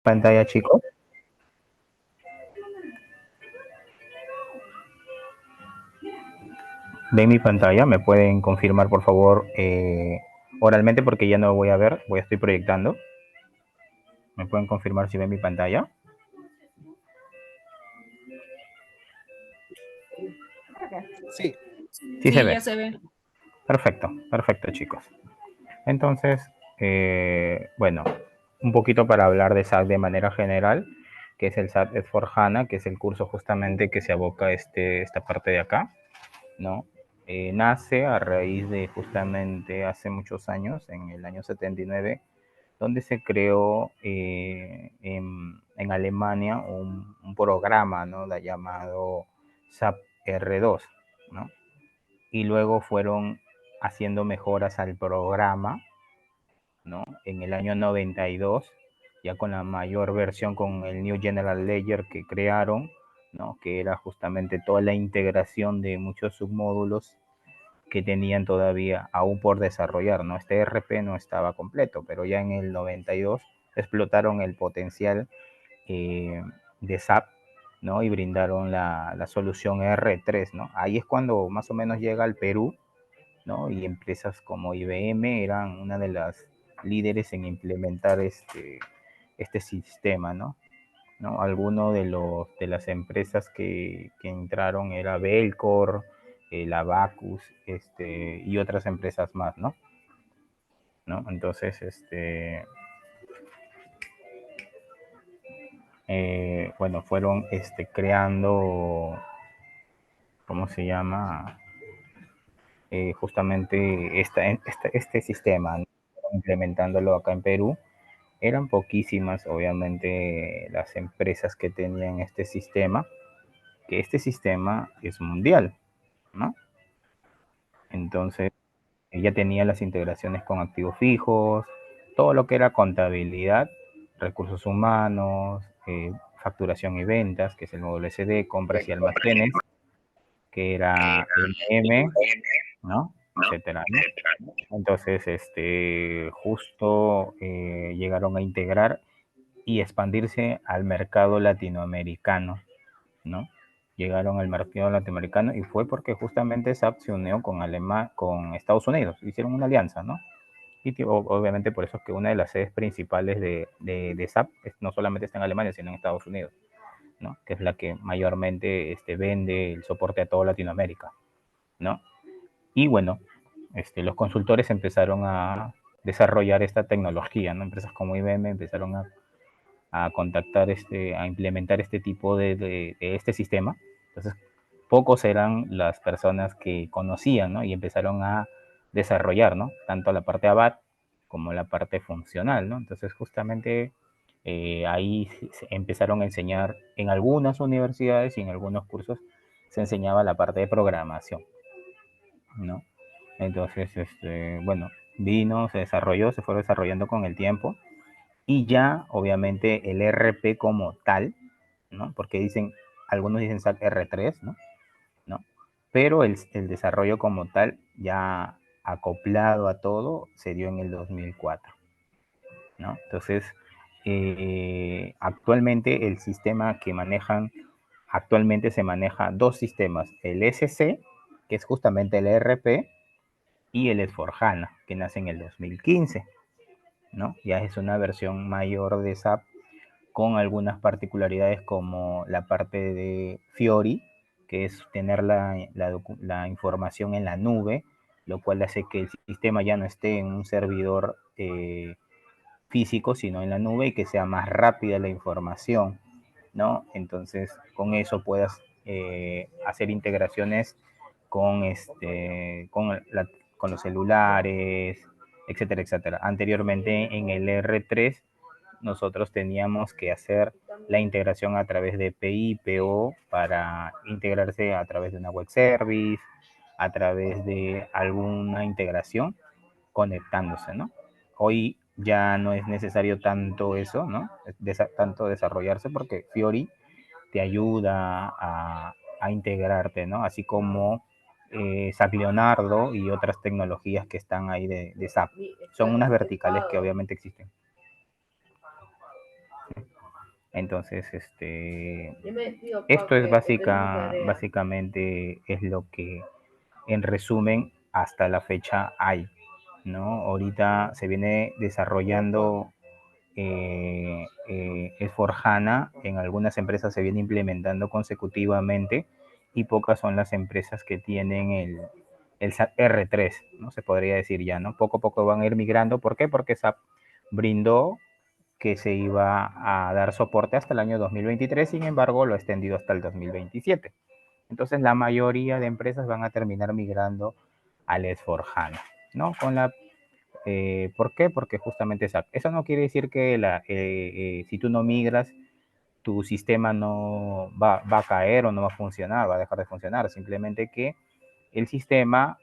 Pantalla, chicos. Ven mi pantalla. ¿Me pueden confirmar, por favor, oralmente? Porque ya no voy a ver. Estoy proyectando. ¿Me pueden confirmar si ven mi pantalla? Sí. Sí se Sí, ve. ya se ve. Perfecto, perfecto, chicos. Entonces, bueno, un poquito para hablar de SAP de manera general, que es el SAP S4HANA, que es el curso justamente que se aboca a esta parte de acá, ¿no? Nace a raíz de justamente hace muchos años, en el año 79, donde se creó en Alemania un programa, ¿no? Llamado SAP R2, ¿no? Y luego fueron haciendo mejoras al programa, ¿no? En el año 92, ya con la mayor versión, con el New General Ledger que crearon, ¿no? Que era justamente toda la integración de muchos submódulos que tenían todavía aún por desarrollar, ¿no? Este RP no estaba completo, pero ya en el 92 explotaron el potencial de SAP, ¿no? Y brindaron la solución R3, ¿no? Ahí es cuando más o menos llega al Perú, ¿no? Y empresas como IBM eran una de las líderes en implementar este sistema, ¿no? ¿No? Algunos de las empresas que entraron era Belcor, la Bacus, y otras empresas más, ¿no? ¿No? Entonces, bueno, fueron creando, ¿cómo se llama? Justamente este sistema, ¿no? Implementándolo acá en Perú. Eran poquísimas, obviamente, las empresas que tenían este sistema, que este sistema es mundial, ¿no? Entonces, ella tenía las integraciones con activos fijos, todo lo que era contabilidad, recursos humanos, facturación y ventas, que es el módulo SD, compras y almacenes, que era MM, ¿no? Etcétera, ¿no? Entonces, justo llegaron a integrar y expandirse al mercado latinoamericano, ¿no? Llegaron al mercado latinoamericano y fue porque justamente SAP se unió con Estados Unidos, hicieron una alianza, ¿no? Y obviamente por eso es que una de las sedes principales de SAP no solamente está en Alemania, sino en Estados Unidos, ¿no? Que es la que mayormente vende el soporte a toda Latinoamérica, ¿no? Y bueno, los consultores empezaron a desarrollar esta tecnología, ¿no? Empresas como IBM empezaron a contactar, a implementar este tipo de este sistema. Entonces, pocos eran las personas que conocían, ¿no? Y empezaron a desarrollar, ¿no? Tanto la parte ABAP como la parte funcional, ¿no? Entonces, justamente ahí se empezaron a enseñar en algunas universidades y en algunos cursos se enseñaba la parte de programación, ¿no? Entonces, bueno, vino, se desarrolló, se fue desarrollando con el tiempo y ya, obviamente, el RP como tal, ¿no? Porque algunos dicen SAP R3, ¿no? ¿No? Pero el desarrollo como tal, ya acoplado a todo, se dio en el 2004, ¿no? Entonces, actualmente el sistema que manejan, actualmente se maneja dos sistemas, el SC, que es justamente el ERP, y el S4HANA, que nace en el 2015, ¿no? Ya es una versión mayor de SAP con algunas particularidades como la parte de Fiori, que es tener la información en la nube, lo cual hace que el sistema ya no esté en un servidor físico, sino en la nube y que sea más rápida la información, ¿no? Entonces, con eso puedas hacer integraciones con, con los celulares, etcétera, etcétera. Anteriormente en el R3 nosotros teníamos que hacer la integración a través de PI, PO, para integrarse a través de una web service, a través de alguna integración conectándose, ¿no? Hoy ya no es necesario tanto eso, ¿no? Tanto desarrollarse porque Fiori te ayuda a integrarte, ¿no? Así como SAP Leonardo y otras tecnologías que están ahí de SAP. Son unas verticales que obviamente existen. Entonces, esto es básicamente es lo que en resumen hasta la fecha hay, ¿no? Ahorita se viene desarrollando S4HANA, en algunas empresas se viene implementando consecutivamente y pocas son las empresas que tienen el SAP R3, ¿no? Se podría decir ya, ¿no? Poco a poco van a ir migrando. ¿Por qué? Porque SAP brindó que se iba a dar soporte hasta el año 2023, sin embargo lo ha extendido hasta el 2027. Entonces la mayoría de empresas van a terminar migrando al S4HANA, ¿no? ¿Por qué? Porque justamente eso no quiere decir que si tú no migras, tu sistema no va a caer o no va a funcionar, va a dejar de funcionar, simplemente que el sistema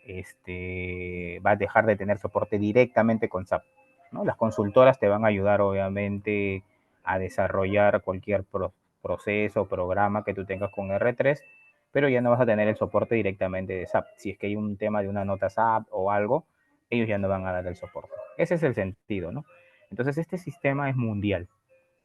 va a dejar de tener soporte directamente con SAP, ¿no? Las consultoras te van a ayudar, obviamente, a desarrollar cualquier proceso o programa que tú tengas con R3, pero ya no vas a tener el soporte directamente de SAP. Si es que hay un tema de una nota SAP o algo, ellos ya no van a dar el soporte. Ese es el sentido, ¿no? Entonces, este sistema es mundial,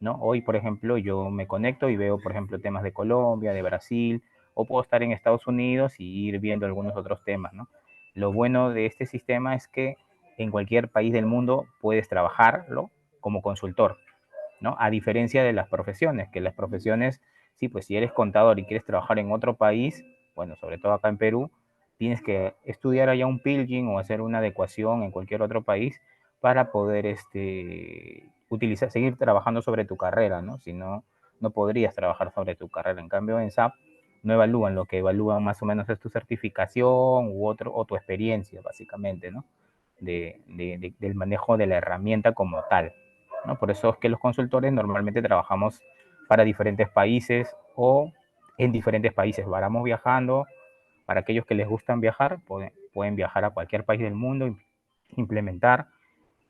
¿no? Hoy, por ejemplo, yo me conecto y veo, por ejemplo, temas de Colombia, de Brasil, o puedo estar en Estados Unidos y ir viendo algunos otros temas, ¿no? Lo bueno de este sistema es que en cualquier país del mundo puedes trabajarlo como consultor, ¿no? A diferencia de las profesiones, que las profesiones, sí, pues si eres contador y quieres trabajar en otro país, bueno, sobre todo acá en Perú, tienes que estudiar allá un pilgrim o hacer una adecuación en cualquier otro país para poder seguir trabajando sobre tu carrera, ¿no? Si no, no podrías trabajar sobre tu carrera. En cambio, en SAP no evalúan, lo que evalúan más o menos es tu certificación o tu experiencia, básicamente, ¿no? Del manejo de la herramienta como tal, ¿no? Por eso es que los consultores normalmente trabajamos para diferentes países o en diferentes países. Vamos viajando. Para aquellos que les gustan viajar, pueden viajar a cualquier país del mundo, implementar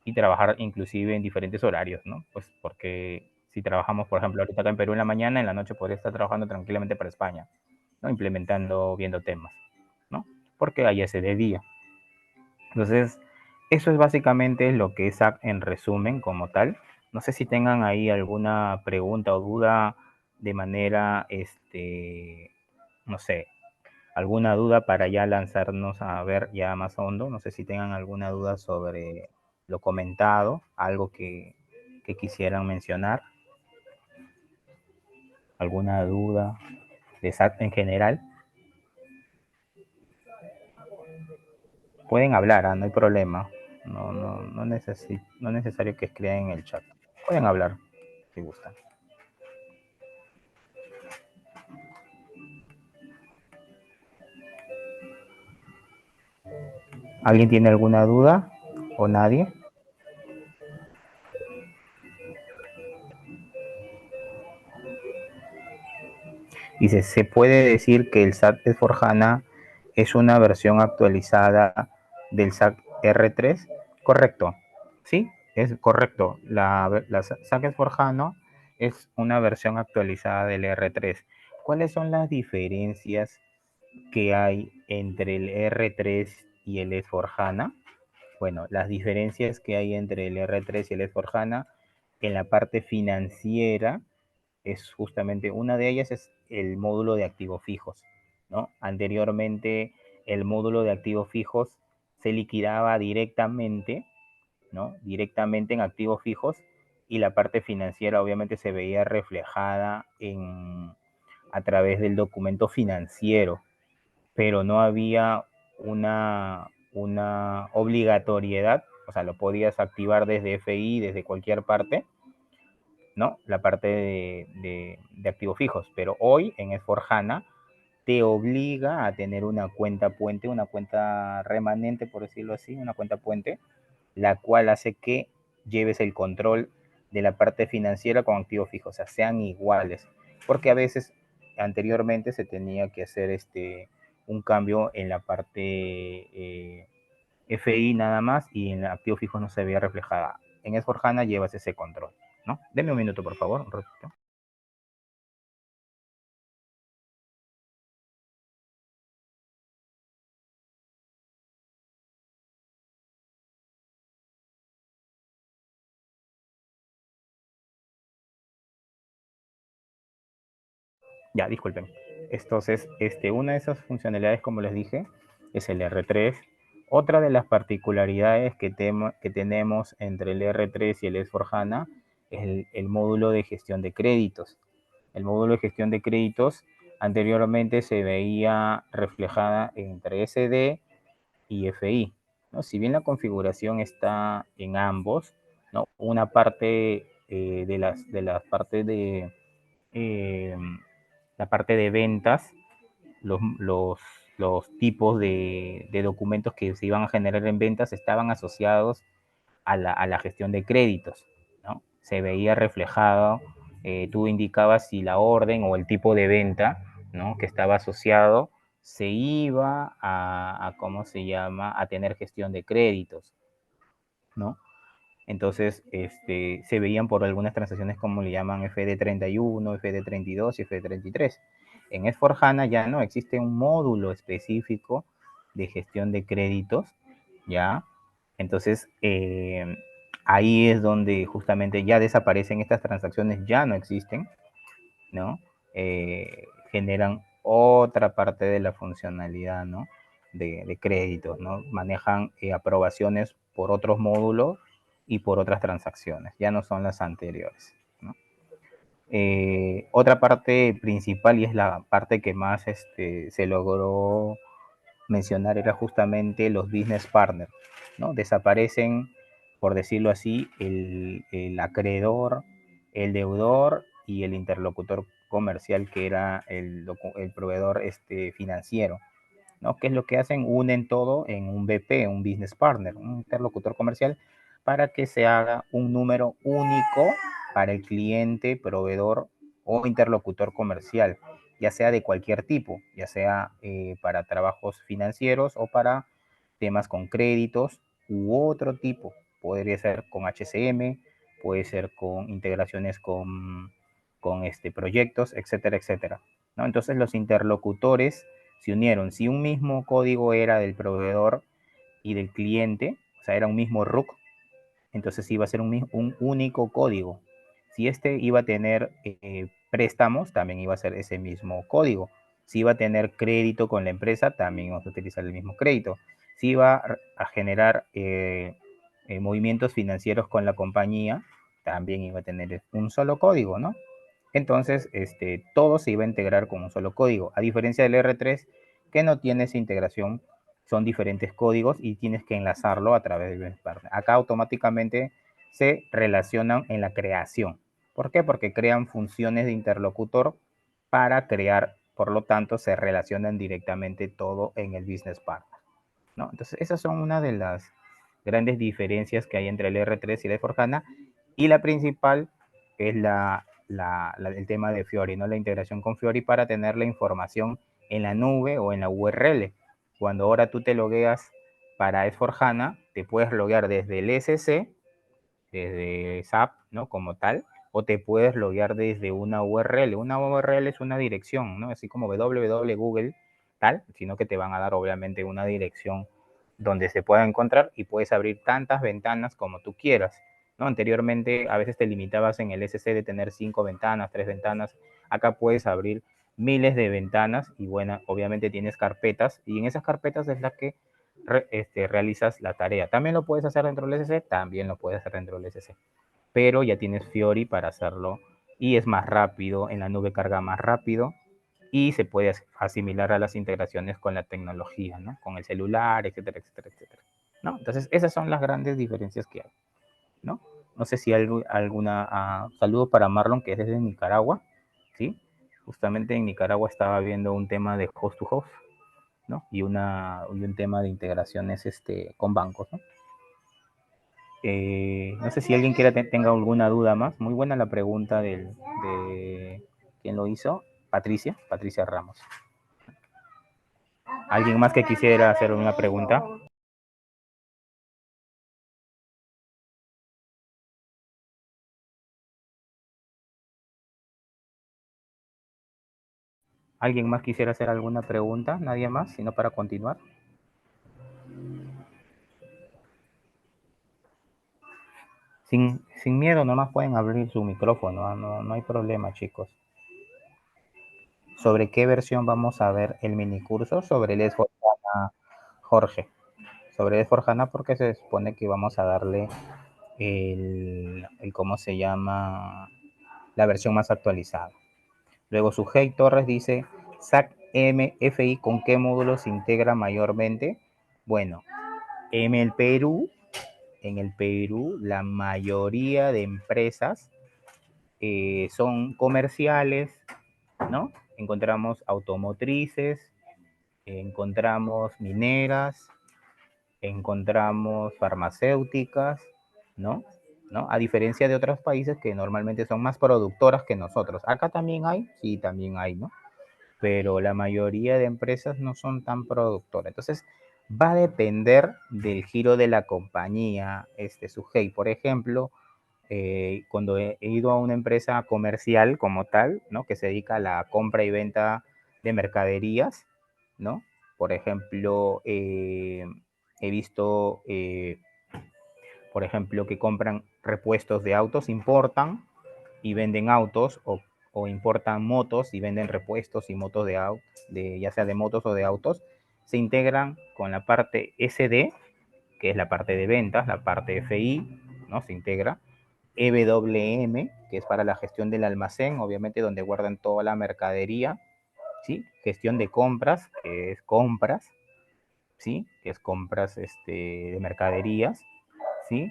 y trabajar inclusive en diferentes horarios, ¿no? Pues porque si trabajamos, por ejemplo, ahorita acá en Perú en la mañana, en la noche podría estar trabajando tranquilamente para España, ¿no? Implementando, viendo temas, ¿no? Porque allá se de día. Entonces, eso es básicamente lo que es SAP en resumen como tal. No sé si tengan ahí alguna pregunta o duda de manera, no sé, alguna duda para ya lanzarnos a ver ya más hondo. No sé si tengan alguna duda sobre lo comentado, algo que quisieran mencionar, alguna duda de SAP en general. Pueden hablar, no hay problema. No es necesario que escriban en el chat. Pueden hablar si gustan. ¿Alguien tiene alguna duda o nadie? Dice, ¿se puede decir que el SAP S4HANA es una versión actualizada del SAP R3? Correcto, sí, es correcto. La SAP S4HANA es una versión actualizada del R3. ¿Cuáles son las diferencias que hay entre el R3 y el S4HANA? Bueno, las diferencias que hay entre el R3 y el S4HANA en la parte financiera es justamente una de ellas es el módulo de activos fijos, ¿no? Anteriormente el módulo de activos fijos se liquidaba directamente, ¿no? Directamente en activos fijos y la parte financiera obviamente se veía reflejada a través del documento financiero, pero no había una obligatoriedad, o sea, lo podías activar desde FI, desde cualquier parte, ¿no? La parte de activos fijos, pero hoy en S4HANA te obliga a tener una cuenta puente, una cuenta remanente, por decirlo así, una cuenta puente, la cual hace que lleves el control de la parte financiera con activos fijos, o sea, sean iguales, porque a veces anteriormente se tenía que hacer un cambio en la parte FI nada más y en activos fijos no se veía reflejada. En S4HANA llevas ese control, ¿no? Deme un minuto, por favor, un ratito. Ya, disculpen. Entonces, una de esas funcionalidades, como les dije, es el R3. Otra de las particularidades que tenemos entre el R3 y el S4HANA es el módulo de gestión de créditos. El módulo de gestión de créditos anteriormente se veía reflejada entre SD y FI, ¿no? Si bien la configuración está en ambos, ¿no? Una parte de las partes de eh, la parte de ventas, los, los, los tipos de documentos que se iban a generar en ventas estaban asociados a la gestión de créditos, ¿no? Se veía reflejado, tú indicabas si la orden o el tipo de venta, ¿no? Que estaba asociado se iba ¿cómo se llama? A tener gestión de créditos, ¿no? Entonces, se veían por algunas transacciones como le llaman FD31, FD32 y FD33. En S4HANA ya no existe un módulo específico de gestión de créditos, ¿ya? Entonces, ahí es donde justamente ya desaparecen estas transacciones, ya no existen, ¿no? Generan otra parte de la funcionalidad, ¿no? De créditos, ¿no? Manejan aprobaciones por otros módulos y por otras transacciones, ya no son las anteriores, ¿no? Otra parte principal y es la parte que más se logró mencionar era justamente los business partners, ¿no? Desaparecen, por decirlo así, el acreedor, el deudor y el interlocutor comercial que era el proveedor financiero, ¿no? ¿Qué es lo que hacen? Unen todo en un BP, un business partner, un interlocutor comercial, para que se haga un número único para el cliente, proveedor o interlocutor comercial, ya sea de cualquier tipo, ya sea para trabajos financieros o para temas con créditos u otro tipo. Podría ser con HCM, puede ser con integraciones con proyectos, etcétera, etcétera, ¿no? Entonces los interlocutores se unieron. Si un mismo código era del proveedor y del cliente, o sea, era un mismo RUC, entonces iba a ser un único código. Si iba a tener préstamos, también iba a ser ese mismo código. Si iba a tener crédito con la empresa, también íbamos a utilizar el mismo crédito. Si iba a generar movimientos financieros con la compañía, también iba a tener un solo código, ¿no? Entonces, todo se iba a integrar con un solo código. A diferencia del R3, que no tiene esa integración, son diferentes códigos y tienes que enlazarlo a través del business partner. Acá automáticamente se relacionan en la creación. ¿Por qué? Porque crean funciones de interlocutor para crear, por lo tanto, se relacionan directamente todo en el business partner, ¿no? Entonces, esas son una de las grandes diferencias que hay entre el R3 y el S4HANA, y la principal es el tema de Fiori, ¿no? La integración con Fiori para tener la información en la nube o en la URL. Cuando ahora tú te logueas para S4HANA, te puedes loguear desde el SC, desde SAP, ¿no? Como tal, o te puedes loguear desde una URL. Una URL es una dirección, ¿no? Así como www.google, tal, sino que te van a dar obviamente una dirección donde se pueda encontrar y puedes abrir tantas ventanas como tú quieras, ¿no? Anteriormente a veces te limitabas en el SC de tener 5 ventanas, 3 ventanas. Acá puedes abrir miles de ventanas y bueno, obviamente tienes carpetas y en esas carpetas es la que realizas la tarea. También lo puedes hacer dentro del SC, también lo puedes hacer dentro del SC, pero ya tienes Fiori para hacerlo y es más rápido, en la nube carga más rápido y se puede asimilar a las integraciones con la tecnología, ¿no? Con el celular, etcétera, etcétera, etcétera, ¿no? Entonces, esas son las grandes diferencias que hay, ¿no? No sé si hay alguna... saludo para Marlon, que es desde Nicaragua, ¿sí? Justamente en Nicaragua estaba viendo un tema de host to host, ¿no? Y un tema de integraciones con bancos, ¿no? No sé si alguien tenga alguna duda más. Muy buena la pregunta de quién lo hizo. Patricia Ramos. ¿Alguien más que quisiera hacer una pregunta? ¿Alguien más quisiera hacer alguna pregunta? ¿Nadie más? Sino para continuar. Sin miedo, nomás pueden abrir su micrófono. No hay problema, chicos. ¿Sobre qué versión vamos a ver el minicurso? Sobre el S4HANA, Jorge. Sobre el S4HANA porque se supone que vamos a darle ¿cómo se llama? La versión más actualizada. Luego Sujei Torres dice, SAC MFI, ¿con qué módulo se integra mayormente? Bueno, en el Perú, la mayoría de empresas son comerciales, ¿no? Encontramos automotrices, encontramos mineras, encontramos farmacéuticas, ¿no? ¿No? A diferencia de otros países que normalmente son más productoras que nosotros. Acá también hay, sí, también hay, ¿no? Pero la mayoría de empresas no son tan productoras. Entonces, va a depender del giro de la compañía, Sujei. Por ejemplo, cuando he ido a una empresa comercial como tal, ¿no? Que se dedica a la compra y venta de mercaderías, ¿no? Por ejemplo, he visto, por ejemplo, que compran repuestos de autos, importan y venden autos o importan motos y venden repuestos y motos ya sea de motos o de autos, se integran con la parte SD, que es la parte de ventas, la parte FI, ¿no? Se integra. EWM, que es para la gestión del almacén, obviamente donde guardan toda la mercadería, ¿sí? Gestión de compras, que es compras, ¿sí? Que es compras de mercaderías, ¿sí?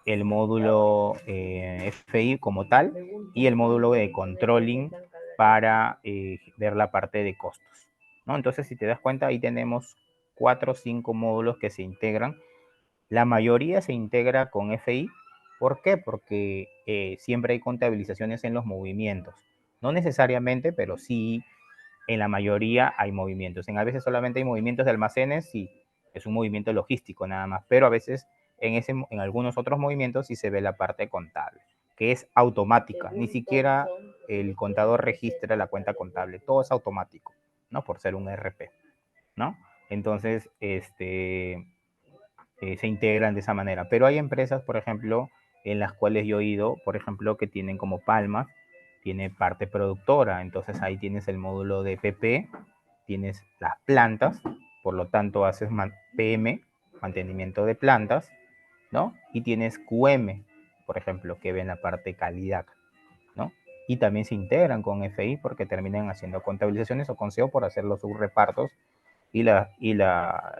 El módulo FI como tal y el módulo de controlling para ver la parte de costos, ¿no? Entonces, si te das cuenta, ahí tenemos 4 o 5 módulos que se integran. La mayoría se integra con FI. ¿Por qué? Porque siempre hay contabilizaciones en los movimientos. No necesariamente, pero sí en la mayoría hay movimientos. A veces solamente hay movimientos de almacenes, sí, es un movimiento logístico nada más, pero a veces en algunos otros movimientos sí se ve la parte contable, que es automática. Ni siquiera el contador registra la cuenta contable, todo es automático, ¿no? Por ser un ERP, ¿no? Entonces, se integran de esa manera. Pero hay empresas, por ejemplo, en las cuales yo he ido, por ejemplo, que tienen como Palma, tiene parte productora, entonces ahí tienes el módulo de PP, tienes las plantas, por lo tanto haces PM, mantenimiento de plantas, ¿no? Y tienes QM, por ejemplo, que ven la parte calidad, ¿no? Y también se integran con FI porque terminan haciendo contabilizaciones o con SEO por hacer los subrepartos y la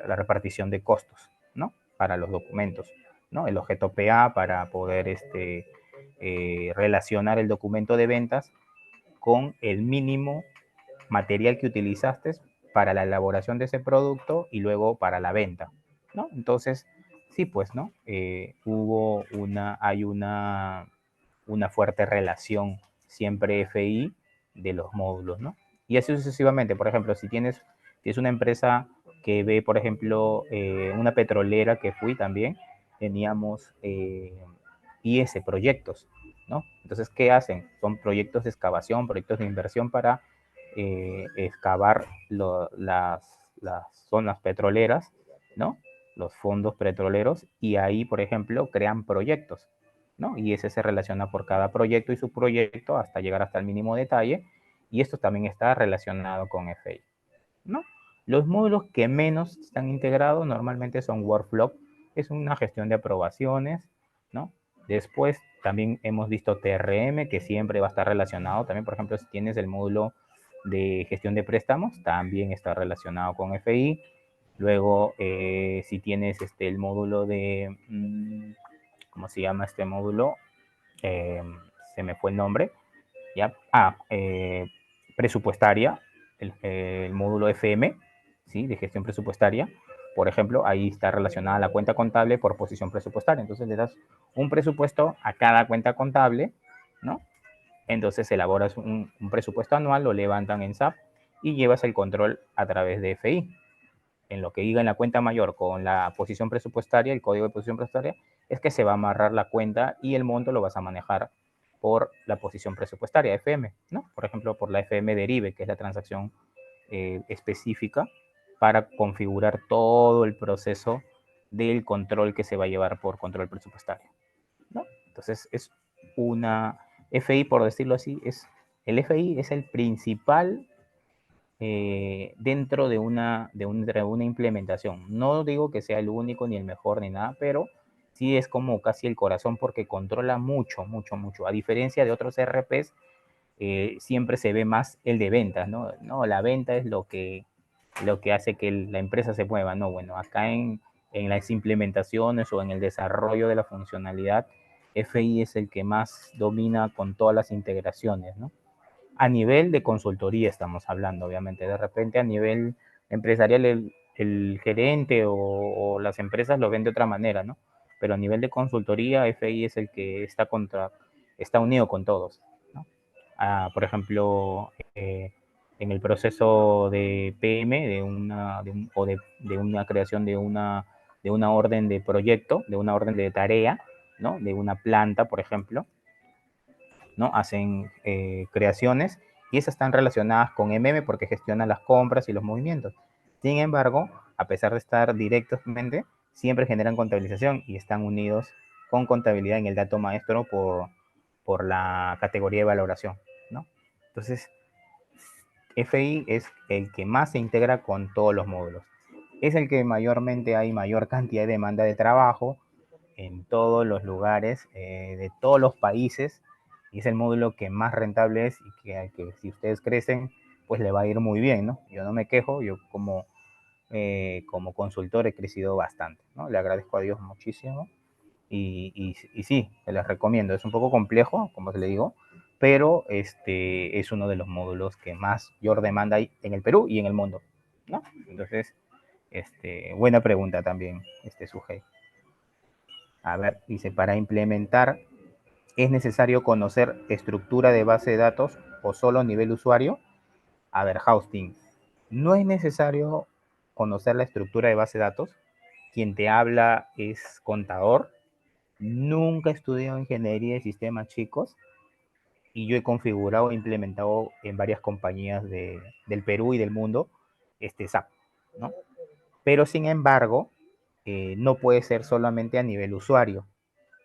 repartición de costos, ¿no? Para los documentos, ¿no? El objeto PA para poder relacionar el documento de ventas con el mínimo material que utilizaste para la elaboración de ese producto y luego para la venta, ¿no? Entonces, sí, pues, ¿no? Hay una fuerte relación siempre FI de los módulos, ¿no? Y así sucesivamente. Por ejemplo, si es una empresa que ve, por ejemplo, una petrolera que fui también, teníamos IS, proyectos, ¿no? Entonces, ¿qué hacen? Son proyectos de excavación, proyectos de inversión para excavar las zonas petroleras, ¿no? Los fondos petroleros, y ahí, por ejemplo, crean proyectos, ¿no? Y ese se relaciona por cada proyecto y subproyecto hasta llegar hasta el mínimo detalle, y esto también está relacionado con FI, ¿no? Los módulos que menos están integrados normalmente son Workflow, es una gestión de aprobaciones, ¿no? Después también hemos visto TRM, que siempre va a estar relacionado. También, por ejemplo, si tienes el módulo de gestión de préstamos, también está relacionado con FI. Luego, si tienes el módulo de, ¿cómo se llama este módulo? Eh, Se me fue el nombre, ¿ya? Presupuestaria, el módulo FM, ¿sí? De gestión presupuestaria. Por ejemplo, ahí está relacionada la cuenta contable por posición presupuestaria. Entonces le das un presupuesto a cada cuenta contable, ¿no? Entonces elaboras un presupuesto anual, lo levantan en SAP y llevas el control a través de FI. En lo que diga en la cuenta mayor con la posición presupuestaria, el código de posición presupuestaria, es que se va a amarrar la cuenta y el monto lo vas a manejar por la posición presupuestaria, FM, ¿no? Por ejemplo, por la FM derive, que es la transacción específica para configurar todo el proceso del control que se va a llevar por control presupuestario, ¿no? Entonces, es una FI, por decirlo así, el FI es el principal dentro de una implementación. No digo que sea el único ni el mejor ni nada, pero sí es como casi el corazón porque controla mucho, mucho, mucho. A diferencia de otros ERPs, siempre se ve más el de ventas, ¿no? No, la venta es lo que hace que la empresa se mueva, ¿no? Bueno, acá en las implementaciones o en el desarrollo de la funcionalidad, FI es el que más domina con todas las integraciones, ¿no? A nivel de consultoría estamos hablando, obviamente. De repente a nivel empresarial el gerente o las empresas lo ven de otra manera, ¿no? Pero a nivel de consultoría, FI es el que está unido con todos, ¿no? Por ejemplo, en el proceso de PM, de una creación de una orden de proyecto, de una orden de tarea, ¿no? De una planta, por ejemplo, ¿no? Hacen creaciones y esas están relacionadas con MM porque gestionan las compras y los movimientos. Sin embargo, a pesar de estar directamente, siempre generan contabilización y están unidos con contabilidad en el dato maestro por la categoría de valoración, ¿no? Entonces, FI es el que más se integra con todos los módulos. Es el que mayormente hay mayor cantidad de demanda de trabajo en todos los lugares de todos los países y es el módulo que más rentable es y que si ustedes crecen, pues le va a ir muy bien, ¿no? Yo no me quejo, yo como consultor he crecido bastante, ¿no? Le agradezco a Dios muchísimo y sí, se les recomiendo. Es un poco complejo, como se le digo, pero es uno de los módulos que más mayor demanda hay en el Perú y en el mundo, ¿no? Entonces, buena pregunta también, Sujei. A ver, dice, para implementar, ¿es necesario conocer estructura de base de datos o solo nivel usuario? A ver, Hosting, no es necesario conocer la estructura de base de datos. Quien te habla es contador. Nunca he estudiado ingeniería de sistemas, chicos, y yo he configurado e implementado en varias compañías del Perú y del mundo este SAP, ¿no? Pero sin embargo, no puede ser solamente a nivel usuario.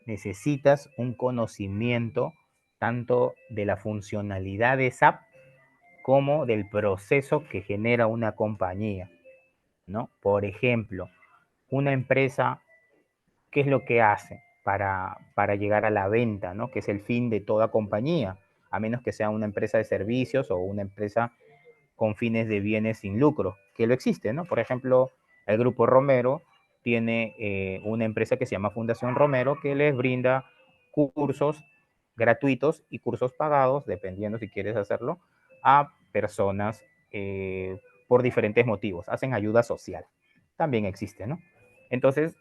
Necesitas un conocimiento tanto de la funcionalidad de SAP como del proceso que genera una compañía, ¿no? Por ejemplo, una empresa, ¿qué es lo que hace para llegar a la venta, ¿no? Que es el fin de toda compañía, a menos que sea una empresa de servicios o una empresa con fines de bienes sin lucro, que lo existe, ¿no? Por ejemplo, el Grupo Romero tiene una empresa que se llama Fundación Romero que les brinda cursos gratuitos y cursos pagados, dependiendo si quieres hacerlo, a personas por diferentes motivos. Hacen ayuda social. También existe, ¿no? Entonces,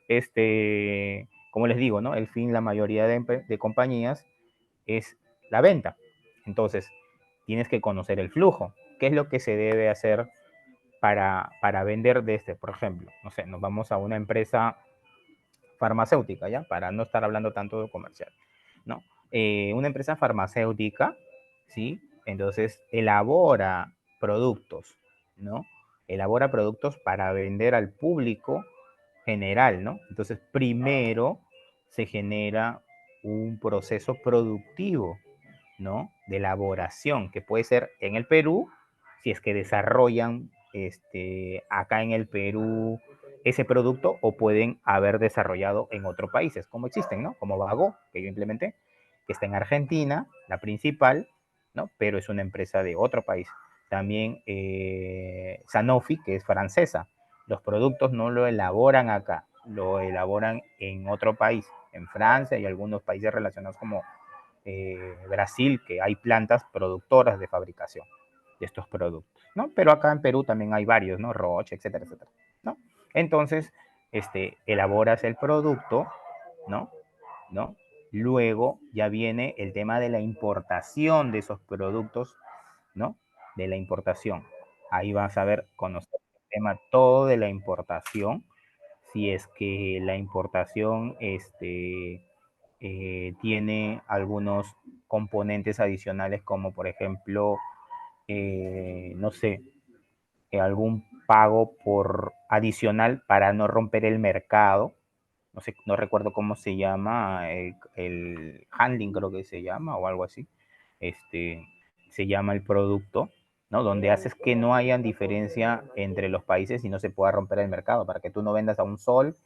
como les digo, ¿no? El fin, la mayoría de compañías es la venta. Entonces, tienes que conocer el flujo. ¿Qué es lo que se debe hacer para vender de por ejemplo? No sé, nos vamos a una empresa farmacéutica, ¿ya? Para no estar hablando tanto de comercial, ¿no? Una empresa farmacéutica, ¿sí? Entonces, elabora productos, ¿no? Elabora productos para vender al público general, ¿no? Entonces, primero se genera un proceso productivo, ¿no? De elaboración, que puede ser en el Perú, si es que desarrollan acá en el Perú ese producto o pueden haber desarrollado en otros países, como existen, ¿no? Como Vago, que yo implementé, que está en Argentina, la principal, ¿no? Pero es una empresa de otro país. También Sanofi, que es francesa. Los productos no lo elaboran acá, lo elaboran en otro país, en Francia y algunos países relacionados como Brasil, que hay plantas productoras de fabricación de estos productos, ¿no? Pero acá en Perú también hay varios, ¿no? Roche, etcétera, etcétera, ¿no? Entonces, elaboras el producto, ¿no? ¿No? Luego ya viene el tema de la importación de esos productos, ¿no? De la importación. Ahí vas a ver, conocer el tema todo de la importación, si es que la importación, tiene algunos componentes adicionales como por ejemplo, no sé, algún pago por adicional para no romper el mercado. No sé, no recuerdo cómo se llama, el handling creo que se llama o algo así. Este, se llama el producto, ¿no? Donde haces que no haya diferencia entre los países y no se pueda romper el mercado, para que tú no vendas a un sol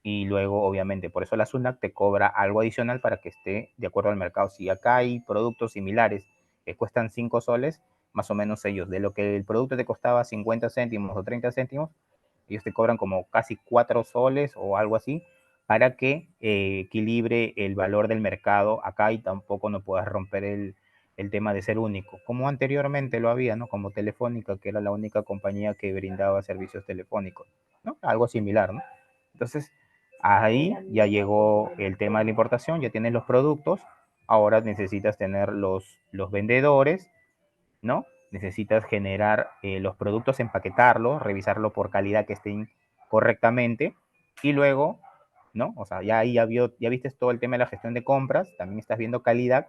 y luego, obviamente, por eso la SUNAT te cobra algo adicional para que esté de acuerdo al mercado. Si acá hay productos similares que cuestan 5 soles, más o menos ellos, de lo que el producto te costaba 50 céntimos o 30 céntimos, ellos te cobran como casi 4 soles o algo así para que equilibre el valor del mercado acá y tampoco no puedas romper el tema de ser único, como anteriormente lo había, ¿no? Como Telefónica, que era la única compañía que brindaba servicios telefónicos, ¿no? Algo similar, ¿no? Entonces, ahí ya llegó el tema de la importación, ya tienes los productos, ahora necesitas tener los vendedores, ¿no? Necesitas generar los productos, empaquetarlos, revisarlo por calidad que estén correctamente y luego, ¿no? O sea, ya ahí ya viste todo el tema de la gestión de compras, también estás viendo calidad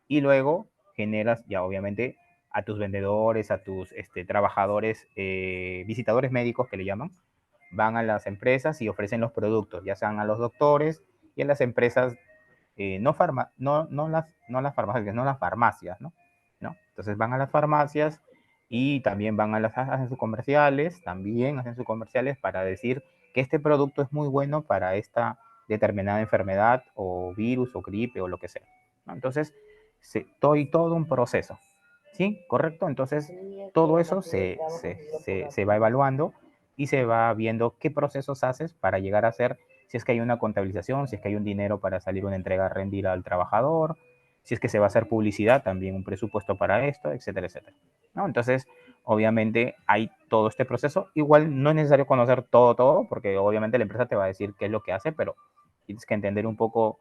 y luego generas ya obviamente a tus vendedores, a tus trabajadores, visitadores médicos que le llaman, van a las empresas y ofrecen los productos, ya sean a los doctores y a las empresas, no las farmacias, no las farmacias, ¿no? ¿No? Entonces van a las farmacias y también van a hacen sus comerciales, también hacen sus comerciales para decir que este producto es muy bueno para esta determinada enfermedad o virus o gripe o lo que sea, ¿no? Entonces, todo un proceso, ¿sí? ¿Correcto? Entonces, todo eso se va evaluando y se va viendo qué procesos haces para llegar a hacer, si es que hay una contabilización, si es que hay un dinero para salir una entrega a rendir al trabajador, si es que se va a hacer publicidad, también un presupuesto para esto, etcétera, etcétera, ¿no? Entonces, obviamente hay todo este proceso. Igual no es necesario conocer todo, porque obviamente la empresa te va a decir qué es lo que hace, pero tienes que entender un poco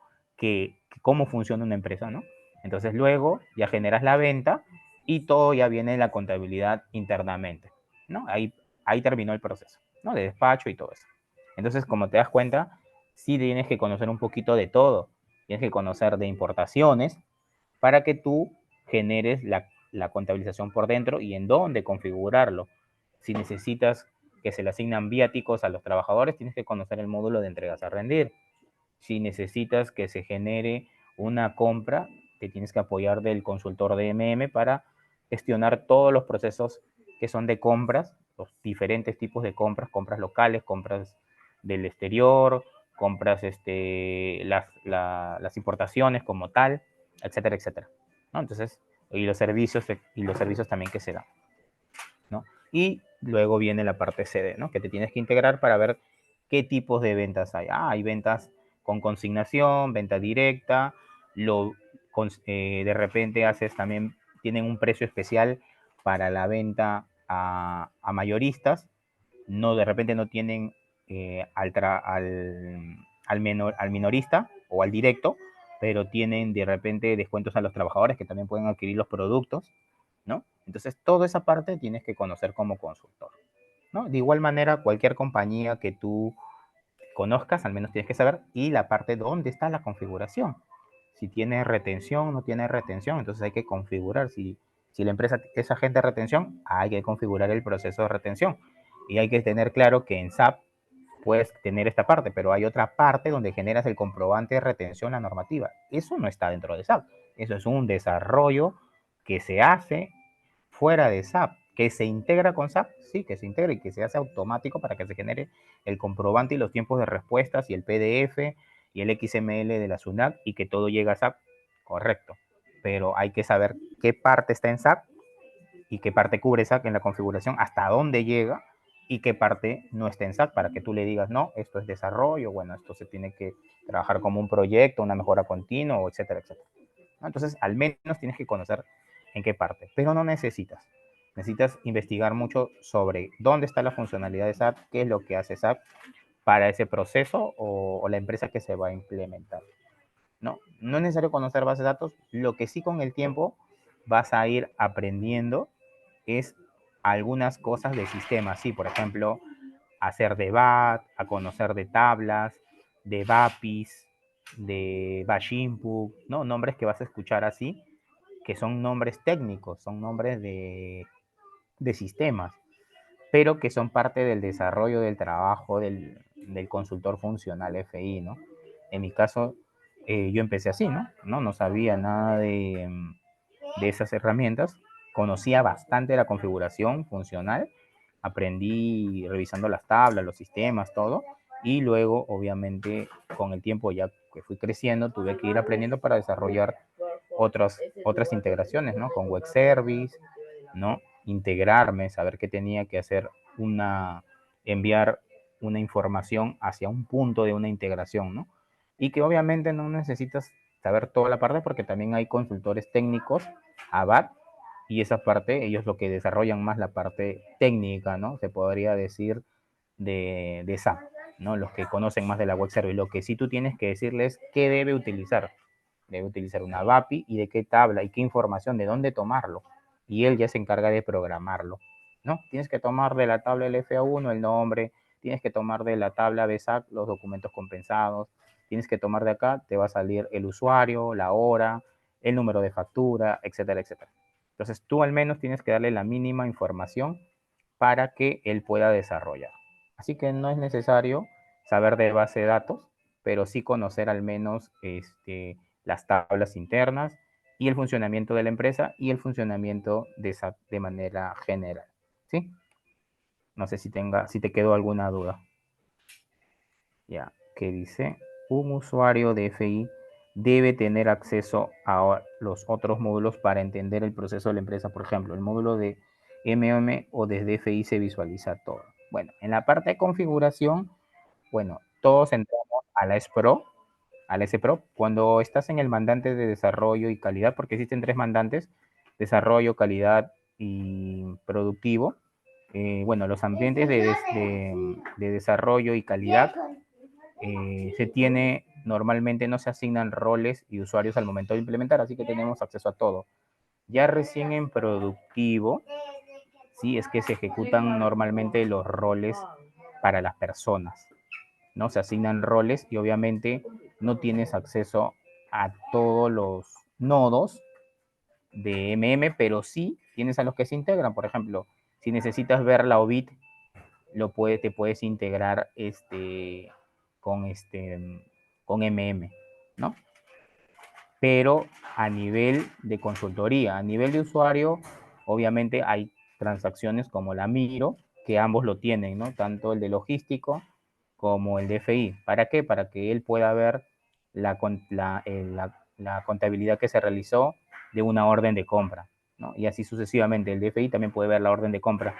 cómo funciona una empresa, ¿no? Entonces luego ya generas la venta y todo ya viene en la contabilidad internamente, ¿no? Ahí terminó el proceso, ¿no? De despacho y todo eso. Entonces, como te das cuenta, sí tienes que conocer un poquito de todo. Tienes que conocer de importaciones para que tú generes la contabilización por dentro y en dónde configurarlo. Si necesitas que se le asignan viáticos a los trabajadores, tienes que conocer el módulo de entregas a rendir. Si necesitas que se genere una compra, te tienes que apoyar del consultor de MM para gestionar todos los procesos que son de compras, los diferentes tipos de compras, compras locales, compras del exterior, compras las importaciones como tal, etcétera, etcétera, ¿no? Entonces, y los servicios también que se dan, ¿no? Y luego viene la parte CD, ¿no? Que te tienes que integrar para ver qué tipos de ventas hay. Hay ventas con consignación, venta directa, de repente haces también, tienen un precio especial para la venta a mayoristas, no, de repente no tienen al minorista o al directo, pero tienen de repente descuentos a los trabajadores que también pueden adquirir los productos, ¿no? Entonces, toda esa parte tienes que conocer como consultor, ¿no? De igual manera, cualquier compañía que tú conozcas, al menos tienes que saber, y la parte dónde está la configuración. Si tiene retención, no tiene retención, entonces hay que configurar. Si la empresa es agente de retención, hay que configurar el proceso de retención. Y hay que tener claro que en SAP puedes tener esta parte, pero hay otra parte donde generas el comprobante de retención, la normativa. Eso no está dentro de SAP. Eso es un desarrollo que se hace fuera de SAP, que se integra con SAP, sí, que se integra y que se hace automático para que se genere el comprobante y los tiempos de respuestas y el PDF y el XML de la SUNAT y que todo llega a SAP, correcto. Pero hay que saber qué parte está en SAP y qué parte cubre SAP en la configuración, hasta dónde llega y qué parte no está en SAP para que tú le digas, no, esto es desarrollo, bueno, esto se tiene que trabajar como un proyecto, una mejora continua, etcétera, etcétera. Entonces, al menos tienes que conocer en qué parte, pero no necesitas. Necesitas investigar mucho sobre dónde está la funcionalidad de SAP, qué es lo que hace SAP para ese proceso o la empresa que se va a implementar. No es necesario conocer bases de datos, lo que sí con el tiempo vas a ir aprendiendo es algunas cosas de sistema, sí, por ejemplo, hacer de BAT, a conocer de tablas, de BAPIs, de Bash Input, ¿no? Nombres que vas a escuchar así, que son nombres técnicos, son nombres de sistemas, pero que son parte del desarrollo del trabajo del consultor funcional FI, ¿no? En mi caso, yo empecé así, ¿no? No sabía nada de esas herramientas. conocía bastante la configuración funcional, aprendí revisando las tablas, los sistemas, todo, y luego, obviamente, con el tiempo ya que fui creciendo, tuve que ir aprendiendo para desarrollar otras integraciones, ¿no? Con web service, ¿no? Integrarme, saber que tenía que hacer enviar una información hacia un punto de una integración, ¿no? Y que obviamente no necesitas saber toda la parte porque también hay consultores técnicos, ABAP, y esa parte, ellos lo que desarrollan más la parte técnica, ¿no? Se podría decir de SAP, ¿no? Los que conocen más de la web service. Lo que sí tú tienes que decirles qué debe utilizar. Debe utilizar una BAPI y de qué tabla y qué información, de dónde tomarlo. Y él ya se encarga de programarlo, ¿no? Tienes que tomar de la tabla LFA1 el nombre, tienes que tomar de la tabla BSAC los documentos compensados, tienes que tomar de acá, te va a salir el usuario, la hora, el número de factura, etcétera, etcétera. Entonces tú al menos tienes que darle la mínima información para que él pueda desarrollar. Así que no es necesario saber de base de datos, pero sí conocer al menos las tablas internas y el funcionamiento de la empresa y el funcionamiento de manera general. ¿Sí? No sé si te quedó alguna duda. Ya, ¿qué dice? Un usuario de FI debe tener acceso a los otros módulos para entender el proceso de la empresa. Por ejemplo, el módulo de MM o desde FI se visualiza todo. Bueno, en la parte de configuración, bueno, todos entramos a la SPRO, al SPRO, cuando estás en el mandante de desarrollo y calidad, porque existen tres mandantes, desarrollo, calidad y productivo. Bueno, los ambientes de desarrollo y calidad se tiene, normalmente no se asignan roles y usuarios al momento de implementar, así que tenemos acceso a todo. Ya recién en productivo, sí, es que se ejecutan normalmente los roles para las personas, ¿no? Se asignan roles y obviamente no tienes acceso a todos los nodos de MM, pero sí tienes a los que se integran. Por ejemplo, si necesitas ver la OBIT, te puedes integrar con, con MM, ¿no? Pero a nivel de consultoría, a nivel de usuario, obviamente hay transacciones como la Miro, que ambos lo tienen, ¿no? Tanto el de logístico como el de FI. ¿Para qué? Para que él pueda ver la contabilidad que se realizó de una orden de compra, ¿no? Y así sucesivamente. El DFI también puede ver la orden de compra.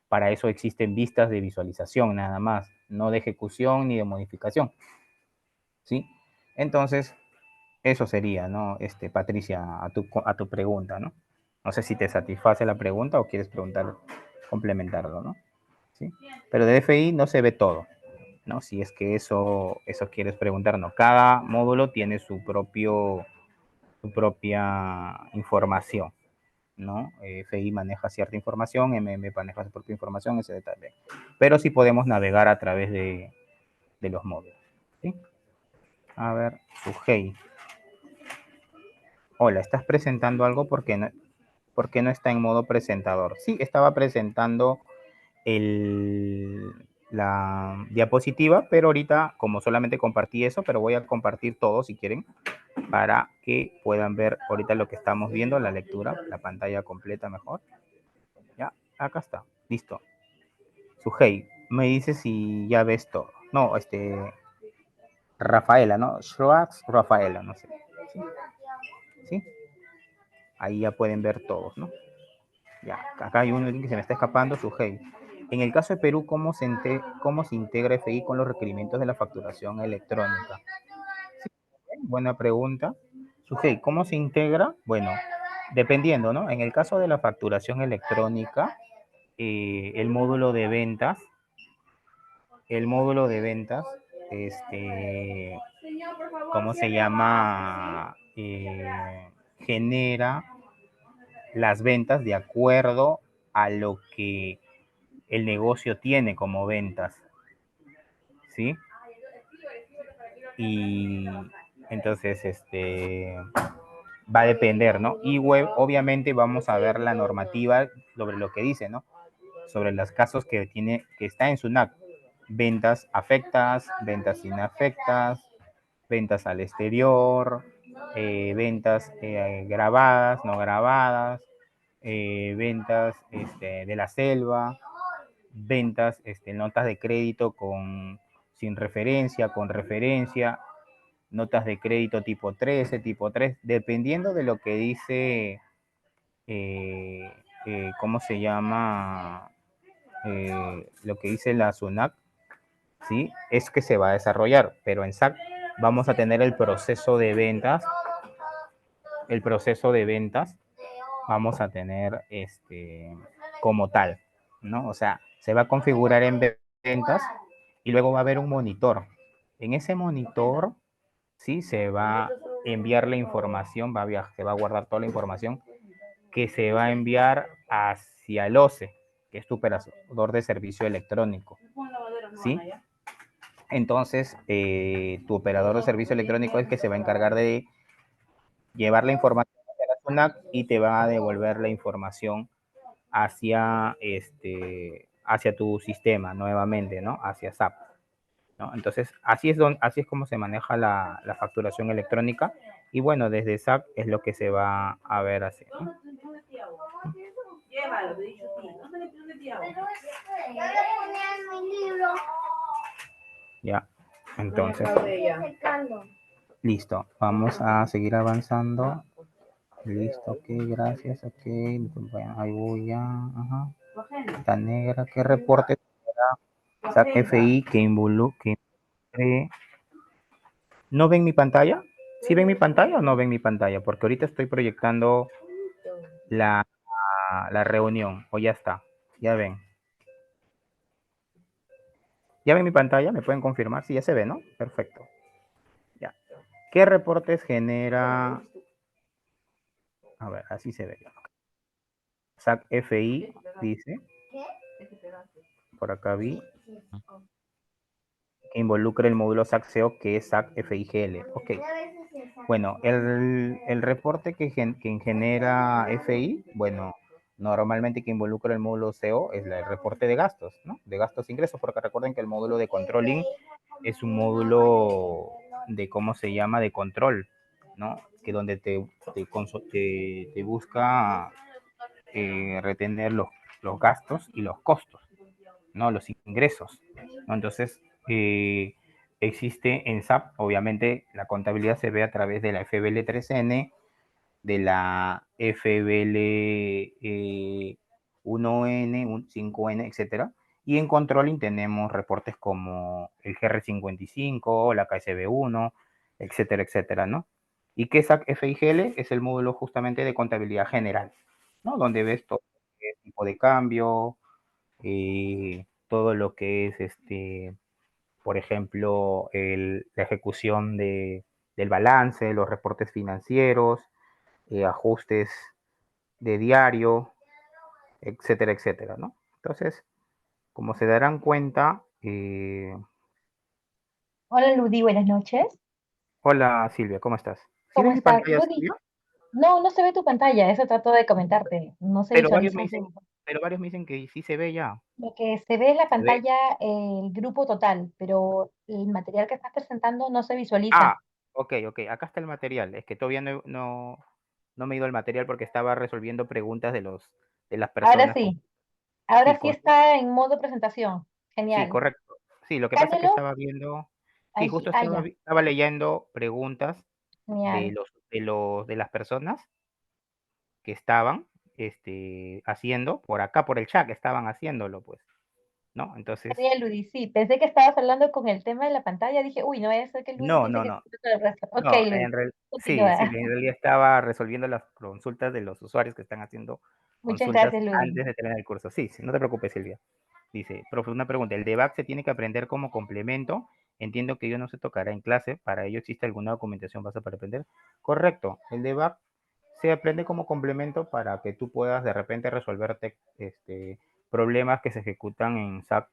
Para eso existen vistas de visualización nada más, no de ejecución ni de modificación, ¿sí? Entonces, eso sería, ¿no? Patricia, a tu pregunta, ¿no? No sé si te satisface la pregunta o quieres preguntar, complementarlo, ¿no? ¿Sí? Pero de DFI no se ve todo, ¿no? Si es que eso quieres preguntar, no. Cada módulo tiene su propia información, ¿no? FI maneja cierta información, MM maneja su propia información, ese detalle. Pero sí podemos navegar a través de los módulos, ¿sí? A ver, Sujei. Hola, ¿estás presentando algo porque no está en modo presentador? Sí, estaba presentando la diapositiva, pero ahorita, como solamente compartí eso, pero voy a compartir todo si quieren, para que puedan ver ahorita lo que estamos viendo, la lectura, la pantalla completa mejor. Ya, acá está, listo. Sujei, me dice si ya ves todo. No, Rafaela, ¿no? Schwartz, Rafaela, no sé. ¿Sí? ¿Sí? Ahí ya pueden ver todos, ¿no? Ya, acá hay uno que se me está escapando, Sujei. En el caso de Perú, ¿cómo se integra FI con los requerimientos de la facturación electrónica? Sí, buena pregunta. Sujei, ¿cómo se integra? Bueno, dependiendo, ¿no? En el caso de la facturación electrónica, el módulo de ventas, ¿cómo se llama? Genera las ventas de acuerdo a lo que el negocio tiene como ventas, ¿sí? Y entonces, va a depender, ¿no? Y web, obviamente vamos a ver la normativa sobre lo que dice, ¿no? Sobre los casos que está en SUNAT. Ventas afectas, ventas inafectas, ventas al exterior, ventas grabadas, no grabadas, ventas de la selva, ventas, notas de crédito sin referencia, con referencia, notas de crédito tipo 13, tipo 3, dependiendo de lo que dice, ¿cómo se llama? Lo que dice la SUNAT, ¿sí? Es que se va a desarrollar, pero en SAC vamos a tener el proceso de ventas vamos a tener como tal, ¿no? O sea, se va a configurar en ventas y luego va a haber un monitor. En ese monitor, sí, se va a enviar la información, se va a guardar toda la información que se va a enviar hacia el OCE, que es tu operador de servicio electrónico, ¿sí? Entonces, tu operador de servicio electrónico es que se va a encargar de llevar la información hacia la SUNAT y te va a devolver la información hacia tu sistema nuevamente, ¿no? Hacia SAP, ¿no? Entonces, así es como se maneja la facturación electrónica y bueno, desde SAP es lo que se va a ver así, ¿no? Ya, entonces, listo, vamos a seguir avanzando. Listo, ok, gracias, ok. Bueno, ahí voy ya. Ajá. Está negra. ¿Qué reporte SAC FI que involucre? ¿No ven mi pantalla? ¿Sí ven mi pantalla o no ven mi pantalla? Porque ahorita estoy proyectando la, la reunión. O ya está. Ya ven. ¿Ya ven mi pantalla? ¿Me pueden confirmar? Sí, ya se ve, ¿no? Perfecto. Ya. ¿Qué reportes genera? A ver, así se ve. SAC FI dice. Por acá vi. Que involucra el módulo SAC SEO que es SAC FIGL. Ok. Bueno, el reporte que genera FI, bueno, normalmente que involucra el módulo SEO es el reporte de gastos, ¿no? De gastos e ingresos, porque recuerden que el módulo de controlling es un módulo de, ¿cómo se llama? De control, ¿no? Que donde te busca retener los gastos y los costos, ¿no? Los ingresos, ¿no? Entonces, existe en SAP, obviamente la contabilidad se ve a través de la FBL 3N, de la FBL 1N, 5N, etcétera. Y en controlling tenemos reportes como el GR55, la KSB1, etcétera, etcétera, ¿no? ¿Y qué es SAC FIGL? Es el módulo justamente de contabilidad general, ¿no? Donde ves todo el tipo de cambio, todo lo que es, por ejemplo, la ejecución del balance, los reportes financieros, ajustes de diario, etcétera, etcétera, ¿no? Entonces, como se darán cuenta, Hola Ludi, buenas noches. hola Silvia, ¿cómo estás? ¿Sí ¿Cómo ves mi estás? pantalla, Ludi, Silvia? no, no se ve tu pantalla, eso trato de comentarte. No se Pero varios visualiza me dicen, pero varios me dicen que sí se ve ya. lo que se ve en la Se ve. pantalla, el grupo total, pero el material que estás presentando no se visualiza. Ah, ok, ok, acá está el material. Es que todavía no me he ido al material porque estaba resolviendo preguntas de las Ahora personas. sí, Sí, ahora sí está en modo presentación. sí, Genial. correcto. Sí, lo que pasa es que Cámbialo. estaba viendo, sí, Ahí, justo ya, estaba leyendo preguntas genial. de las personas que estaban haciendo por acá, por el chat, estaban haciéndolo, pues, ¿no? Entonces, Genial, Ludi, sí, pensé que estabas hablando con el tema de la pantalla, dije, uy, no vaya a ser que Ludi no, piense no, que no. estoy todo el resto. Ok, No, Ludi, sí, sí, continúa. en realidad estaba resolviendo las consultas de los usuarios que están haciendo Muchas consultas gracias, Ludi. antes de terminar el curso. Sí, sí, no te preocupes, Silvia. Dice, profe, una pregunta. ¿El debug se tiene que aprender como complemento? Entiendo que ello no se tocará en clase. ¿Para ello existe alguna documentación base para aprender? Correcto. El debug se aprende como complemento para que tú puedas de repente resolverte problemas que se ejecutan en SAP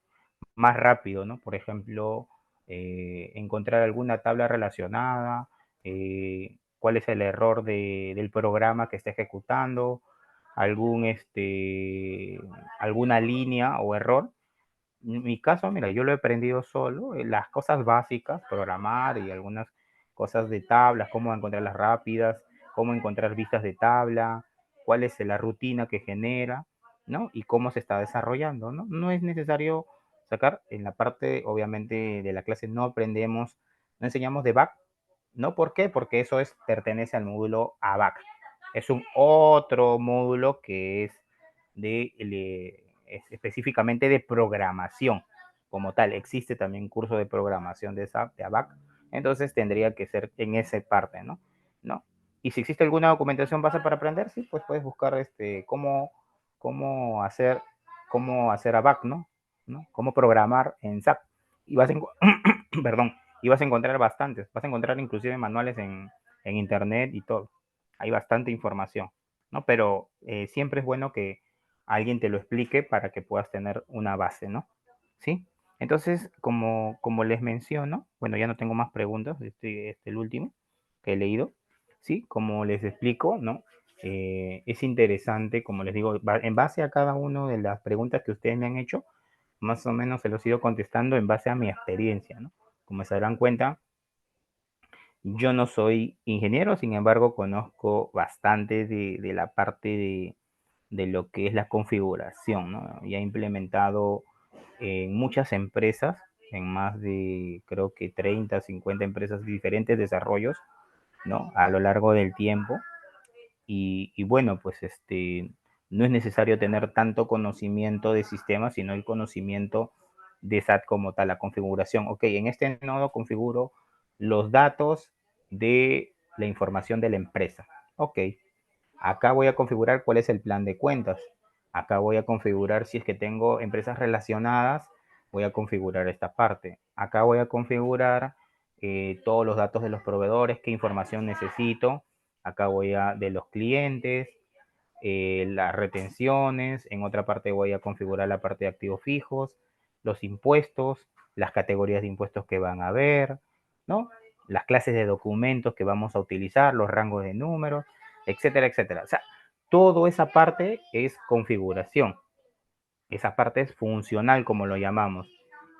más rápido, ¿no? Por ejemplo, encontrar alguna tabla relacionada, cuál es el error del programa que está ejecutando, algún, alguna línea o error. En mi caso, mira, yo lo he aprendido solo, las cosas básicas, programar y algunas cosas de tablas, cómo encontrarlas rápidas, cómo encontrar vistas de tabla, cuál es la rutina que genera, ¿no? Y cómo se está desarrollando, ¿no? No es necesario sacar en la parte, obviamente, de la clase no aprendemos, no enseñamos de back, ¿no? ¿Por qué? Porque eso pertenece al módulo ABAC. Es un otro módulo que es es específicamente de programación. Como tal, existe también curso de programación de ABAC, entonces tendría que ser en esa parte, ¿no? ¿No? Y si existe alguna documentación base para aprender, sí, pues puedes buscar cómo hacer, cómo hacer ABAC, ¿no? ¿No? Cómo programar en SAP. Y vas a, perdón, y vas a encontrar bastantes, vas a encontrar inclusive manuales en internet y todo. Hay bastante información, ¿no? Pero siempre es bueno que alguien te lo explique para que puedas tener una base, ¿no? ¿Sí? Entonces, como les menciono, bueno, ya no tengo más preguntas, este es el último que he leído, ¿sí? Como les explico, ¿no? Es interesante, como les digo, en base a cada una de las preguntas que ustedes me han hecho, más o menos se los he ido contestando en base a mi experiencia, ¿no? Como se darán cuenta, yo no soy ingeniero, sin embargo, conozco bastante de la parte de lo que es la configuración, ¿no? Ya he implementado en muchas empresas, en más de creo que 30, 50 empresas, diferentes desarrollos, ¿no? A lo largo del tiempo. Y bueno, pues no es necesario tener tanto conocimiento de sistemas, sino el conocimiento de SAT como tal, la configuración. Ok, en este nodo configuro los datos de la información de la empresa. Ok, acá voy a configurar cuál es el plan de cuentas. Acá voy a configurar si es que tengo empresas relacionadas, voy a configurar esta parte. Acá voy a configurar todos los datos de los proveedores, qué información necesito. Acá voy a de los clientes, las retenciones. En otra parte voy a configurar la parte de activos fijos, los impuestos, las categorías de impuestos que van a haber, ¿no? Las clases de documentos que vamos a utilizar, los rangos de números, etcétera, etcétera. O sea, toda esa parte es configuración. Esa parte es funcional, como lo llamamos.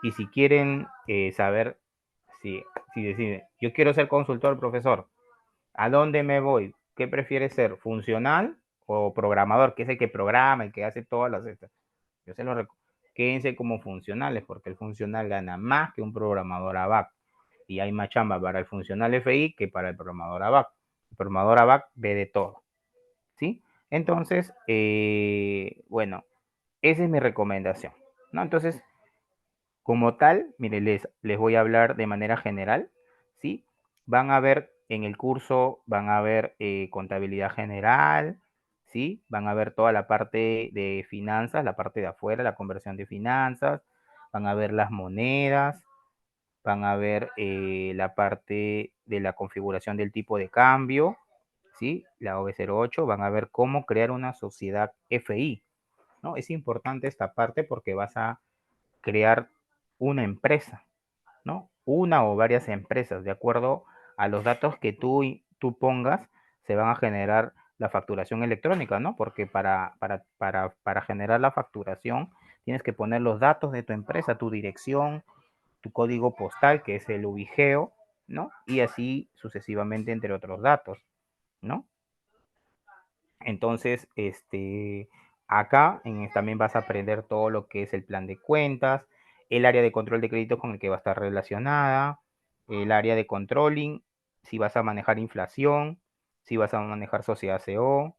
Y si quieren saber si deciden, yo quiero ser consultor, profesor, ¿a dónde me voy? ¿Qué prefiere ser? ¿Funcional o programador? Que es el que programa, el que hace todas las estas. Yo se lo quédense como funcionales, porque el funcional gana más que un programador ABAP. Y hay más chamba para el funcional FI que para el programador ABAP. El programador ABAP ve de todo. ¿Sí? Entonces, bueno, esa es mi recomendación, ¿no? Entonces, como tal, mire, les voy a hablar de manera general, ¿sí? Van a ver en el curso, van a ver contabilidad general, ¿sí? Van a ver toda la parte de finanzas, la parte de afuera, la conversión de finanzas, van a ver las monedas, van a ver la parte de la configuración del tipo de cambio, ¿sí? La OB08, van a ver cómo crear una sociedad FI, ¿no? Es importante esta parte porque vas a crear una empresa, ¿no? Una o varias empresas, de acuerdo a los datos que tú pongas, se van a generar la facturación electrónica, ¿no? Porque para generar la facturación tienes que poner los datos de tu empresa, tu dirección, tu código postal, que es el ubigeo, ¿no? Y así sucesivamente entre otros datos, ¿no? Entonces, acá también vas a aprender todo lo que es el plan de cuentas, el área de control de crédito con el que va a estar relacionada, el área de controlling, si vas a manejar inflación, si vas a manejar sociedad CO,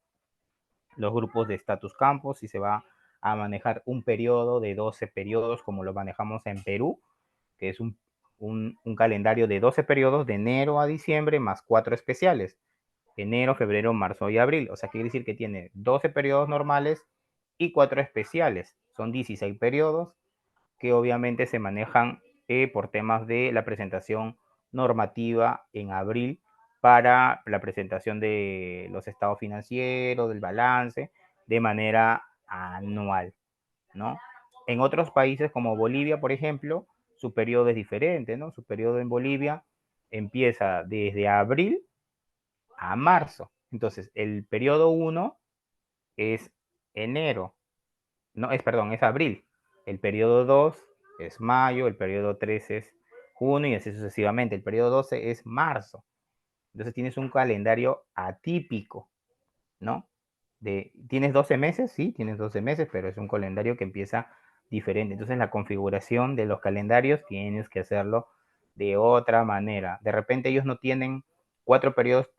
los grupos de status campos, si se va a manejar un periodo de 12 periodos como lo manejamos en Perú, que es un calendario de 12 periodos de enero a diciembre más 4 especiales enero, febrero, marzo y abril. O sea, quiere decir que tiene 12 periodos normales y 4 especiales. Son 16 periodos que obviamente se manejan por temas de la presentación normativa en abril para la presentación de los estados financieros, del balance, de manera anual, ¿no? En otros países como Bolivia, por ejemplo, su periodo es diferente, ¿no? Su periodo en Bolivia empieza desde abril a marzo. Entonces, el periodo 1 es enero, no, perdón, es abril. El periodo 2 es mayo, el periodo 3 es junio y así sucesivamente. El periodo 12 es marzo. Entonces tienes un calendario atípico, ¿no? ¿tienes 12 meses? Sí, tienes 12 meses, pero es un calendario que empieza diferente. Entonces la configuración de los calendarios tienes que hacerlo de otra manera. De repente ellos no tienen 4 periodos,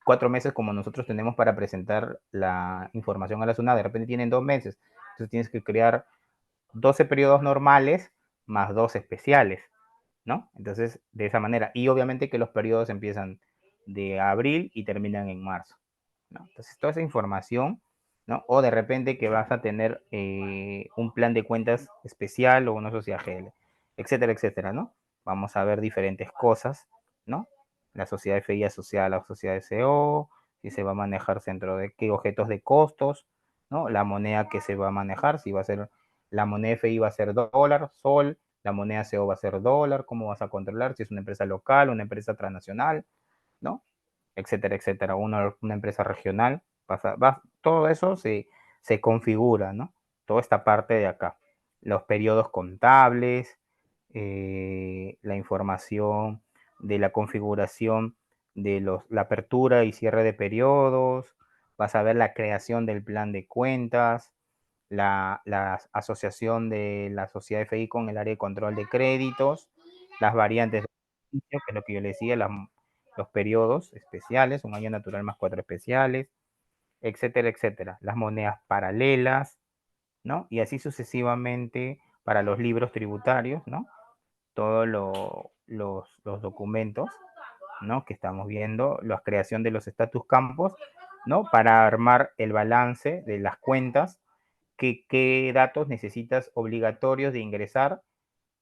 4 meses como nosotros tenemos para presentar la información a la SUNAT. De repente tienen 2 meses. Entonces tienes que crear 12 periodos normales más 2 especiales, ¿no? Entonces, de esa manera. Y obviamente que los periodos empiezan de abril y terminan en marzo, ¿no? Entonces, toda esa información, ¿no? O de repente que vas a tener un plan de cuentas especial o una sociedad GL, etcétera, etcétera, ¿no? Vamos a ver diferentes cosas, ¿no? La sociedad FI asociada a la sociedad SO, si se va a manejar dentro de qué objetos de costos, ¿no? La moneda que se va a manejar, si va a ser, la moneda FI va a ser dólar, sol, la moneda CO va a ser dólar, cómo vas a controlar si es una empresa local, una empresa transnacional, ¿no? Etcétera, etcétera. Una empresa regional, todo eso se configura, ¿no? Toda esta parte de acá. Los periodos contables, la información de la configuración de la apertura y cierre de periodos, vas a ver la creación del plan de cuentas, la asociación de la sociedad FI con el área de control de créditos, las variantes de beneficio, que es lo que yo le decía, los periodos especiales, un año natural más 4 especiales, etcétera, etcétera. Las monedas paralelas, ¿no? Y así sucesivamente para los libros tributarios, ¿no? Todos los documentos, ¿no? Que estamos viendo, la creación de los status campos, ¿no? Para armar el balance de las cuentas, qué datos necesitas obligatorios de ingresar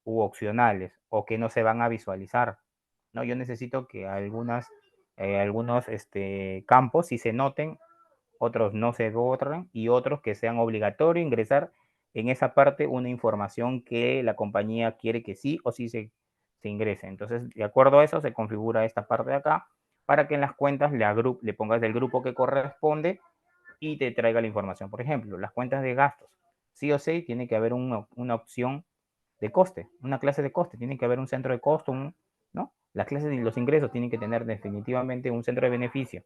u opcionales o que no se van a visualizar, ¿no? Yo necesito que algunos campos sí se noten, otros no se borran y otros que sean obligatorio ingresar en esa parte una información que la compañía quiere que sí o sí se ingrese. Entonces, de acuerdo a eso, se configura esta parte de acá para que en las cuentas le pongas el grupo que corresponde y te traiga la información. Por ejemplo, las cuentas de gastos. Sí o sí tiene que haber una opción de coste, una clase de coste, tiene que haber un centro de costo, ¿no? Las clases de los ingresos tienen que tener definitivamente un centro de beneficio,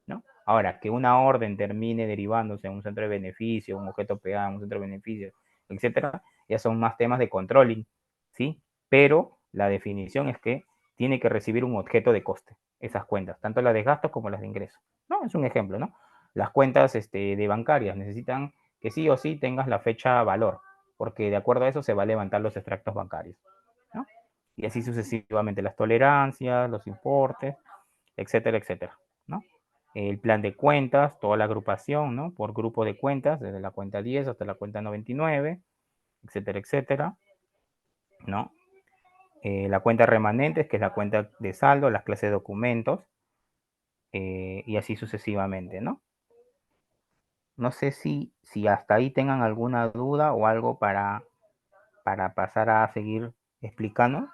¿no? Ahora, que una orden termine derivándose en un centro de beneficio, un objeto pegado, un centro de beneficio, etcétera, ya son más temas de controlling, ¿sí? Pero la definición es que tiene que recibir un objeto de coste, esas cuentas, tanto las de gastos como las de ingresos, ¿no? Es un ejemplo, ¿no? Las cuentas de bancarias necesitan que sí o sí tengas la fecha valor, porque de acuerdo a eso se va a levantar los extractos bancarios, ¿no? Y así sucesivamente las tolerancias, los importes, etcétera, etcétera, ¿no? El plan de cuentas, toda la agrupación, ¿no? Por grupo de cuentas, desde la cuenta 10 hasta la cuenta 99, etcétera, etcétera, ¿no? La cuenta remanentes, que es la cuenta de saldo, las clases de documentos, y así sucesivamente, ¿no? No sé si hasta ahí tengan alguna duda o algo para pasar a seguir explicando.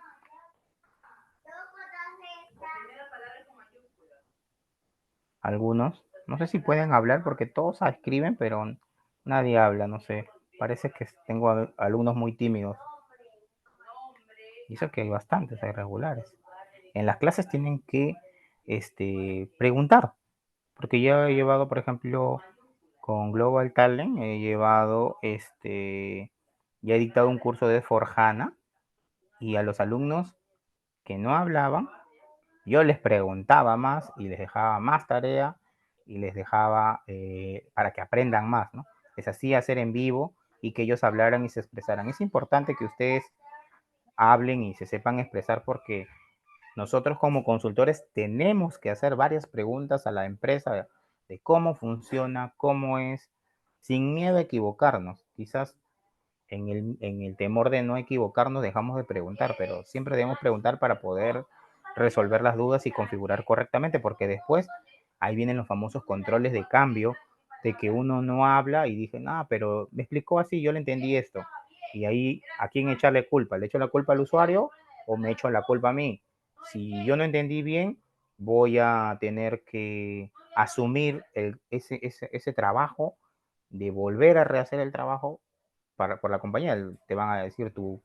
Algunos. No sé si pueden hablar porque todos escriben, pero nadie habla, no sé. Parece que tengo alumnos muy tímidos. Y eso que hay bastantes, hay regulares. En las clases tienen que preguntar, porque yo he llevado, por ejemplo, con Global Talent, ya he dictado un curso de Forjana y a los alumnos que no hablaban, yo les preguntaba más y les dejaba más tarea y les dejaba para que aprendan más, ¿no? Les hacía hacer en vivo y que ellos hablaran y se expresaran. Es importante que ustedes hablen y se sepan expresar porque nosotros como consultores tenemos que hacer varias preguntas a la empresa de cómo funciona, cómo es, sin miedo a equivocarnos. Quizás en el temor de no equivocarnos dejamos de preguntar, pero siempre debemos preguntar para poder resolver las dudas y configurar correctamente, porque después ahí vienen los famosos controles de cambio, de que uno no habla y dice, ah, pero me explicó así, yo le entendí esto. Y ahí, ¿a quién echarle culpa? ¿Le echo la culpa al usuario o me echo la culpa a mí? Si yo no entendí bien, voy a tener que asumir ese trabajo de volver a rehacer el trabajo por la compañía. Te van a decir, tu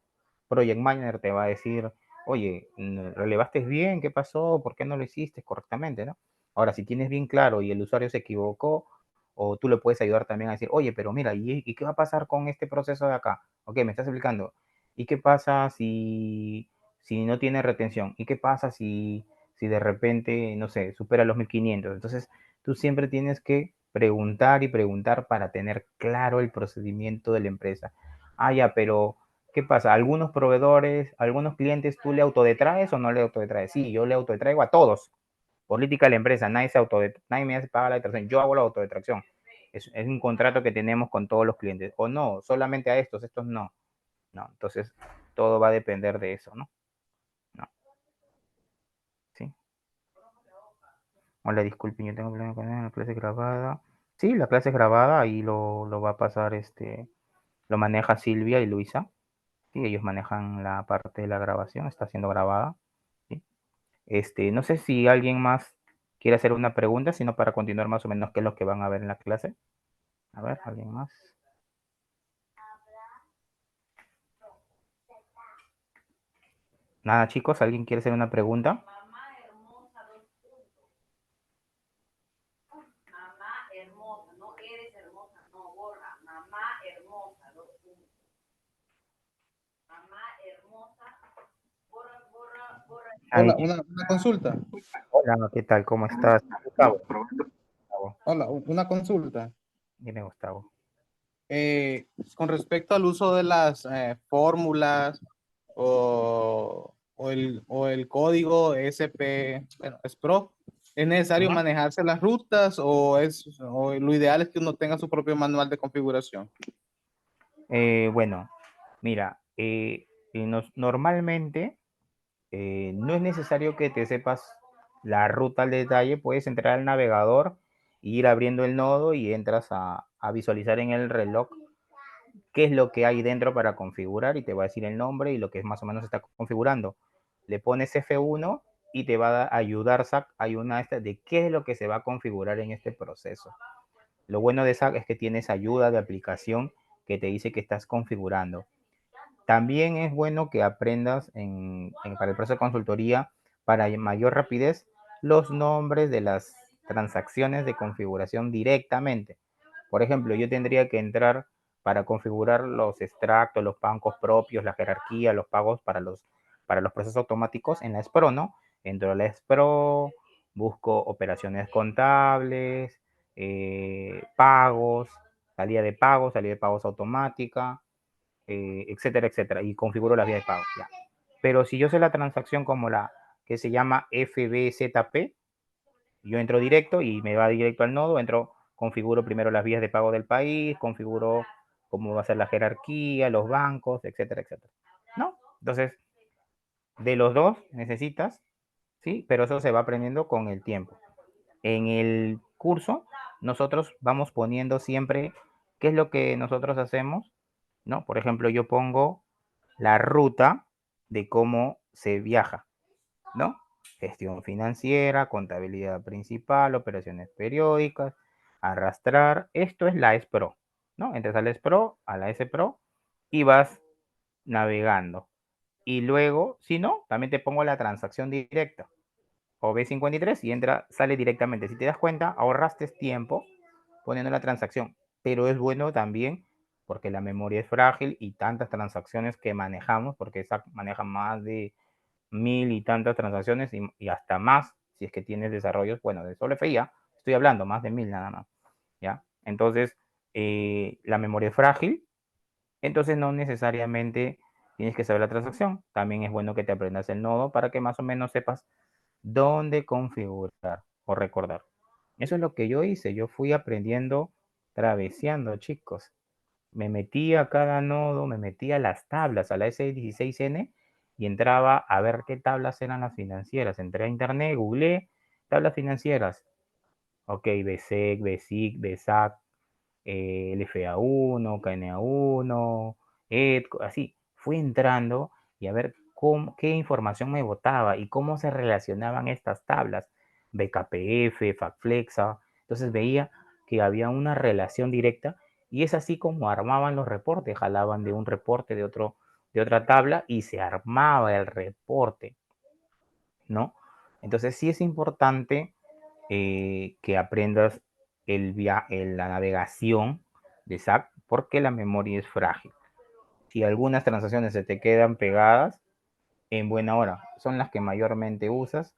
project manager te va a decir, oye, relevaste bien, ¿qué pasó? ¿Por qué no lo hiciste correctamente? ¿No? Ahora, si tienes bien claro y el usuario se equivocó O tú le puedes ayudar también a decir, oye, pero mira, ¿y qué va a pasar con este proceso de acá? Ok, me estás explicando. ¿Y qué pasa si no tiene retención? ¿Y qué pasa si de repente, no sé, supera los 1500? Entonces, tú siempre tienes que preguntar y preguntar para tener claro el procedimiento de la empresa. Ah, ya, pero ¿qué pasa? ¿Algunos proveedores, algunos clientes tú le autodetraes o no le autodetraes? Sí, yo le autodetraigo a todos. Política de la empresa, nadie me hace pagar la detracción, yo hago la autodetracción. Es un contrato que tenemos con todos los clientes. O no, solamente a estos no. No, entonces todo va a depender de eso, ¿no? No, sí. Hola, disculpen, yo tengo problema con la clase grabada. Sí, la clase es grabada, ahí lo va a pasar, lo maneja Silvia y Luisa. Sí, ellos manejan la parte de la grabación, está siendo grabada. ¿Sí? No sé si alguien más quiere hacer una pregunta, sino para continuar más o menos qué es lo que van a ver en la clase. A ver, ¿alguien más? Nada, chicos, ¿alguien quiere hacer una pregunta? Ay, Hola, una consulta. hola, ¿qué tal? ¿Cómo estás? Gustavo. Gustavo. Hola, una consulta. Dime, Gustavo. Con respecto al uso de las fórmulas o el código SP, bueno, SPRO, ¿es necesario Ajá. manejarse las rutas o lo ideal es que uno tenga su propio manual de configuración? Bueno, mira, normalmente no es necesario que te sepas la ruta al detalle, puedes entrar al navegador, e ir abriendo el nodo y entras a visualizar en el reloj qué es lo que hay dentro para configurar y te va a decir el nombre y lo que más o menos está configurando. Le pones F1 y te va a ayudar SAC hay una esta de qué es lo que se va a configurar en este proceso. Lo bueno de SAC es que tienes ayuda de aplicación que te dice que estás configurando. También es bueno que aprendas para el proceso de consultoría, para mayor rapidez, los nombres de las transacciones de configuración directamente. Por ejemplo, yo tendría que entrar para configurar los extractos, los bancos propios, la jerarquía, los pagos para los procesos automáticos en la SPRO, ¿no? Entro a la SPRO, busco operaciones contables, pagos, salida de pagos automática, etcétera, etcétera, y configuro las vías de pago. Ya. Pero si yo sé la transacción como la que se llama FBZP, yo entro directo y me va directo al nodo, configuro primero las vías de pago del país, configuro cómo va a ser la jerarquía, los bancos, etcétera, etcétera. ¿No? Entonces, de los dos necesitas, ¿sí? Pero eso se va aprendiendo con el tiempo. En el curso, nosotros vamos poniendo siempre qué es lo que nosotros hacemos, ¿no? Por ejemplo, yo pongo la ruta de cómo se viaja, ¿no? Gestión financiera, contabilidad principal, operaciones periódicas, arrastrar. Esto es la SPRO, ¿no? Entras a la SPRO, a la SPRO y vas navegando. Y luego, si no, también te pongo la transacción directa o B53 y sale directamente. Si te das cuenta, ahorraste tiempo poniendo la transacción, pero es bueno también porque la memoria es frágil y tantas transacciones que manejamos, porque esa maneja más de 1000 y tantas transacciones y hasta más si es que tienes desarrollos, bueno, de solo FIA, estoy hablando más de 1000 nada más, ¿ya? Entonces, la memoria es frágil, entonces no necesariamente tienes que saber la transacción, también es bueno que te aprendas el nodo para que más o menos sepas dónde configurar o recordar. Eso es lo que yo hice. Yo fui aprendiendo traveseando, chicos. Me metía a cada nodo, me metía a las tablas, a la S16N y entraba a ver qué tablas eran las financieras. Entré a internet, googleé tablas financieras. Ok, BSEC, BSIC, BSAC, LFA1, KNA1, así. Fui entrando y a ver qué información me botaba y cómo se relacionaban estas tablas. BKPF, FacFlexa. Entonces veía que había una relación directa y es así como armaban los reportes. Jalaban de un reporte de otra tabla y se armaba el reporte, ¿no? Entonces sí es importante que aprendas la navegación de SAC porque la memoria es frágil. Si algunas transacciones se te quedan pegadas, en buena hora, son las que mayormente usas,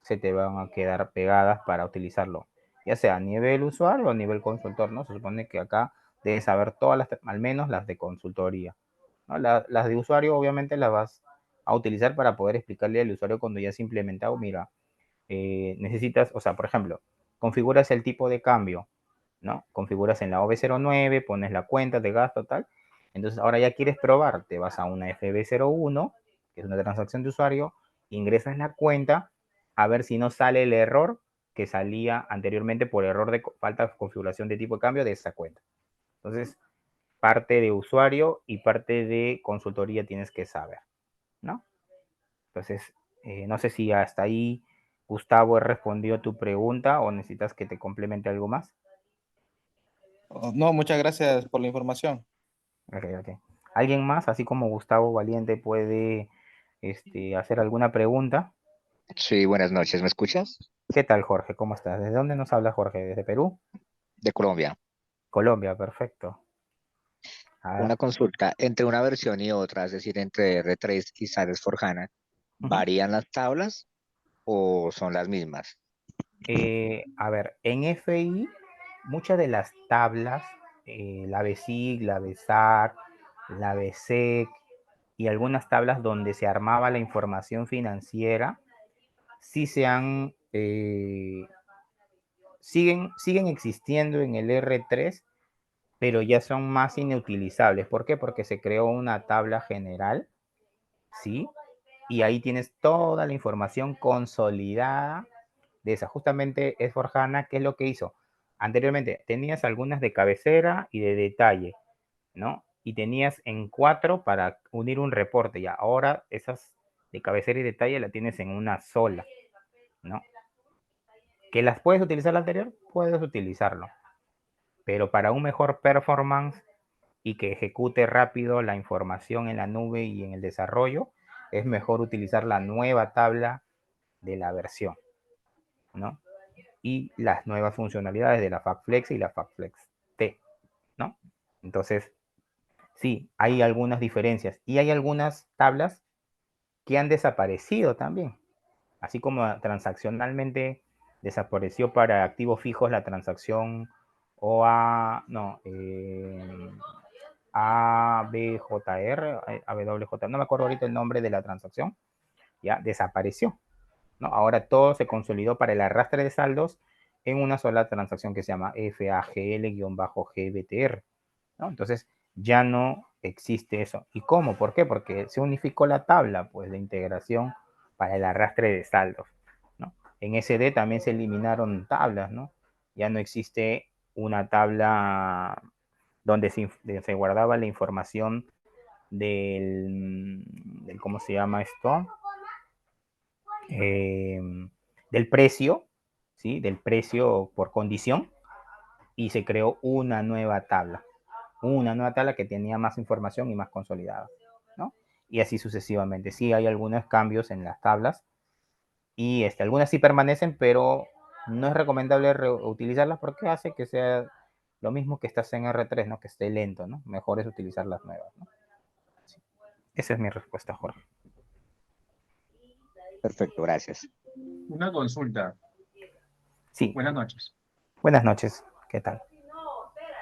se te van a quedar pegadas para utilizarlo, ya sea a nivel usuario o a nivel consultor, ¿no? Se supone que acá debes saber todas las, al menos las de consultoría, ¿no? Las de usuario obviamente las vas a utilizar para poder explicarle al usuario cuando ya has implementado, mira, necesitas, o sea, por ejemplo, configuras el tipo de cambio, ¿no? Configuras en la OB09, pones la cuenta de gasto, tal. Entonces, ahora ya quieres probar, te vas a una FB01, que es una transacción de usuario, ingresas la cuenta, a ver si no sale el error que salía anteriormente por error de falta de configuración de tipo de cambio de esa cuenta. Entonces, parte de usuario y parte de consultoría tienes que saber, ¿no? Entonces, no sé si hasta ahí, Gustavo, he respondido a tu pregunta o necesitas que te complemente algo más. Oh, no, muchas gracias por la información. Ok, ok. ¿Alguien más, así como Gustavo Valiente, puede hacer alguna pregunta? Sí, buenas noches, ¿me escuchas? ¿Qué tal, Jorge? ¿Cómo estás? ¿Desde dónde nos habla Jorge? ¿Desde Perú? De Colombia. Colombia, perfecto. A ver. Una consulta, entre una versión y otra, es decir, entre R3 y SAP S/4HANA, Ujú. ¿varían las tablas o son las mismas? A ver, en FI, muchas de las tablas, la BSIG, la BSAC, la BSEC y algunas tablas donde se armaba la información financiera, sí siguen existiendo en el R3, pero ya son más inutilizables. ¿Por qué? Porque se creó una tabla general, ¿sí? Y ahí tienes toda la información consolidada de esa. Justamente S4HANA, ¿qué es lo que hizo? Anteriormente tenías algunas de cabecera y de detalle, ¿no? Y tenías en 4 para unir un reporte. Ya ahora esas de cabecera y detalle la tienes en una sola, ¿no? ¿Que las puedes utilizar la anterior? Puedes utilizarlo. Pero para un mejor performance y que ejecute rápido la información en la nube y en el desarrollo, es mejor utilizar la nueva tabla de la versión, ¿no? Y las nuevas funcionalidades de la FactFlex y la FactFlex T, ¿no? Entonces, sí, hay algunas diferencias y hay algunas tablas que han desaparecido también, así como transaccionalmente desapareció para activos fijos la transacción OA, no, ABJR, AWJ, no me acuerdo ahorita el nombre de la transacción, ya desapareció, ¿no? Ahora todo se consolidó para el arrastre de saldos en una sola transacción que se llama FAGL-GBTR, ¿no? Entonces ya no existe eso. ¿Y cómo? ¿Por qué? Porque se unificó la tabla, pues, de integración para el arrastre de saldos, ¿no? En SD también se eliminaron tablas, ¿no? Ya no existe una tabla donde se guardaba la información del ¿cómo se llama esto? Eh, del precio, ¿sí? Del precio por condición, y se creó una nueva tabla que tenía más información y más consolidada, ¿no? Y así sucesivamente. Sí hay algunos cambios en las tablas y algunas sí permanecen, pero no es recomendable utilizarlas porque hace que sea lo mismo que estás en R3, ¿no? Que esté lento, ¿no? Mejor es utilizar las nuevas, ¿no? Sí. Esa es mi respuesta, Jorge. Perfecto, gracias. Una consulta. Sí, Buenas noches. buenas noches. ¿Qué tal?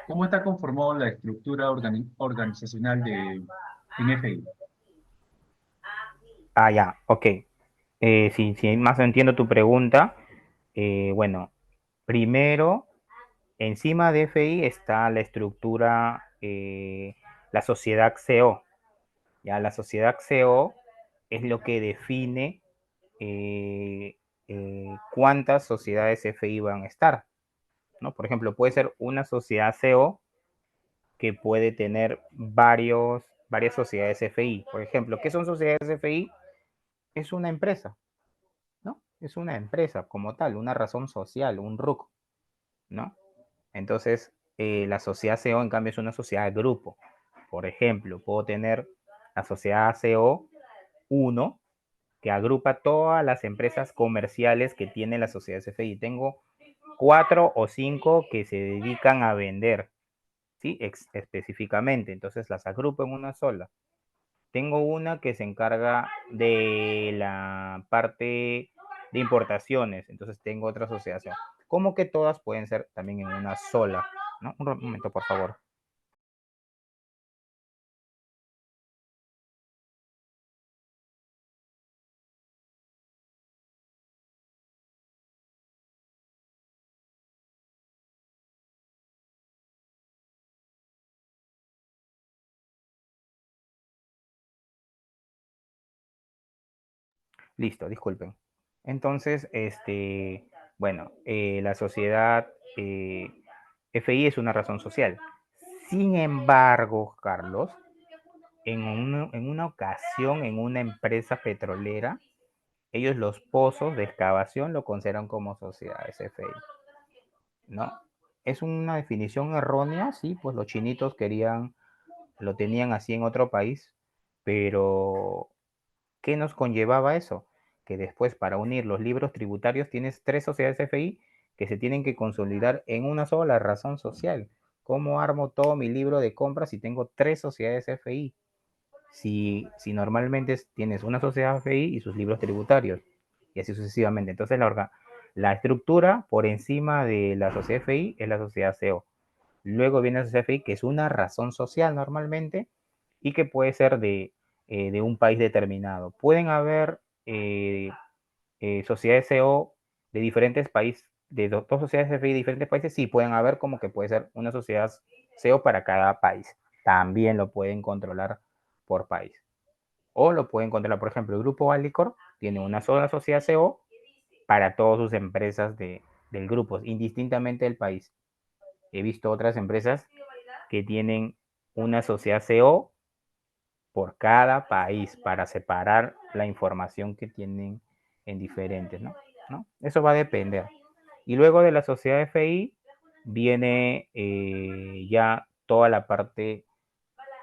¿Cómo está conformada la estructura organizacional de NFI? Ah, ya, ok. Si más entiendo tu pregunta, bueno, primero, encima de FI está la estructura, la sociedad CO. Ya, la sociedad CO es lo que define cuántas sociedades FI van a estar, ¿no? Por ejemplo, puede ser una sociedad CO que puede tener varias sociedades FI. Por ejemplo, ¿qué son sociedades FI? Es una empresa, ¿no? Es una empresa como tal, una razón social, un RUC, ¿no? Entonces, la sociedad CO, en cambio, es una sociedad de grupo. Por ejemplo, puedo tener la sociedad CO 1, que agrupa todas las empresas comerciales que tiene la sociedad CFI. Tengo 4 o 5 que se dedican a vender, ¿sí? Específicamente. Entonces las agrupo en una sola. Tengo una que se encarga de la parte de importaciones, entonces tengo otra asociación. Como que todas pueden ser también en una sola, ¿no? Un momento, por favor. Listo, disculpen. Entonces, bueno, la sociedad FI es una razón social. Sin embargo, Carlos, en una ocasión, en una empresa petrolera, ellos los pozos de excavación lo consideran como sociedades FI, ¿no? Es una definición errónea, sí, pues los chinitos lo tenían así en otro país, pero ¿qué nos conllevaba eso? Que después para unir los libros tributarios tienes 3 sociedades FI que se tienen que consolidar en una sola razón social. ¿Cómo armo todo mi libro de compras si tengo 3 sociedades FI? Si normalmente tienes una sociedad FI y sus libros tributarios, y así sucesivamente. Entonces la estructura por encima de la sociedad FI es la sociedad CO. Luego viene la sociedad FI, que es una razón social normalmente, y que puede ser de un país determinado. Pueden haber sociedades CO de diferentes países, de dos sociedades FI de diferentes países, sí pueden haber, como que puede ser una sociedad CO para cada país. También lo pueden controlar por país. O lo pueden controlar, por ejemplo, el grupo Alicor tiene una sola sociedad CO para todas sus empresas del grupo, indistintamente del país. He visto otras empresas que tienen una sociedad CO por cada país para separar la información que tienen en diferentes, ¿no? Eso va a depender. Y luego de la sociedad FI viene ya toda la parte,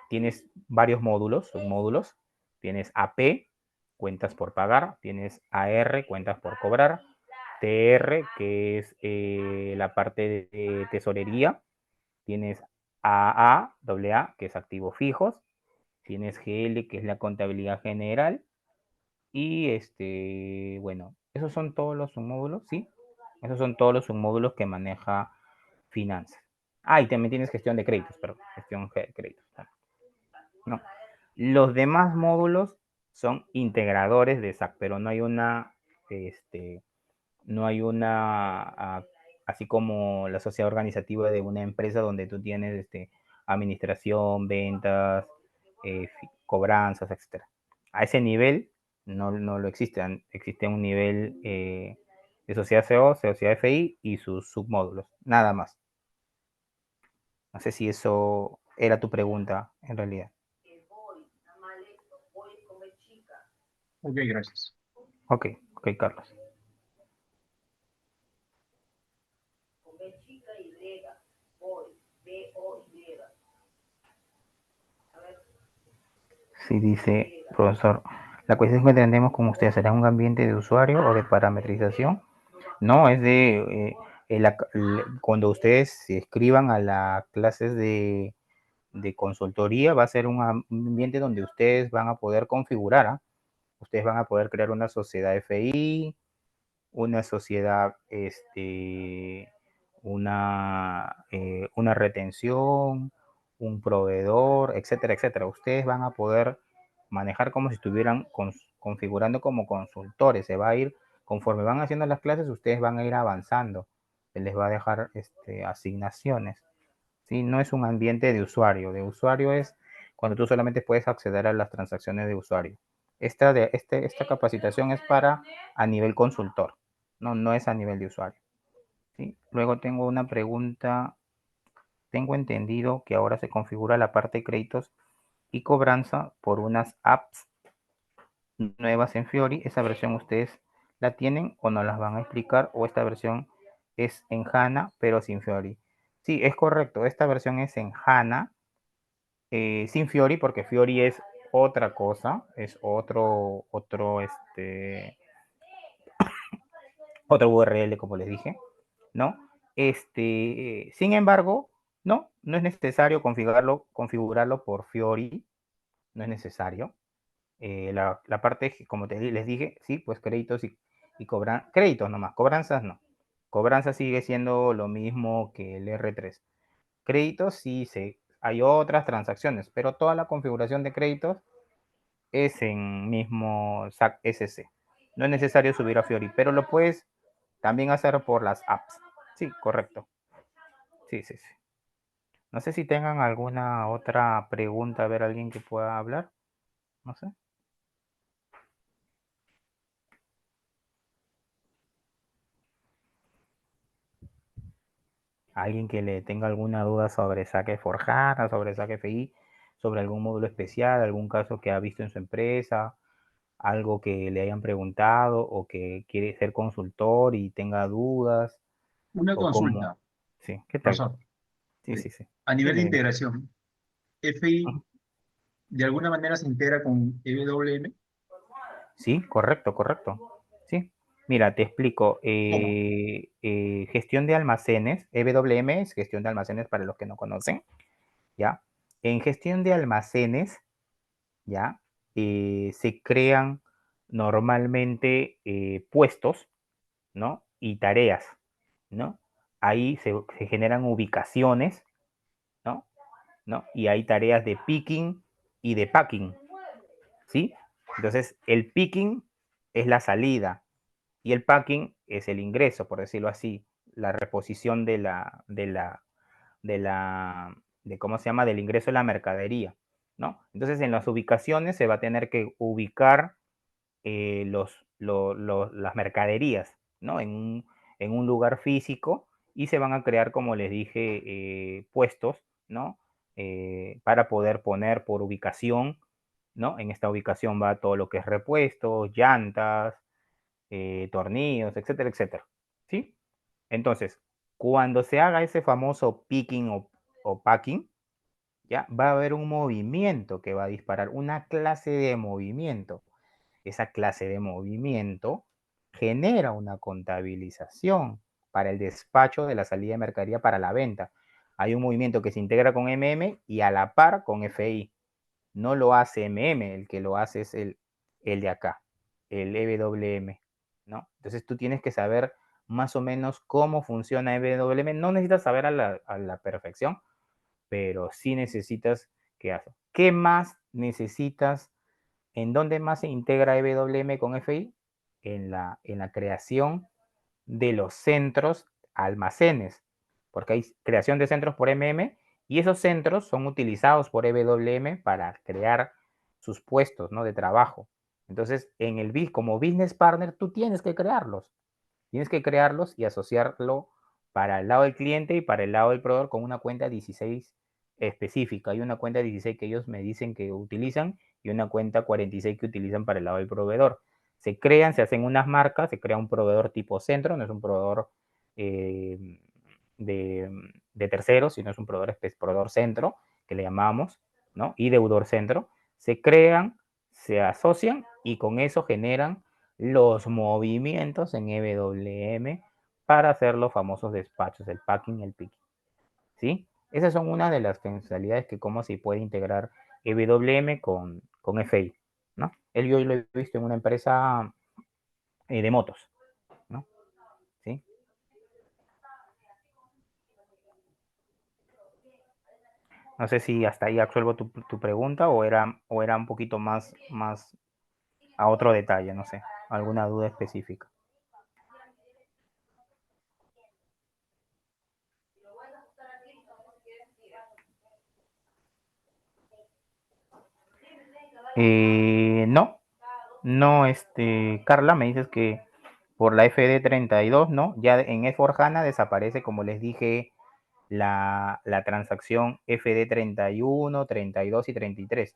tienes varios módulos, submódulos, tienes AP, cuentas por pagar, tienes AR, cuentas por cobrar, TR, que es la parte de tesorería, tienes AA, que es activos fijos, tienes GL, que es la contabilidad general, y bueno, esos son todos los submódulos, ¿sí? Esos son todos los submódulos que maneja finanzas. Ah, y también tienes gestión de créditos, perdón, gestión de créditos. No. Los demás módulos son integradores de SAC, pero no hay así como la sociedad organizativa de una empresa donde tú tienes administración, ventas, cobranzas, etcétera. A ese nivel no lo existe. Existe un nivel de sociedad CO, sociedad FI y sus submódulos, nada más. No sé si eso era tu pregunta en realidad. Ok, gracias. Ok, Carlos. Sí, dice, profesor, la cuestión que entendemos con usted, ¿será un ambiente de usuario o de parametrización? No, es cuando ustedes se escriban a las clases de consultoría, va a ser un ambiente donde ustedes van a poder configurar, ¿ah? Ustedes van a poder crear una sociedad FI, una sociedad, una retención, un proveedor, etcétera, etcétera. Ustedes van a poder manejar como si estuvieran configurando como consultores. Se va a ir, conforme van haciendo las clases, ustedes van a ir avanzando. Se les va a dejar asignaciones. ¿Sí? No es un ambiente de usuario. De usuario es cuando tú solamente puedes acceder a las transacciones de usuario. Esta capacitación es para a nivel consultor, no es a nivel de usuario. ¿Sí? Luego tengo una pregunta. Tengo entendido que ahora se configura la parte de créditos y cobranza por unas apps nuevas en Fiori. ¿Esa versión ustedes la tienen o no las van a explicar? ¿O esta versión es en HANA pero sin Fiori? Sí, es correcto. Esta versión es en HANA sin Fiori, porque Fiori es otra cosa, es otro URL, como les dije, ¿no? Sin embargo, no es necesario configurarlo por Fiori, no es necesario. La parte, como les dije, sí, pues créditos y cobran, créditos nomás, cobranzas no. Cobranza sigue siendo lo mismo que el R3. Créditos sí, hay otras transacciones, pero toda la configuración de créditos es en mismo SAC SC. No es necesario subir a Fiori, pero lo puedes también hacer por las apps. Sí, correcto. Sí, sí, sí. No sé si tengan alguna otra pregunta, a ver, alguien que pueda hablar. No sé. Alguien que le tenga alguna duda sobre SAC Forjana, sobre SAC FI, sobre algún módulo especial, algún caso que ha visto en su empresa, algo que le hayan preguntado o que quiere ser consultor y tenga dudas. Una O cómo. consulta, Sí, ¿qué tal? profesor. Sí, sí, sí. A nivel de Dime, dime. integración, FI Ujú. de alguna manera se integra con EWM. Sí, correcto, correcto. Sí. Mira, te explico. ¿Cómo? Gestión de almacenes, EWM es gestión de almacenes para los que no conocen, ¿ya? En gestión de almacenes, ¿ya? Se crean normalmente puestos, ¿no? Y tareas, ¿no? Ahí se generan ubicaciones, ¿no? ¿No? Y hay tareas de picking y de packing, ¿sí? Entonces, el picking es la salida y el packing es el ingreso, por decirlo así, la reposición de ¿cómo se llama? Del ingreso de la mercadería, ¿no? Entonces, en las ubicaciones se va a tener que ubicar las mercaderías, ¿no? En un lugar físico y se van a crear, como les dije, puestos, ¿no? Para poder poner por ubicación, ¿no? En esta ubicación va todo lo que es repuestos, llantas, tornillos, etcétera, etcétera, ¿sí? Entonces, cuando se haga ese famoso picking o packing, ya va a haber un movimiento que va a disparar, una clase de movimiento. Esa clase de movimiento genera una contabilización para el despacho de la salida de mercadería para la venta. Hay un movimiento que se integra con MM y a la par con FI. No lo hace MM, el que lo hace es el de acá, el EWM, ¿no? Entonces tú tienes que saber más o menos cómo funciona EWM. No necesitas saber a la perfección, pero sí necesitas que hacer. ¿Qué más necesitas? ¿En dónde más se integra EWM con FI? En la creación de los centros almacenes, porque hay creación de centros por MM y esos centros son utilizados por EWM para crear sus puestos, ¿no? De trabajo. Entonces, como business partner, tú tienes que crearlos. Tienes que crearlos y asociarlo para el lado del cliente y para el lado del proveedor con una cuenta 16 específica. Hay una cuenta 16 que ellos me dicen que utilizan y una cuenta 46 que utilizan para el lado del proveedor. Se crean, se hacen unas marcas, se crea un proveedor tipo centro, no es un proveedor eh, de terceros, sino es un proveedor centro, que le llamamos, ¿no? Y deudor centro. Se crean, se asocian y con eso generan los movimientos en EWM para hacer los famosos despachos, el packing y el picking, ¿sí? Esas son una de las funcionalidades que cómo se puede integrar EWM con FI, ¿no? Yo lo he visto en una empresa de motos, ¿no? ¿Sí? No sé si hasta ahí absuelvo tu pregunta o era un poquito más a otro detalle, no sé, alguna duda específica. No, no, Carla, me dices que por la FD32, ¿no? Ya en S4HANA desaparece, como les dije, la transacción FD31, 32 y 33.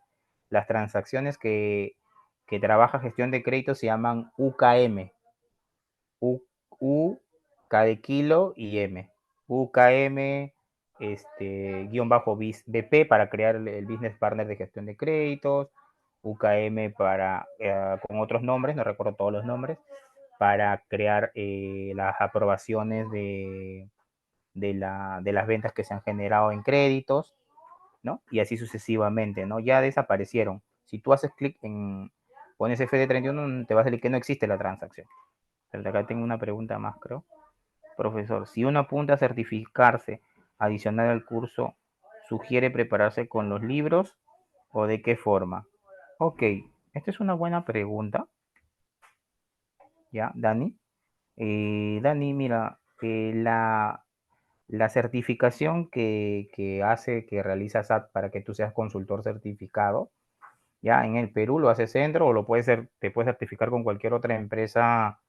Las transacciones que trabaja gestión de crédito se llaman UKM. K de kilo y M. UKM, guión bajo BP para crear el Business Partner de gestión de créditos. UKM con otros nombres, no recuerdo todos los nombres, para crear las aprobaciones de las ventas que se han generado en créditos, ¿no? Y así sucesivamente, ¿no? Ya desaparecieron. Si tú haces clic en, pones FD31, te va a salir que no existe la transacción. Pero acá tengo una pregunta más, creo. Profesor, si uno apunta a certificarse adicional al curso, ¿sugiere prepararse con los libros o de qué forma? Ok, esta es una buena pregunta. ¿Ya, Dani? Dani, mira, la certificación que realiza SAT para que tú seas consultor certificado, ya en el Perú lo hace Centro o te puedes certificar con cualquier otra empresa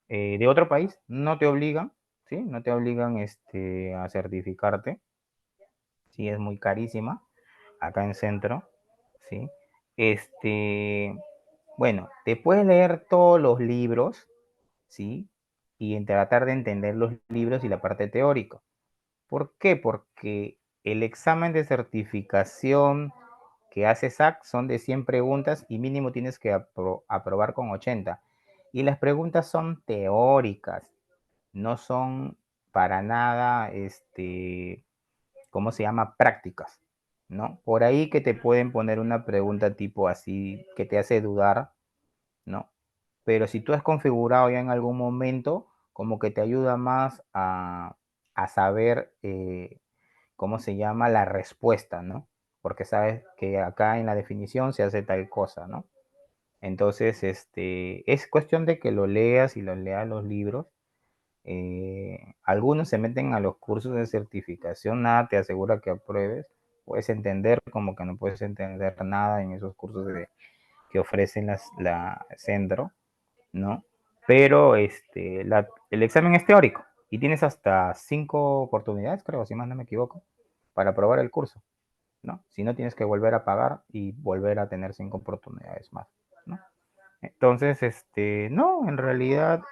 de otro país, no te obligan, ¿sí? No te obligan a certificarte, sí, es muy carísima, acá en Centro, ¿sí? Bueno, te puedes leer todos los libros, ¿sí? Y en tratar de entender los libros y la parte teórica. ¿Por qué? Porque el examen de certificación que hace SAC son de 100 preguntas y mínimo tienes que aprobar con 80. Y las preguntas son teóricas, no son para nada, ¿cómo se llama? Prácticas, ¿no? Por ahí que te pueden poner una pregunta tipo así que te hace dudar, ¿no? Pero si tú has configurado ya en algún momento, como que te ayuda más a saber, ¿cómo se llama? La respuesta, ¿no? Porque sabes que acá en la definición se hace tal cosa, ¿no? Entonces, es cuestión de que lo leas y lo leas los libros. Algunos se meten a los cursos de certificación, nada te asegura que apruebes. Puedes entender como que no puedes entender nada en esos cursos que ofrecen la Centro, ¿no? Pero el examen es teórico y tienes hasta 5 oportunidades, creo, si más no me equivoco, para aprobar el curso, ¿no? Si no, tienes que volver a pagar y volver a tener 5 oportunidades más, ¿no? Entonces, no, en realidad,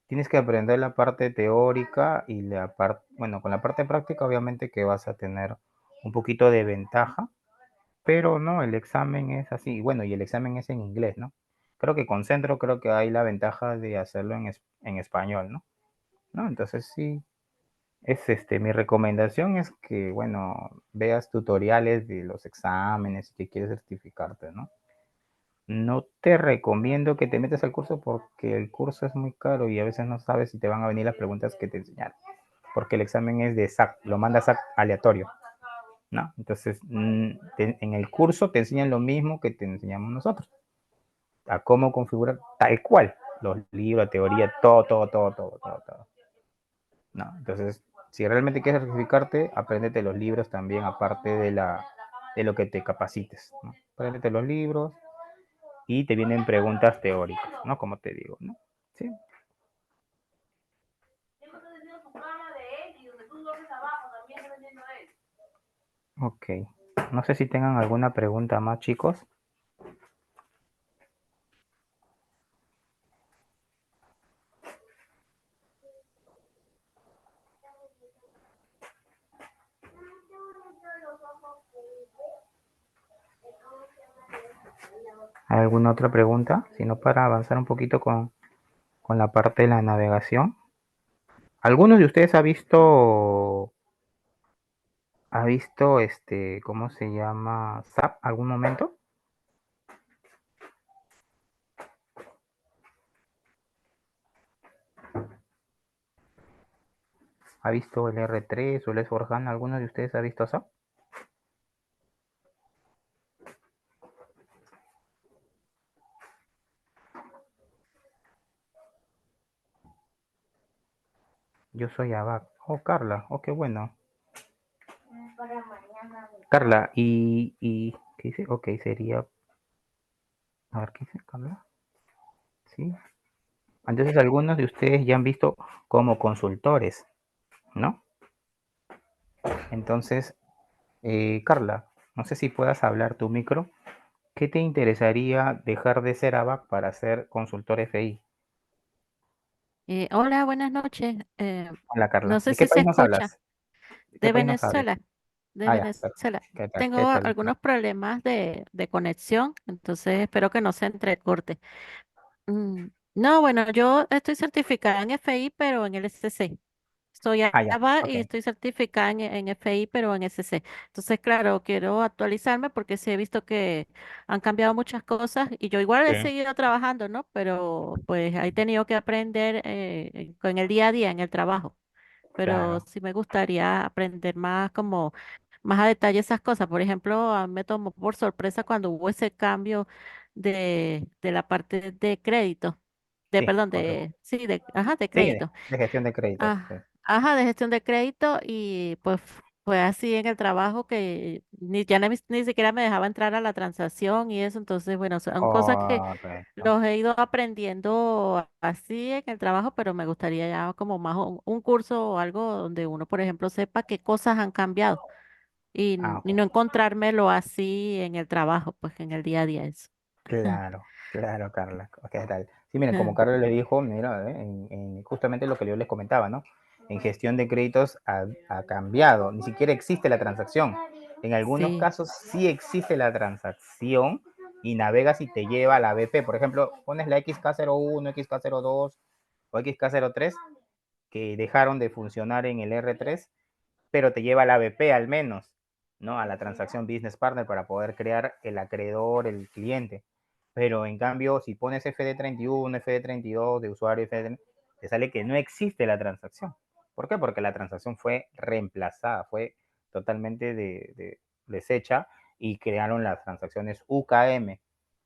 tienes que aprender la parte teórica y la parte, bueno, con la parte práctica obviamente que vas a tener un poquito de ventaja, pero no, el examen es así, bueno, y el examen es en inglés, ¿no? Creo que con Centro creo que hay la ventaja de hacerlo en español, ¿no? ¿No? Entonces sí, mi recomendación es que, bueno, veas tutoriales de los exámenes si quieres certificarte, ¿no? No te recomiendo que te metas al curso porque el curso es muy caro y a veces no sabes si te van a venir las preguntas que te enseñaron, porque el examen es de SAC, lo manda SAC aleatorio, ¿no? Entonces, en el curso te enseñan lo mismo que te enseñamos nosotros, a cómo configurar tal cual los libros, la teoría, todo, todo, todo, todo, todo, todo. ¿No? Entonces, si realmente quieres certificarte, apréndete los libros también, aparte de lo que te capacites, ¿no? Apréndete los libros y te vienen preguntas teóricas, ¿no? Como te digo, ¿no? Sí. Ok. No sé si tengan alguna pregunta más, chicos. ¿Hay alguna otra pregunta? Si no, para avanzar un poquito con la parte de la navegación. ¿Alguno de ustedes ha visto cómo se llama SAP algún momento? ¿Ha visto el R3 o el S4HANA? ¿Alguno de ustedes ha visto SAP? Yo soy ABAP. Oh, Carla. Oh, qué bueno. Carla, ¿qué dice? Ok, sería... A ver, ¿qué dice Carla? Sí. Entonces, algunos de ustedes ya han visto como consultores, ¿no? Entonces, Carla, no sé si puedas hablar tu micro. ¿Qué te interesaría dejar de ser ABAP para ser consultor FI? Hola, buenas noches. Hola, No Carla. sé ¿De qué si se país nos escucha. hablas? ¿De qué De país nos hablas? Venezuela, de Ah, ya. Venezuela. ¿Qué tal? Tengo ¿Qué tal? algunos problemas de conexión, entonces espero que no se entrecorte. No, bueno, yo estoy certificada en FI, pero en el SCC. Soy Ah, ya, ABA ok. y estoy certificada en FI, pero en SC. Entonces, claro, quiero actualizarme porque sí he visto que han cambiado muchas cosas y yo igual Sí, he seguido trabajando, ¿no? Pero pues he tenido que aprender en el día a día, en el trabajo. Pero claro. sí me gustaría aprender más como más a detalle esas cosas. Por ejemplo, a mí me tomó por sorpresa cuando hubo ese cambio de la parte de crédito, Sí, perdón, correcto. sí, ajá, de Sí, crédito. de gestión de créditos. Sí. Ajá, de gestión de crédito y pues fue así en el trabajo que ni siquiera me dejaba entrar a la transacción y eso, entonces bueno, son cosas que Correcto. los he ido aprendiendo así en el trabajo, pero me gustaría ya como más un curso o algo donde uno, por ejemplo, sepa qué cosas han cambiado Ah, y ok. no encontrármelo así en el trabajo, pues en el día a día eso. Claro, claro, Carla. ¿Qué tal? Sí, miren, como Carla le dijo, mira, justamente lo que yo les comentaba, ¿no? En gestión de créditos ha cambiado, ni siquiera existe la transacción. En algunos Sí, casos sí existe la transacción y navegas y te lleva a la BP. Por ejemplo, pones la XK01, XK02 o XK03 que dejaron de funcionar en el R3, pero te lleva a la BP al menos, ¿no? A la transacción Business Partner para poder crear el acreedor, el cliente. Pero en cambio, si pones FD31, FD32 de usuario, te sale que no existe la transacción. ¿Por qué? Porque la transacción fue reemplazada, fue totalmente deshecha y crearon las transacciones UKM.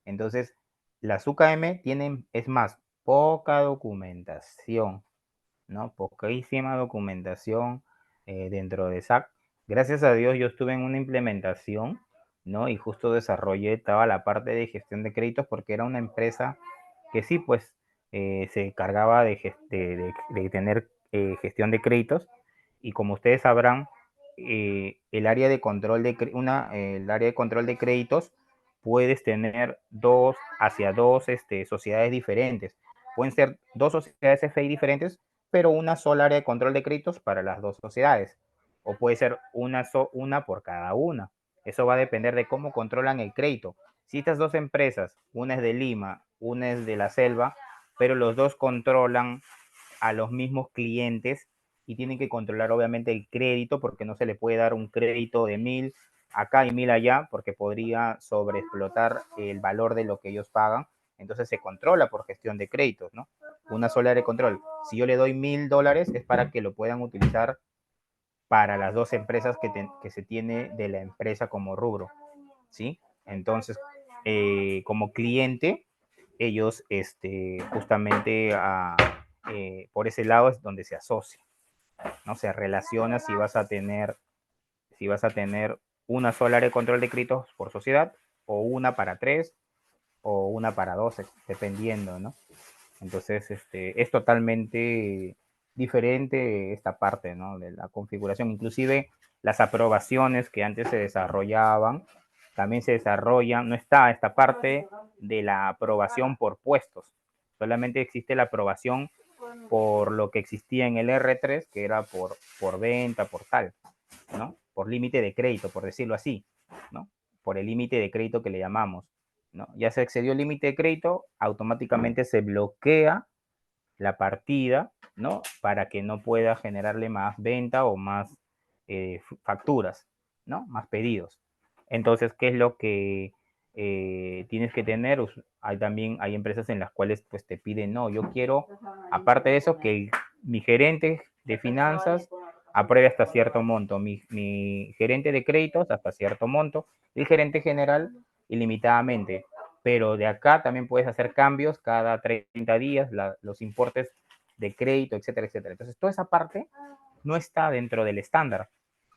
Entonces, las UKM tienen, es más, poca documentación, ¿no? Poquísima documentación dentro de SAC. Gracias a Dios yo estuve en una implementación, ¿no? Y justo desarrollé toda la parte de gestión de créditos porque era una empresa que sí, pues, se encargaba de tener gestión de créditos y como ustedes sabrán, el área de control el área de control de créditos puedes tener hacia dos sociedades diferentes. Pueden ser dos sociedades FI diferentes, pero una sola área de control de créditos para las dos sociedades. O puede ser una por cada una. Eso va a depender de cómo controlan el crédito. Si estas dos empresas, una es de Lima, una es de la Selva, pero los dos controlan a los mismos clientes y tienen que controlar obviamente el crédito porque no se le puede dar un crédito de 1000 acá y 1000 allá porque podría sobreexplotar el valor de lo que ellos pagan. Entonces se controla por gestión de créditos, ¿no? Una sola área de control. Si yo le doy $1000 es para que lo puedan utilizar para las dos empresas que se tiene de la empresa como rubro, ¿sí? Entonces, como cliente, ellos justamente por ese lado es donde se asocia, ¿no? Se relaciona si vas a tener una sola área de control de créditos por sociedad o una para tres o una para dos, dependiendo, ¿no? Entonces, es totalmente diferente esta parte, ¿no? De la configuración. Inclusive las aprobaciones que antes se desarrollaban, también se desarrollan, no está esta parte de la aprobación por puestos. Solamente existe la aprobación por lo que existía en el R3, que era por venta, por tal, ¿no? Por límite de crédito, por decirlo así, ¿no? Por el límite de crédito que le llamamos, ¿no? Ya se excedió el límite de crédito, automáticamente se bloquea la partida, ¿no? Para que no pueda generarle más venta o más facturas, ¿no? Más pedidos. Entonces, ¿qué es lo que tienes que tener? Hay empresas en las cuales pues te piden, no, yo quiero, aparte de eso, que mi gerente de finanzas apruebe hasta cierto monto, mi gerente de créditos hasta cierto monto, el gerente general ilimitadamente, pero de acá también puedes hacer cambios cada 30 días, los importes de crédito, etcétera, etcétera. Entonces, toda esa parte no está dentro del estándar.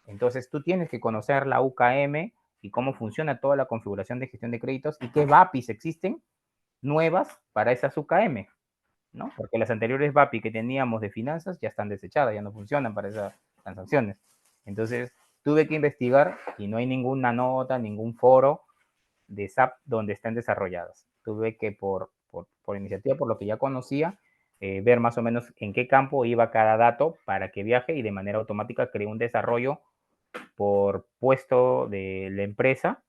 Entonces, tú tienes que conocer la UKM y cómo funciona toda la configuración de gestión de créditos y qué VAPIs existen nuevas para esas UKM, ¿no? Porque las anteriores VAPI que teníamos de finanzas ya están desechadas, ya no funcionan para esas transacciones. Entonces, tuve que investigar y no hay ninguna nota, ningún foro de SAP donde estén desarrolladas. Tuve que, por iniciativa, por lo que ya conocía, ver más o menos en qué campo iba cada dato para que viaje y de manera automática creé un desarrollo por puesto de la empresa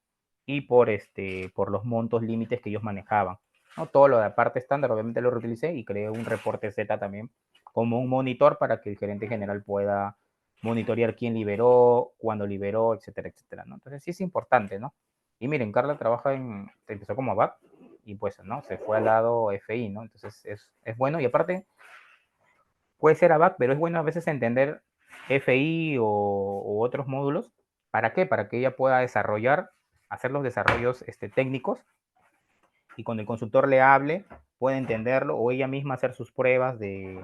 y por los montos límites que ellos manejaban. ¿no? Todo lo de la parte estándar obviamente lo reutilicé y creé un reporte Z también como un monitor para que el gerente general pueda monitorear quién liberó, cuándo liberó, etcétera, etcétera, ¿no? Entonces sí es importante, ¿no? Y miren, Carla empezó como ABAP y pues, ¿no? Se fue al lado FI, ¿no? Entonces es bueno y aparte puede ser ABAP, pero es bueno a veces entender FI o otros módulos. ¿Para qué? Para que ella pueda desarrollar, hacer los desarrollos técnicos y cuando el consultor le hable, pueda entenderlo o ella misma hacer sus pruebas de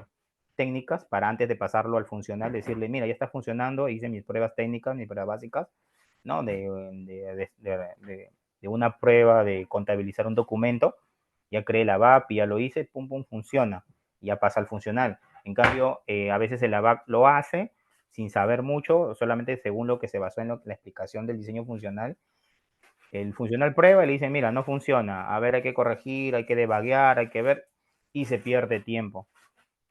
técnicas para antes de pasarlo al funcional, decirle, mira, ya está funcionando, hice mis pruebas técnicas, mis pruebas básicas, ¿no? De una prueba de contabilizar un documento, ya creé la VAP, ya lo hice, pum, pum, funciona, ya pasa al funcional. En cambio, a veces el ABAP lo hace sin saber mucho, solamente según lo que se basó en la explicación del diseño funcional. El funcional prueba y le dice, mira, no funciona, a ver, hay que corregir, hay que debaguear, hay que ver, y se pierde tiempo,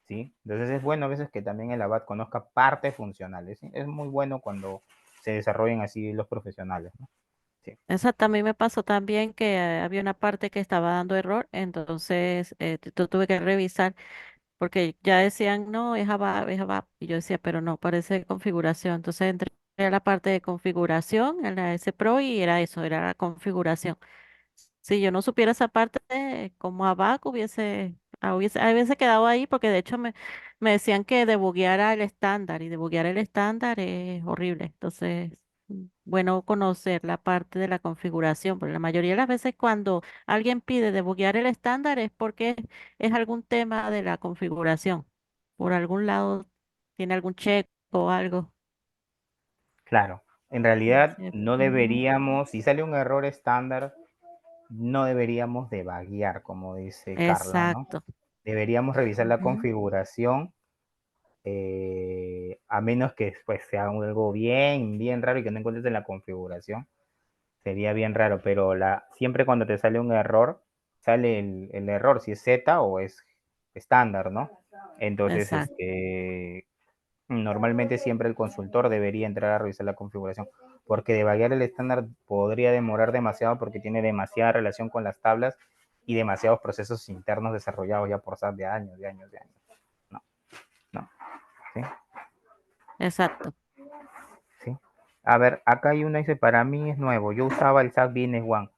¿sí? Entonces es bueno a veces que también el ABAP conozca partes funcionales, ¿sí? Es muy bueno cuando se desarrollen así los profesionales, ¿no? Sí. Exacto, a mí me pasó también que había una parte que estaba dando error, entonces tuve que revisar porque ya decían, no, es ABAP, es ABAP, y yo decía, pero no, parece configuración. Entonces entré a la parte de configuración, en la S Pro, y era eso, era la configuración. Si yo no supiera esa parte, como ABAC hubiese quedado ahí, porque de hecho me decían que debugueara el estándar, y debuguear el estándar es horrible. Entonces, bueno conocer la parte de la configuración, porque la mayoría de las veces cuando alguien pide debuguear el estándar es porque es algún tema de la configuración. Por algún lado tiene algún check o algo. Claro, en realidad Sí. no Ujú. deberíamos, si sale un error estándar, no deberíamos debaguear, como dice Carla, ¿no? Exacto. Deberíamos revisar la Ujú. configuración, a menos que pues, sea algo bien, bien raro y que no encuentres en la configuración. Sería bien raro, pero siempre cuando te sale un error, sale el error, si es Z o es estándar, ¿no? Entonces, Exacto. normalmente siempre el consultor debería entrar a revisar la configuración, porque debaguear el estándar podría demorar demasiado porque tiene demasiada relación con las tablas y demasiados procesos internos desarrollados ya por SAP de años, de años, de años. No, no, ¿sí? Exacto. ¿Sí? A ver, acá hay una dice, para mí es nuevo, yo usaba el SAP Business One.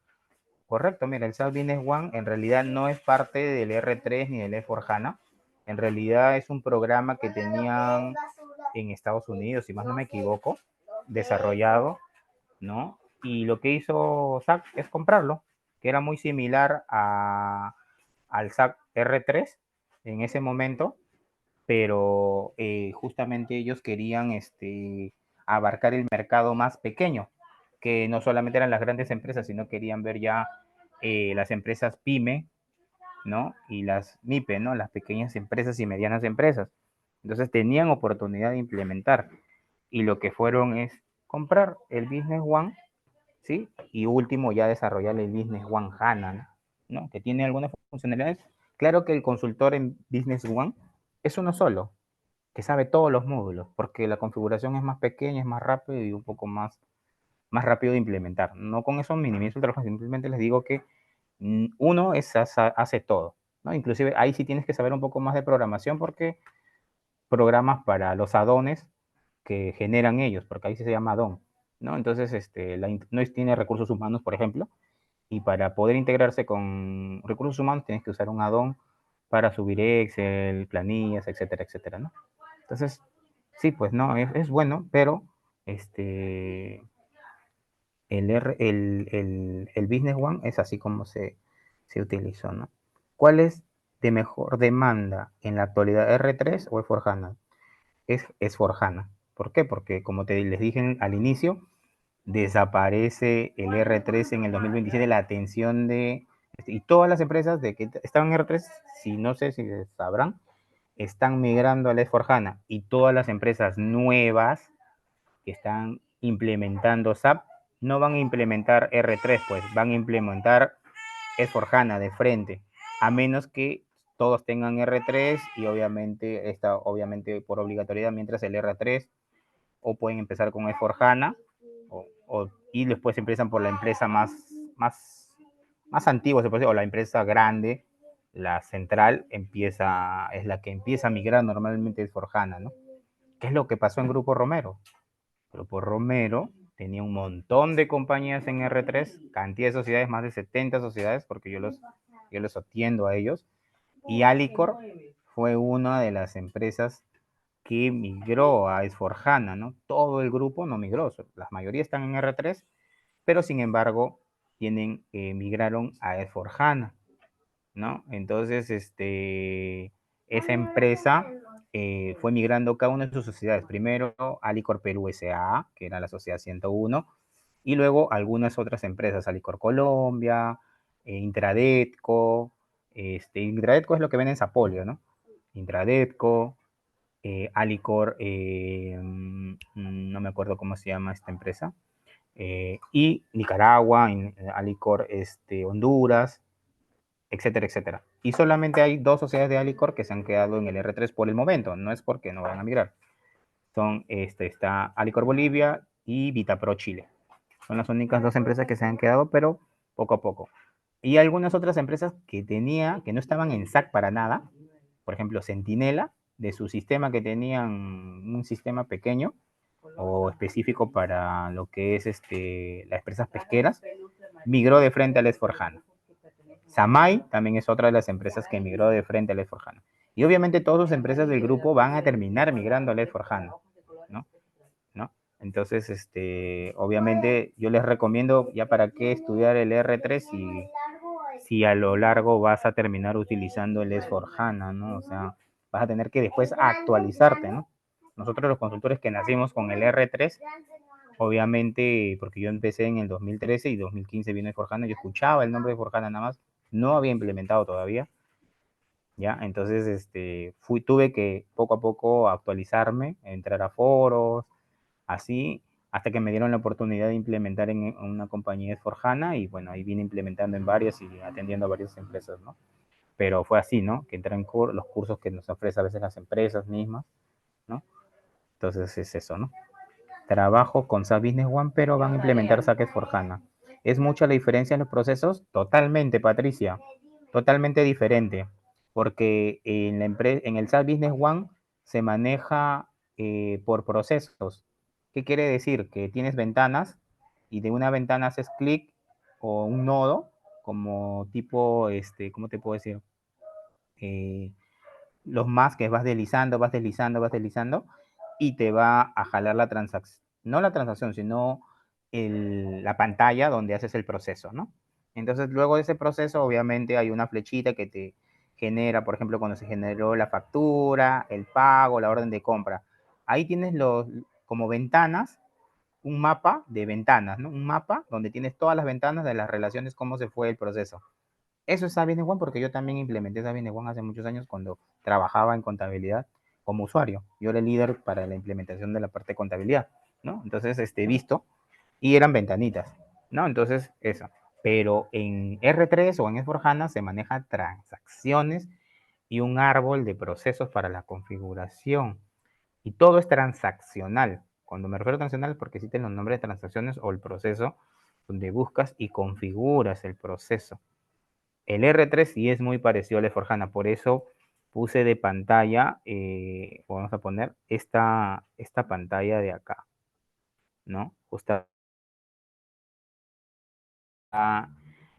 Correcto, mira, el SAP Business One en realidad no es parte del R3 ni del E4HANA. En realidad es un programa que tenían en Estados Unidos, si más no me equivoco, desarrollado, ¿no? Y lo que hizo SAP es comprarlo, que era muy similar al SAP R3 en ese momento, pero justamente ellos querían abarcar el mercado más pequeño, que no solamente eran las grandes empresas, sino querían ver ya las empresas PYME, ¿no? Y las MIPE, ¿no? Las pequeñas empresas y medianas empresas. Entonces tenían oportunidad de implementar y lo que fueron es comprar el Business One, ¿sí? Y último ya desarrollar el Business One HANA, ¿no? Que tiene algunas funcionalidades. Claro que el consultor en Business One es uno solo, que sabe todos los módulos, porque la configuración es más pequeña, es más rápido y un poco más rápido de implementar. No con eso minimizo el trabajo, simplemente les digo que uno hace todo, ¿no? Inclusive ahí sí tienes que saber un poco más de programación porque programas para los adones que generan ellos, porque ahí sí se llama adón, ¿no? Entonces, no tiene recursos humanos, por ejemplo, y para poder integrarse con recursos humanos tienes que usar un addon para subir Excel, planillas, etcétera, etcétera, ¿no? Entonces, sí, pues no, es bueno, pero este, el Business One es así como se utilizó, ¿no? ¿Cuál es de mejor demanda en la actualidad, R3 o S4HANA? Es S4HANA. ¿Por qué? Porque como les dije al inicio, desaparece el R3 en el 2027, la atención y todas las empresas de que estaban en R3, si no sé si sabrán, están migrando al S4HANA y todas las empresas nuevas que están implementando SAP no van a implementar R3, pues van a implementar S4HANA de frente, a menos que todos tengan R3 y obviamente por obligatoriedad mientras el R3 o pueden empezar con S4HANA y después empiezan por la empresa más más antiguo, se puede decir, o la empresa grande, la central, es la que empieza a migrar normalmente de S/4HANA, ¿no? ¿Qué es lo que pasó en Grupo Romero? Grupo Romero tenía un montón de compañías en R3, cantidad de sociedades, más de 70 sociedades, porque yo los atiendo a ellos, y Alicor fue una de las empresas que migró a S/4HANA, ¿no? Todo el grupo no migró, la mayoría están en R3, pero sin embargo migraron a S/4HANA, ¿no? Entonces, esa empresa fue migrando cada una de sus sociedades. Primero, Alicor Perú S.A., que era la sociedad 101, y luego algunas otras empresas, Alicor Colombia, Intradetco, Intradetco es lo que vende en Sapolio, ¿no? Intradetco, Alicor, no me acuerdo cómo se llama esta empresa, y Nicaragua, Alicor, Honduras, etcétera, etcétera. Y solamente hay 2 sociedades de Alicor que se han quedado en el R3 por el momento, no es porque no van a migrar. Son, está Alicor Bolivia y Vitapro Chile. Son las únicas 2 empresas que se han quedado, pero poco a poco. Y algunas otras empresas que no estaban en SAC para nada, por ejemplo, Centinela, de su sistema que tenían un sistema pequeño o específico para lo que es las empresas pesqueras, migró de frente al S/4HANA. Samay también es otra de las empresas que migró de frente al S/4HANA. Y obviamente todas las empresas del grupo van a terminar migrando al S/4HANA, ¿no? ¿No? Entonces, obviamente yo les recomiendo ya para qué estudiar el R3 si a lo largo vas a terminar utilizando el S/4HANA, ¿no? O sea, vas a tener que después actualizarte, ¿no? Nosotros los consultores que nacimos con el R3, obviamente, porque yo empecé en el 2013 y 2015 vino S/4HANA, yo escuchaba el nombre de S/4HANA nada más, no había implementado todavía, ¿ya? Entonces, tuve que poco a poco actualizarme, entrar a foros, así, hasta que me dieron la oportunidad de implementar en una compañía S/4HANA y bueno, ahí vine implementando en varias y atendiendo a varias empresas, ¿no? Pero fue así, ¿no? Que entré en los cursos que nos ofrecen a veces las empresas mismas, ¿no? Entonces es eso, ¿no? Trabajo con SAP Business One, pero van a implementar SAP S/4HANA. ¿Es mucha la diferencia en los procesos? Totalmente, Patricia. Totalmente diferente. Porque en el SAP Business One se maneja por procesos. ¿Qué quiere decir? Que tienes ventanas y de una ventana haces clic o un nodo como tipo, ¿cómo te puedo decir? Eh, los más que vas deslizando, vas deslizando, vas deslizando y te va a jalar la transacción, no la transacción, sino la pantalla donde haces el proceso, ¿no? Entonces, luego de ese proceso, obviamente hay una flechita que te genera, por ejemplo, cuando se generó la factura, el pago, la orden de compra. Ahí tienes como ventanas, un mapa de ventanas, ¿no? Un mapa donde tienes todas las ventanas de las relaciones, cómo se fue el proceso. Eso es Business One porque yo también implementé Business One hace muchos años cuando trabajaba en contabilidad como usuario. Yo era el líder para la implementación de la parte de contabilidad, ¿no? Entonces, he visto y eran ventanitas, ¿no? Entonces, eso. Pero en R3 o en S/4HANA se maneja transacciones y un árbol de procesos para la configuración. Y todo es transaccional. Cuando me refiero a transaccional es porque existen los nombres de transacciones o el proceso donde buscas y configuras el proceso. El R3 sí es muy parecido al S/4HANA, por eso puse de pantalla, vamos a poner esta pantalla de acá, ¿no? Justo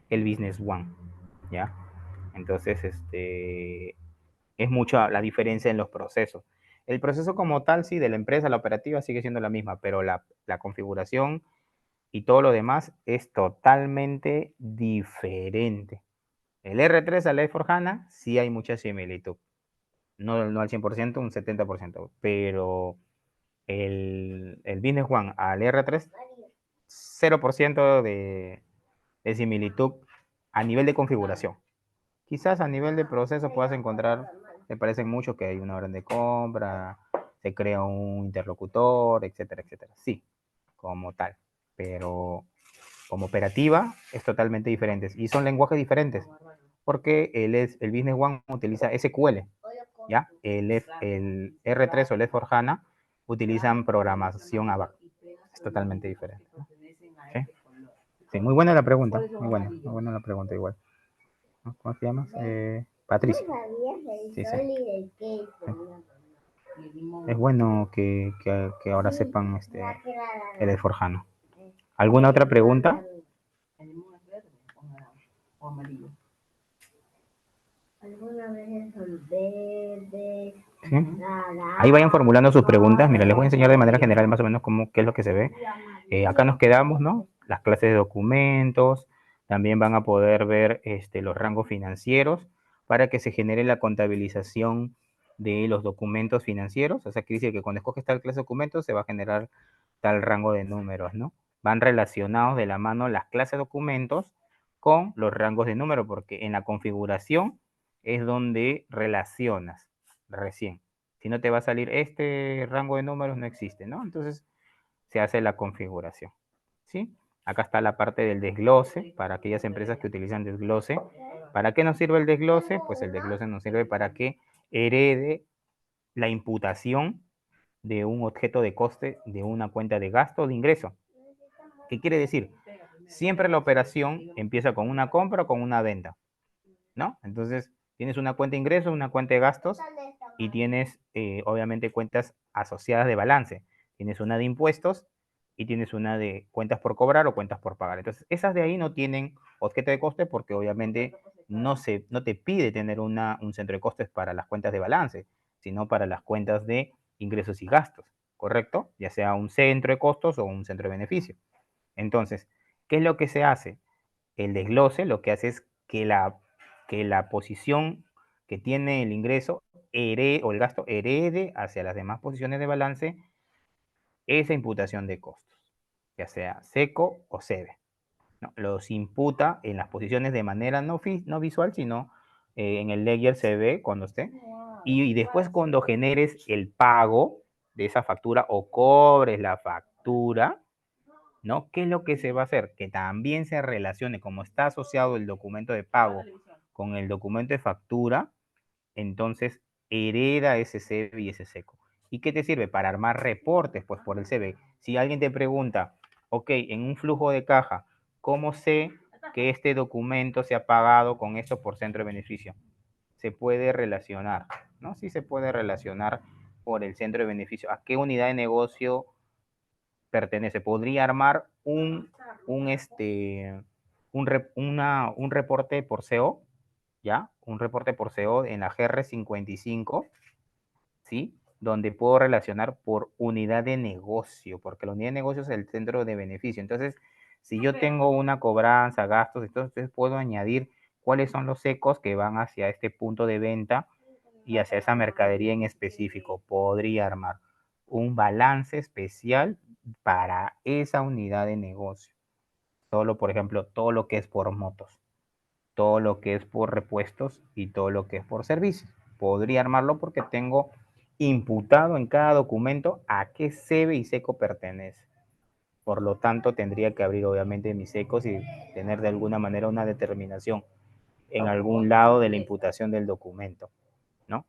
el Business One, ¿ya? Entonces, es mucha la diferencia en los procesos. El proceso como tal, sí, de la empresa, la operativa sigue siendo la misma, pero la configuración y todo lo demás es totalmente diferente. El R3 al S/4HANA sí hay mucha similitud. No al 100%, un 70%, pero el Business One al R3, 0% de similitud a nivel de configuración. Quizás a nivel de proceso puedas encontrar, me parecen mucho que hay una orden de compra, se crea un interlocutor, etcétera, etcétera. Sí, como tal, pero como operativa es totalmente diferente y son lenguajes diferentes porque el Business One utiliza SQL, ¿ya? El R3 o el S/4HANA utilizan programación ABAP. Es totalmente diferente, ¿no? ¿Sí? Sí, muy buena la pregunta, muy buena la pregunta igual. ¿No? ¿Cómo te llamas? Patricia. Sí, sí. Es bueno que ahora sepan el esforjano. ¿Alguna otra pregunta? ¿Sí? Ahí vayan formulando sus preguntas. Mira, les voy a enseñar de manera general más o menos qué es lo que se ve. Acá nos quedamos, ¿no? Las clases de documentos. También van a poder ver los rangos financieros para que se genere la contabilización de los documentos financieros. O sea, que dice que cuando escoges tal clase de documentos se va a generar tal rango de números, ¿no? Van relacionados de la mano las clases de documentos con los rangos de número, porque en la configuración es donde relacionas recién. Si no te va a salir este rango de números, no existe, ¿no? Entonces se hace la configuración, ¿sí? Acá está la parte del desglose, para aquellas empresas que utilizan desglose. ¿Para qué nos sirve el desglose? Pues el desglose nos sirve para que herede la imputación de un objeto de coste de una cuenta de gasto o de ingreso. ¿Qué quiere decir? Siempre la operación empieza con una compra o con una venta, ¿no? Entonces, tienes una cuenta de ingresos, una cuenta de gastos y tienes, obviamente, cuentas asociadas de balance. Tienes una de impuestos y tienes una de cuentas por cobrar o cuentas por pagar. Entonces, esas de ahí no tienen objeto de coste porque obviamente no te pide tener un centro de costes para las cuentas de balance, sino para las cuentas de ingresos y gastos, ¿correcto? Ya sea un centro de costos o un centro de beneficio. Entonces, ¿qué es lo que se hace? El desglose lo que hace es que la posición que tiene el ingreso o el gasto herede hacia las demás posiciones de balance esa imputación de costos, ya sea seco o SEBE. ¿No? Los imputa en las posiciones de manera no visual, sino en el ledger se ve cuando esté. Y después cuando generes el pago de esa factura o cobres la factura, ¿no? ¿Qué es lo que se va a hacer? Que también se relacione, como está asociado el documento de pago con el documento de factura, entonces hereda ese CEBE y ese SECO. ¿Y qué te sirve? Para armar reportes, pues por el CEBE. Si alguien te pregunta, ok, en un flujo de caja, ¿cómo sé que este documento se ha pagado con esto por centro de beneficio? Se puede relacionar, ¿no? Sí se puede relacionar por el centro de beneficio. ¿A qué unidad de negocio pertenece? Podría armar un reporte por CO, ¿ya? Un reporte por CO en la GR55, ¿sí? Donde puedo relacionar por unidad de negocio, porque la unidad de negocio es el centro de beneficio. Entonces, si yo tengo una cobranza, gastos, entonces puedo añadir cuáles son los secos que van hacia este punto de venta y hacia esa mercadería en específico. Podría armar un balance especial para esa unidad de negocio. Solo, por ejemplo, todo lo que es por motos, todo lo que es por repuestos y todo lo que es por servicios. Podría armarlo porque tengo imputado en cada documento a qué CEBE y SECO pertenece. Por lo tanto, tendría que abrir obviamente mis secos y tener de alguna manera una determinación en algún lado de la imputación del documento, ¿no?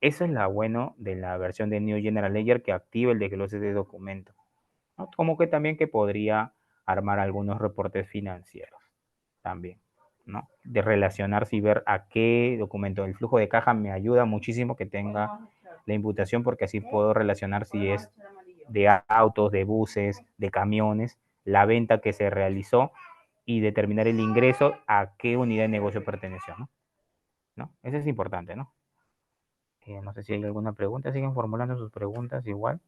Eso es lo bueno de la versión de New General Ledger que activa el desglose de documento, ¿no? Como que también que podría armar algunos reportes financieros también, ¿no? De relacionarse y ver a qué documento. El flujo de caja me ayuda muchísimo que tenga la imputación porque así puedo relacionar si es de autos, de buses, de camiones, la venta que se realizó y determinar el ingreso a qué unidad de negocio perteneció, ¿no? ¿No? Eso es importante, ¿no? No sé si hay alguna pregunta, siguen formulando sus preguntas igual,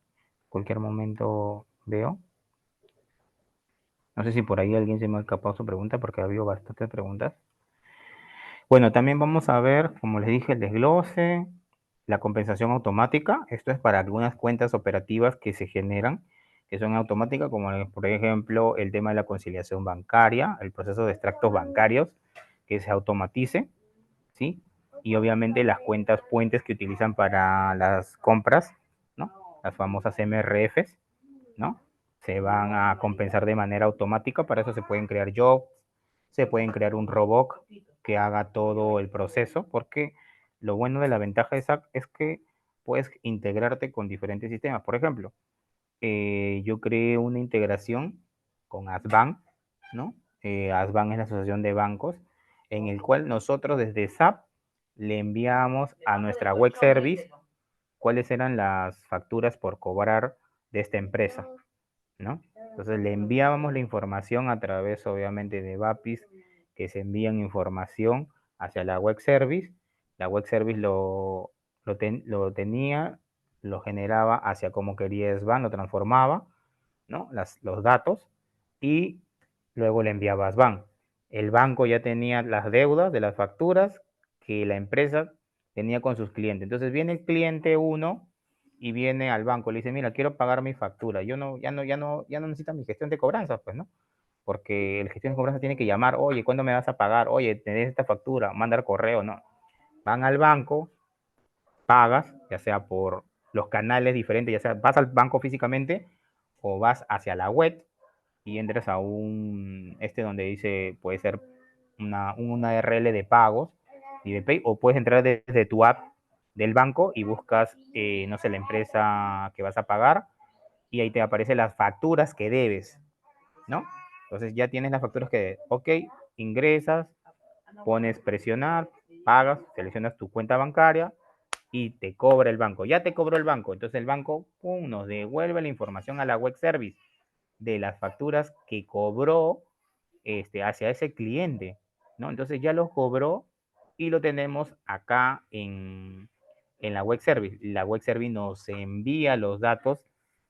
cualquier momento veo. No sé si por ahí alguien se me ha escapado su pregunta porque ha habido bastantes preguntas. Bueno, también vamos a ver, como les dije, el desglose, la compensación automática. Esto es para algunas cuentas operativas que se generan, que son automáticas, como por ejemplo el tema de la conciliación bancaria, el proceso de extractos bancarios que se automatice, ¿sí? Y obviamente las cuentas puentes que utilizan para las compras, ¿no? Las famosas MRFs, ¿no? Se van a compensar de manera automática, para eso se pueden crear jobs, se pueden crear un robot que haga todo el proceso, porque lo bueno de la ventaja de SAP es que puedes integrarte con diferentes sistemas. Por ejemplo, yo creé una integración con ASBank, ¿no? ASBAN es la Asociación de Bancos, en el cual nosotros desde SAP le enviamos a nuestra web service cuáles eran las facturas por cobrar de esta empresa, ¿no? Entonces le enviábamos la información a través, obviamente, de BAPIs que se envían información hacia la web service. La web service lo tenía, lo generaba hacia como quería SBAN, lo transformaba, ¿no? Los datos y luego le enviaba a SBAN. El banco ya tenía las deudas de las facturas que la empresa tenía con sus clientes. Entonces viene el cliente 1 y viene al banco, le dice, mira, quiero pagar mi factura. Ya no necesita mi gestión de cobranza, pues, ¿no? Porque el gestión de cobranza tiene que llamar, oye, ¿cuándo me vas a pagar? Oye, tenés esta factura, mandar correo, no. Van al banco, pagas, ya sea por los canales diferentes, ya sea vas al banco físicamente o vas hacia la web y entras a donde dice, puede ser una URL de pagos y de Pay, o puedes entrar desde tu app del banco y buscas, no sé, la empresa que vas a pagar y ahí te aparecen las facturas que debes, ¿no? Entonces ya tienes las facturas que debes. Ok, ingresas, pones presionar, pagas, seleccionas tu cuenta bancaria y te cobra el banco. Ya te cobró el banco, entonces el banco, pum, nos devuelve la información a la web service de las facturas que cobró hacia ese cliente, ¿no? Entonces ya lo cobró y lo tenemos acá en la web service. La web service nos envía los datos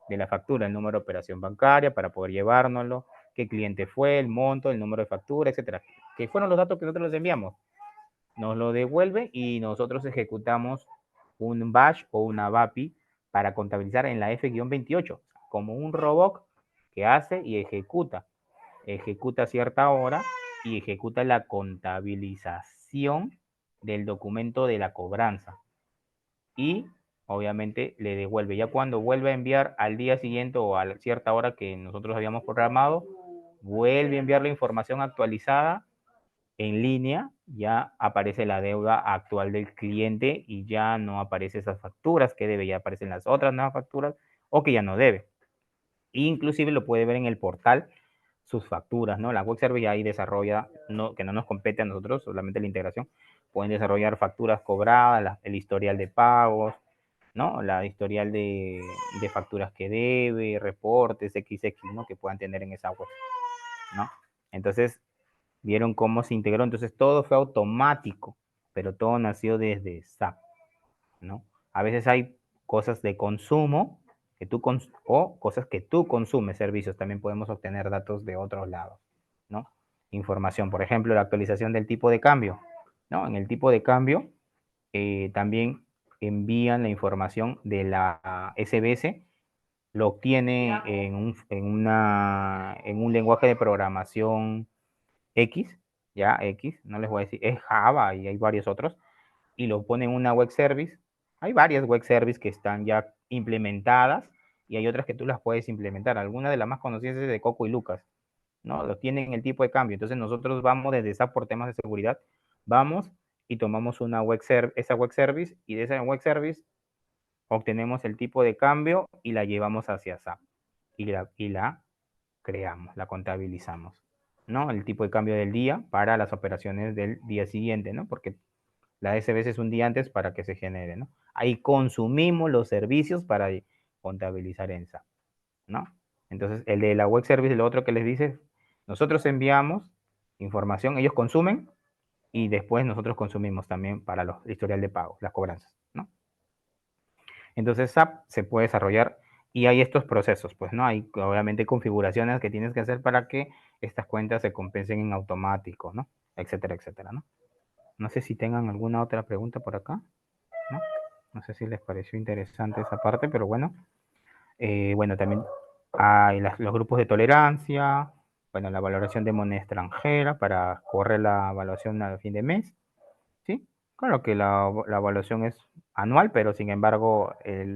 de la factura, el número de operación bancaria para poder llevárnoslo, qué cliente fue, el monto, el número de factura, etcétera. Que fueron los datos que nosotros les enviamos. Nos lo devuelve y nosotros ejecutamos un bash o una BAPI para contabilizar en la F-28, como un robot que hace y ejecuta a cierta hora y ejecuta la contabilización del documento de la cobranza. Y obviamente le devuelve. Ya cuando vuelve a enviar al día siguiente o a cierta hora que nosotros habíamos programado, vuelve a enviar la información actualizada en línea, ya aparece la deuda actual del cliente y ya no aparecen esas facturas que debe, ya aparecen las otras nuevas facturas o que ya no debe. Inclusive lo puede ver en el portal sus facturas, ¿no? La web service ya ahí desarrolla, que no nos compete a nosotros, solamente la integración, pueden desarrollar facturas cobradas, el historial de pagos, ¿no? La historial de facturas que debe, reportes, XX, ¿no? Que puedan tener en esa web, ¿no? Entonces, vieron cómo se integró, entonces todo fue automático, pero todo nació desde SAP, ¿no? A veces hay cosas de consumo o cosas que tú consumes, servicios, también podemos obtener datos de otros lados, ¿no? Información, por ejemplo, la actualización del tipo de cambio, ¿no? En el tipo de cambio también envían la información de la SBS, lo obtiene en un lenguaje de programación X, ya X, no les voy a decir, es Java y hay varios otros, y lo pone en una web service. Hay varias web services que están ya implementadas y hay otras que tú las puedes implementar. Algunas de las más conocidas es de Coco y Lucas, ¿no? Lo tienen el tipo de cambio. Entonces nosotros vamos desde SAP por temas de seguridad, vamos y tomamos esa web service y de esa web service obtenemos el tipo de cambio y la llevamos hacia SAP y la creamos, la contabilizamos, ¿no? El tipo de cambio del día para las operaciones del día siguiente, ¿no? Porque la SBS es un día antes para que se genere, ¿no? Ahí consumimos los servicios para contabilizar en SAP, ¿no? Entonces, el de la web service, lo otro que les dice, nosotros enviamos información, ellos consumen y después nosotros consumimos también para el historial de pago, las cobranzas, ¿no? Entonces, SAP se puede desarrollar y hay estos procesos, pues, ¿no? Hay obviamente configuraciones que tienes que hacer para que estas cuentas se compensen en automático, ¿no? Etcétera, etcétera, ¿no? No sé si tengan alguna otra pregunta por acá, ¿no? No sé si les pareció interesante esa parte, pero bueno. Bueno, también hay los grupos de tolerancia, bueno, la valoración de moneda extranjera para correr la evaluación al fin de mes, ¿sí? Claro que la evaluación es anual, pero sin embargo,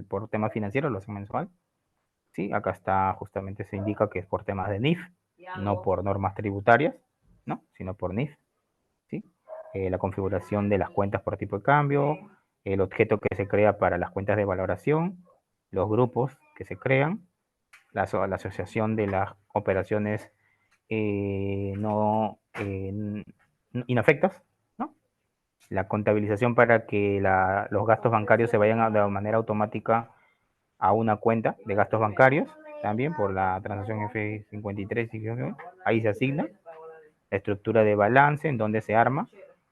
por temas financieros lo hacen mensual, ¿sí? Acá está, justamente se indica que es por temas de NIF, no por normas tributarias, ¿no? Sino por NIF, ¿sí? La configuración de las cuentas por tipo de cambio, el objeto que se crea para las cuentas de valoración, los grupos que se crean, la asociación de las operaciones no inafectos, ¿no? La contabilización para que los gastos bancarios se vayan de manera automática a una cuenta de gastos bancarios, también por la transacción F53, ahí se asigna la estructura de balance, en donde se arma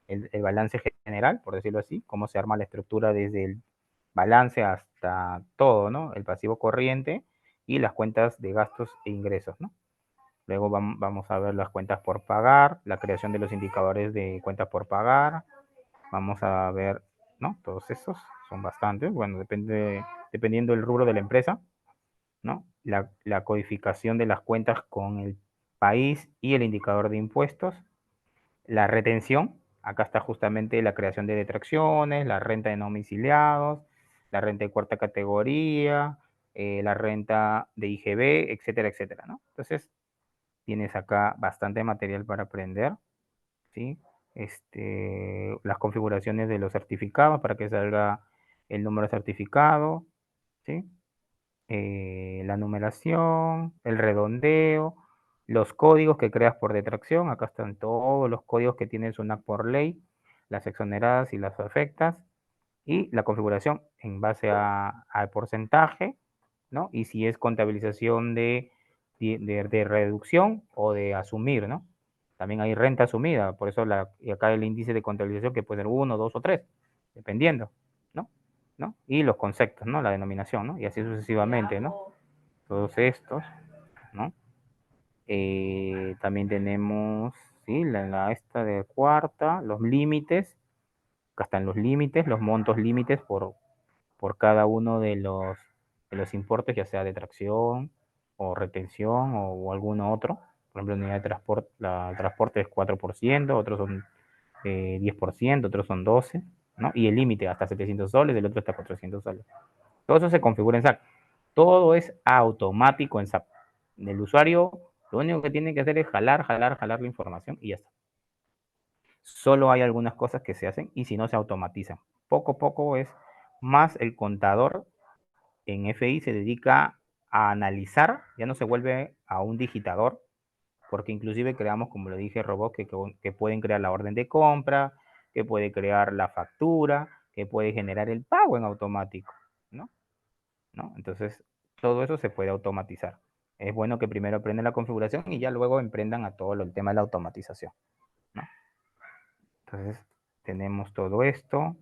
el balance general, por decirlo así, cómo se arma la estructura desde el balance hasta todo, ¿no? El pasivo corriente y las cuentas de gastos e ingresos, ¿no? Luego vamos a ver las cuentas por pagar, la creación de los indicadores de cuentas por pagar. Vamos a ver, ¿no? Todos esos son bastantes. Bueno, dependiendo del rubro de la empresa, ¿no? La codificación de las cuentas con el país y el indicador de impuestos. La retención, acá está justamente la creación de detracciones, la renta de no domiciliados, la renta de cuarta categoría, la renta de IGB, etcétera, etcétera, ¿no? Entonces, tienes acá bastante material para aprender, ¿sí? Las configuraciones de los certificados para que salga el número de certificado, ¿sí? La numeración, el redondeo, los códigos que creas por detracción, acá están todos los códigos que tiene SUNAT por ley, las exoneradas y las afectas, y la configuración en base al porcentaje, ¿no? Y si es contabilización de reducción o de asumir, ¿no? También hay renta asumida, por eso y acá el índice de contabilización que puede ser 1, 2 o 3, dependiendo, ¿no? ¿No? Y los conceptos, ¿no? La denominación, ¿no? Y así sucesivamente, ¿no? Todos estos, ¿no? También tenemos, ¿sí? Esta de cuarta, los límites, acá están los límites, los montos límites por cada uno de los importes, ya sea de tracción o retención o alguno otro. Por ejemplo, la unidad de transporte, el transporte es 4%, otros son 10%, otros son 12%, ¿no? Y el límite hasta 700 soles, el otro hasta 400 soles. Todo eso se configura en SAP. Todo es automático en SAP. El usuario lo único que tiene que hacer es jalar la información y ya está. Solo hay algunas cosas que se hacen y si no se automatizan. Poco a poco es más el contador en FI se dedica a analizar, ya no se vuelve a un digitador, porque inclusive creamos, como le dije, robots que pueden crear la orden de compra, que puede crear la factura, que puede generar el pago en automático, ¿no? Entonces, todo eso se puede automatizar. Es bueno que primero aprendan la configuración y ya luego emprendan a todo el tema de la automatización, ¿no? Entonces, tenemos todo esto,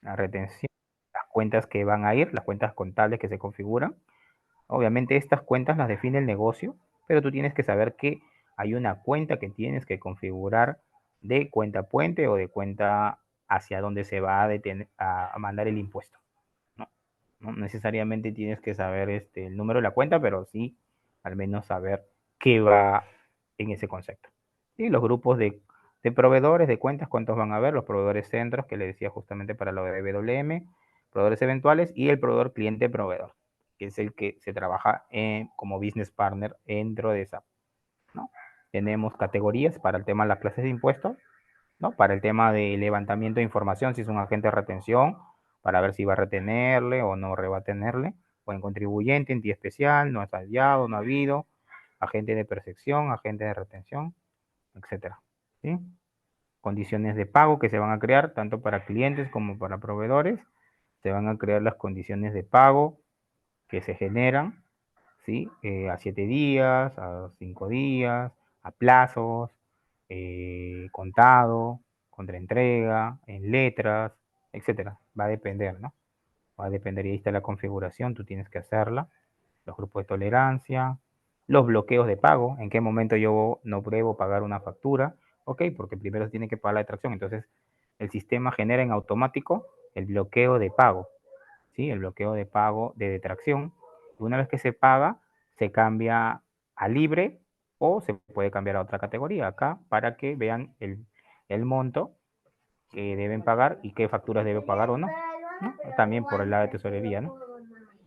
la retención, las cuentas que van a ir, las cuentas contables que se configuran. Obviamente estas cuentas las define el negocio, pero tú tienes que saber que hay una cuenta que tienes que configurar de cuenta puente o de cuenta hacia donde se va a mandar el impuesto. No necesariamente tienes que saber el número de la cuenta, pero sí al menos saber qué va en ese concepto. Y los grupos de proveedores de cuentas, cuántos van a haber, los proveedores centros, que le decía justamente para lo de WM, proveedores eventuales y el proveedor cliente-proveedor, que es el que se trabaja como business partner dentro de SAP, ¿no? Tenemos categorías para el tema de las clases de impuestos, ¿no? Para el tema de levantamiento de información, si es un agente de retención, para ver si va a retenerle o no va a tenerle, o en contribuyente, entidad especial, no es aliado, no ha habido, agente de percepción, agente de retención, etcétera, ¿sí? Condiciones de pago que se van a crear tanto para clientes como para proveedores. Se van a crear las condiciones de pago que se generan, ¿sí? A 7 días, a 5 días, a plazos, contado, contraentrega, en letras, etcétera. Va a depender, ¿no? Va a depender y ahí está la configuración, tú tienes que hacerla. Los grupos de tolerancia, los bloqueos de pago, en qué momento yo no debo pagar una factura, ok, porque primero se tiene que pagar la detracción, entonces el sistema genera en automático el bloqueo de pago, ¿sí? El bloqueo de pago de detracción. Una vez que se paga, se cambia a libre o se puede cambiar a otra categoría acá para que vean el monto que deben pagar y qué facturas deben pagar o no, ¿no? También por el lado de tesorería, ¿no?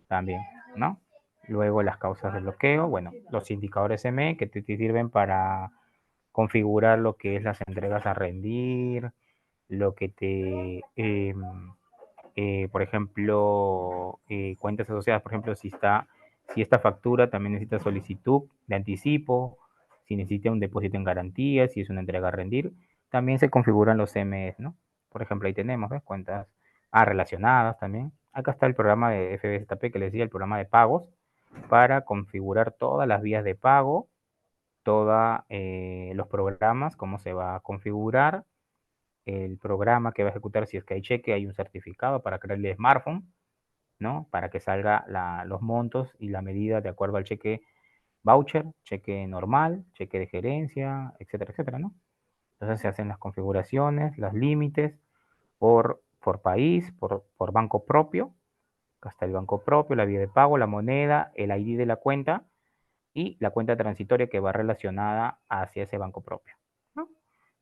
También, ¿no? Luego las causas de bloqueo, bueno, los indicadores ME que te sirven para configurar lo que es las entregas a rendir, lo que por ejemplo, cuentas asociadas, por ejemplo, si esta factura también necesita solicitud de anticipo, si necesita un depósito en garantía, si es una entrega a rendir. También se configuran los CMS, ¿no? Por ejemplo, ahí tenemos, ¿ves? Cuentas relacionadas también. Acá está el programa de FBZP que les decía, el programa de pagos, para configurar todas las vías de pago, todos los programas, cómo se va a configurar, el programa que va a ejecutar si es que hay cheque, hay un certificado para crearle smartphone, ¿no? Para que salga los montos y la medida de acuerdo al cheque voucher, cheque normal, cheque de gerencia, etcétera, etcétera, ¿no? Entonces se hacen las configuraciones, los límites por país, por banco propio, hasta el banco propio, la vía de pago, la moneda, el ID de la cuenta y la cuenta transitoria que va relacionada hacia ese banco propio, ¿no?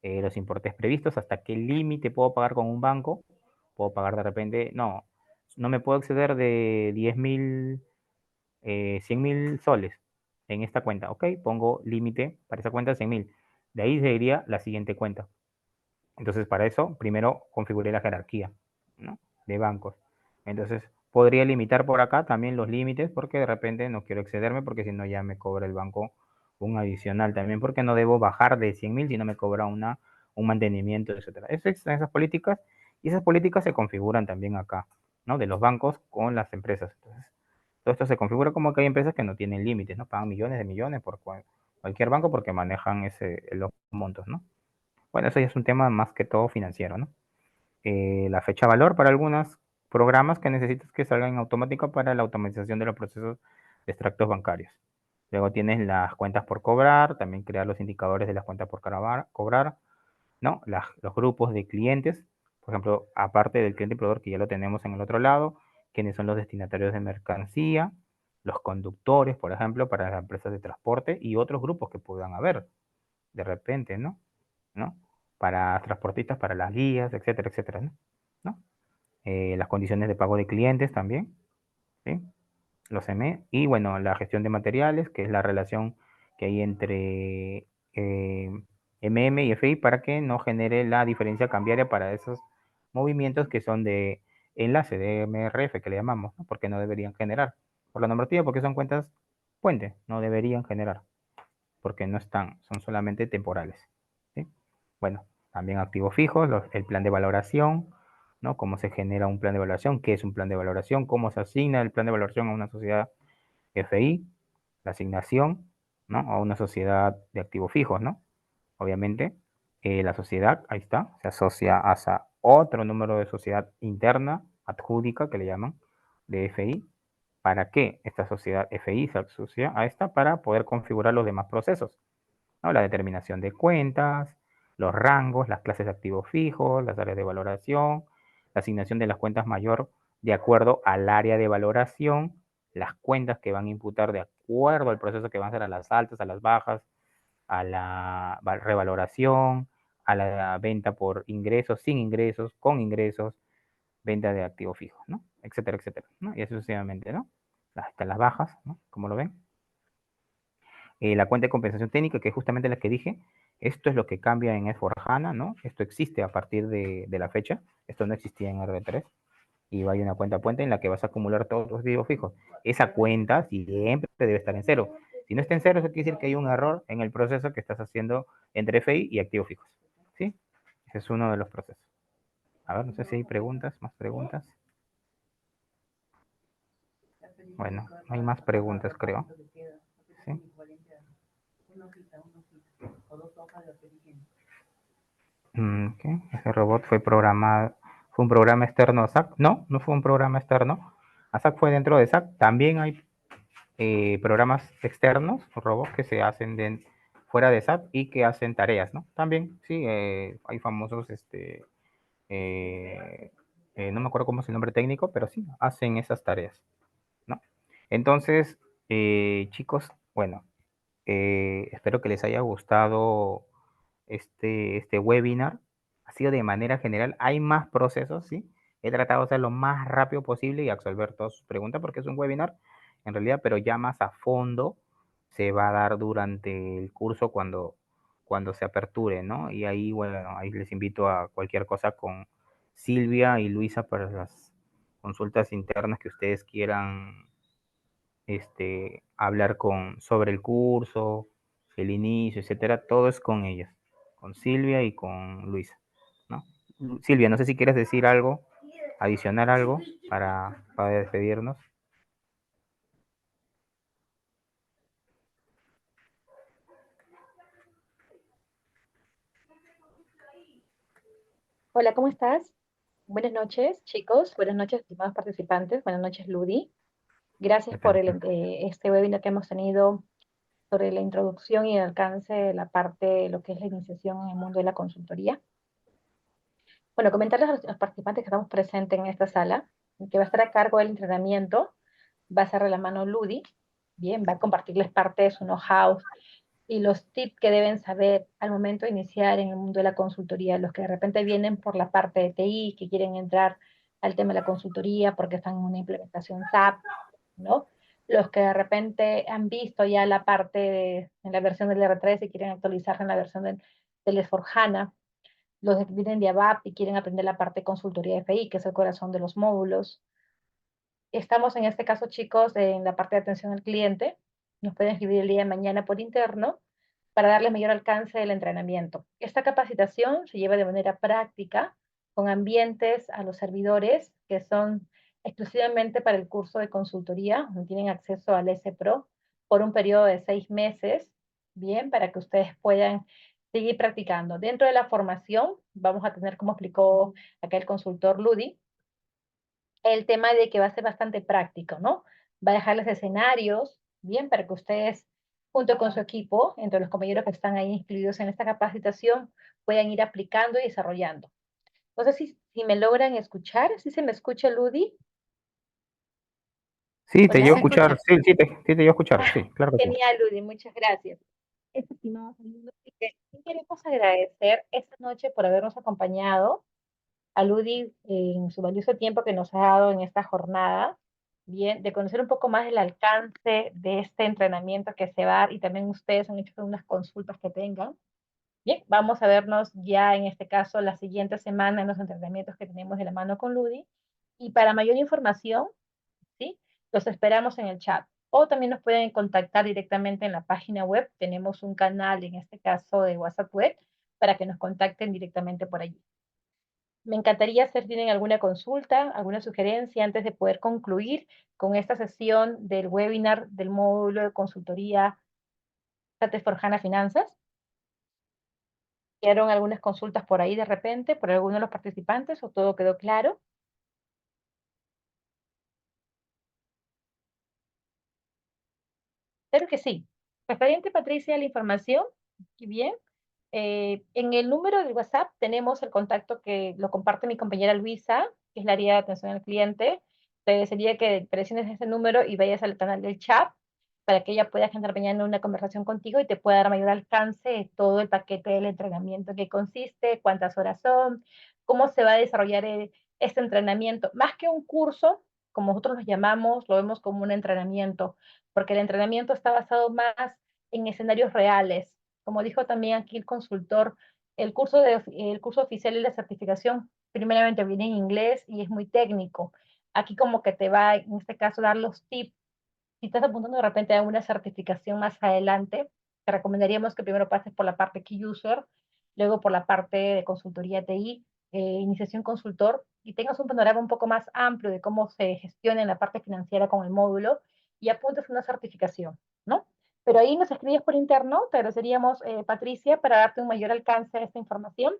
Los importes previstos, hasta qué límite puedo pagar con un banco. Puedo pagar de repente, no me puedo exceder de 10.000, 100.000 soles en esta cuenta. Ok, pongo límite para esa cuenta 100.000. De ahí seguiría la siguiente cuenta. Entonces, para eso, primero configuré la jerarquía, ¿no? De bancos. Entonces, podría limitar por acá también los límites porque de repente no quiero excederme porque si no ya me cobra el banco un adicional también porque no debo bajar de 100.000 si no me cobra un mantenimiento, etcétera. Esas políticas y esas políticas se configuran también acá, ¿no? De los bancos con las empresas. Entonces, todo esto se configura como que hay empresas que no tienen límites, ¿no? Pagan millones de millones por cualquier banco porque manejan los montos, ¿no? Bueno, eso ya es un tema más que todo financiero, ¿no? La fecha valor para algunos programas que necesitas que salgan en automático para la automatización de los procesos de extractos bancarios. Luego tienes las cuentas por cobrar, también crear los indicadores de las cuentas por cobrar, ¿no? Los grupos de clientes, por ejemplo, aparte del cliente proveedor que ya lo tenemos en el otro lado, quiénes son los destinatarios de mercancía, los conductores, por ejemplo, para las empresas de transporte y otros grupos que puedan haber de repente, ¿no? Para transportistas, para las guías, etcétera, etcétera, ¿no? Las condiciones de pago de clientes también, ¿sí? Los ME, y bueno, la gestión de materiales, que es la relación que hay entre MM y FI para que no genere la diferencia cambiaria para esos movimientos que son de enlace, de MRF, que le llamamos, ¿no? Porque no deberían generar. Por la normativa, porque son cuentas puente, no deberían generar, porque no están, son solamente temporales, ¿sí? Bueno, también activos fijos, el plan de valoración, ¿no? Cómo se genera un plan de valoración, qué es un plan de valoración, cómo se asigna el plan de valoración a una sociedad FI, la asignación, ¿no? A una sociedad de activos fijos, ¿no? Obviamente, la sociedad, ahí está, se asocia a otro número de sociedad interna, adjúdica, que le llaman, de FI. ¿Para qué esta sociedad FI se asocia a esta? Para poder configurar los demás procesos, ¿no? La determinación de cuentas, los rangos, las clases de activos fijos, las áreas de valoración, la asignación de las cuentas mayor de acuerdo al área de valoración, las cuentas que van a imputar de acuerdo al proceso que van a hacer a las altas, a las bajas, a la revaloración, a la venta por ingresos, sin ingresos, con ingresos, venta de activos fijos, ¿no? Etcétera, etcétera, ¿no? Y así sucesivamente, ¿no? Hasta las bajas, ¿no? Como lo ven. La cuenta de compensación técnica, que es justamente la que dije, esto es lo que cambia en S4HANA, ¿no? Esto existe a partir de la fecha, esto no existía en R3, y va a una cuenta puente en la que vas a acumular todos los activos fijos. Esa cuenta siempre debe estar en cero. Si no está en cero, eso quiere decir que hay un error en el proceso que estás haciendo entre FI y activos fijos, ¿sí? Ese es uno de los procesos. A ver, no sé si hay preguntas, más preguntas. Bueno, no hay más preguntas, creo. ¿Sí? ¿Qué? Ese robot fue programado, fue un programa externo a SAC. No, no fue un programa externo. A SAC fue dentro de SAC. También hay programas externos, robots que se hacen fuera de SAP y que hacen tareas, ¿no? También, sí, hay famosos, no me acuerdo cómo es el nombre técnico, pero sí, hacen esas tareas, ¿no? Entonces, chicos, bueno, espero que les haya gustado este webinar. Ha sido de manera general, hay más procesos, ¿sí? He tratado de hacerlo lo más rápido posible y absolver todas sus preguntas porque es un webinar en realidad, pero ya más a fondo se va a dar durante el curso cuando se aperture, ¿no? Y ahí, bueno, ahí les invito a cualquier cosa con Silvia y Luisa para las consultas internas que ustedes quieran hablar sobre el curso, el inicio, etcétera, todo es con ellas, con Silvia y con Luisa, ¿no? Silvia, no sé si quieres decir algo, adicionar algo para despedirnos. Hola, ¿cómo estás? Buenas noches, chicos. Buenas noches, estimados participantes. Buenas noches, Ludi. Gracias ¿Qué por tal? este webinar que hemos tenido sobre la introducción y el alcance de la parte de lo que es la iniciación en el mundo de la consultoría. Bueno, comentarles a los participantes que estamos presentes en esta sala, que va a estar a cargo del entrenamiento, va a ser de la mano Ludi, bien, va a compartirles parte de su know-how y los tips que deben saber al momento de iniciar en el mundo de la consultoría, los que de repente vienen por la parte de TI, que quieren entrar al tema de la consultoría porque están en una implementación SAP, ¿no? Los que de repente han visto ya la parte en la versión del R3 y quieren actualizarse en la versión del S4HANA, los que vienen de ABAP y quieren aprender la parte de consultoría de FI, que es el corazón de los módulos. Estamos en este caso, chicos, en la parte de atención al cliente. Nos pueden escribir el día de mañana por interno para darle mayor alcance del entrenamiento. Esta capacitación se lleva de manera práctica con ambientes a los servidores que son exclusivamente para el curso de consultoría, donde tienen acceso al S-Pro por un periodo de 6 meses, bien, para que ustedes puedan seguir practicando. Dentro de la formación vamos a tener, como explicó acá el consultor Ludi, el tema de que va a ser bastante práctico, ¿no? Va a dejarles escenarios, bien, para que ustedes, junto con su equipo, entre los compañeros que están ahí incluidos en esta capacitación, puedan ir aplicando y desarrollando. No sé si me logran escuchar, si se me escucha, Ludi. Sí, te Hola. llevo a escuchar, sí te llevo a escuchar, sí, claro que sí. Genial, Ludi, muchas gracias. Estimados amigos, así que queremos agradecer esta noche por habernos acompañado a Ludi en su valioso tiempo que nos ha dado en esta jornada, bien, de conocer un poco más del alcance de este entrenamiento que se va a dar y también ustedes han hecho unas consultas que tengan. Bien, vamos a vernos ya en este caso la siguiente semana en los entrenamientos que tenemos de la mano con Ludi. Y para mayor información, ¿sí? Los esperamos en el chat. O también nos pueden contactar directamente en la página web. Tenemos un canal, en este caso de WhatsApp web, para que nos contacten directamente por allí. Me encantaría saber si tienen alguna consulta, alguna sugerencia antes de poder concluir con esta sesión del webinar del módulo de consultoría SAP S/4HANA Finanzas. ¿Quedaron algunas consultas por ahí de repente por alguno de los participantes o todo quedó claro? Claro que sí. Referente, Patricia, a la información, y bien, en el número de WhatsApp tenemos el contacto que lo comparte mi compañera Luisa, que es la área de atención al cliente. Te sería que presiones ese número y vayas al canal del chat para que ella pueda agendar mañana una conversación contigo y te pueda dar mayor alcance de todo el paquete del entrenamiento, que consiste, cuántas horas son, cómo se va a desarrollar este entrenamiento. Más que un curso, como nosotros lo llamamos, lo vemos como un entrenamiento, porque el entrenamiento está basado más en escenarios reales. Como dijo también aquí el consultor, el curso oficial y la certificación primeramente viene en inglés y es muy técnico. Aquí como que te va, en este caso, dar los tips. Si estás apuntando de repente a una certificación más adelante, te recomendaríamos que primero pases por la parte Key User, luego por la parte de consultoría TI, iniciación consultor, y tengas un panorama un poco más amplio de cómo se gestiona en la parte financiera con el módulo y apuntes una certificación, ¿no? Pero ahí nos escribes por interno, te agradeceríamos, Patricia, para darte un mayor alcance a esta información.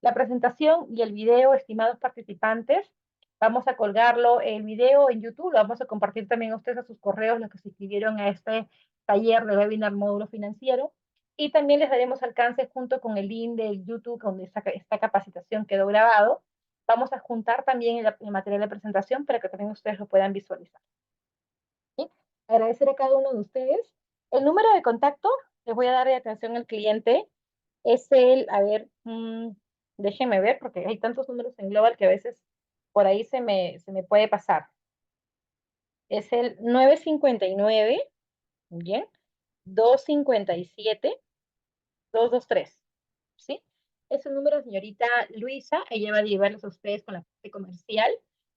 La presentación y el video, estimados participantes, vamos a colgarlo el video en YouTube, lo vamos a compartir también a ustedes a sus correos, los que se inscribieron a este taller de webinar módulo financiero. Y también les daremos alcance junto con el link de YouTube donde esta capacitación quedó grabado. Vamos a juntar también el material de presentación para que también ustedes lo puedan visualizar. ¿Sí? Agradecer a cada uno de ustedes. El número de contacto, les voy a dar de atención al cliente, es el, a ver, déjenme ver, porque hay tantos números en Global que a veces por ahí se me puede pasar. Es el 959, bien, 257, 223, ¿sí? Es el número de señorita Luisa, ella va a llevarlos a ustedes con la parte comercial.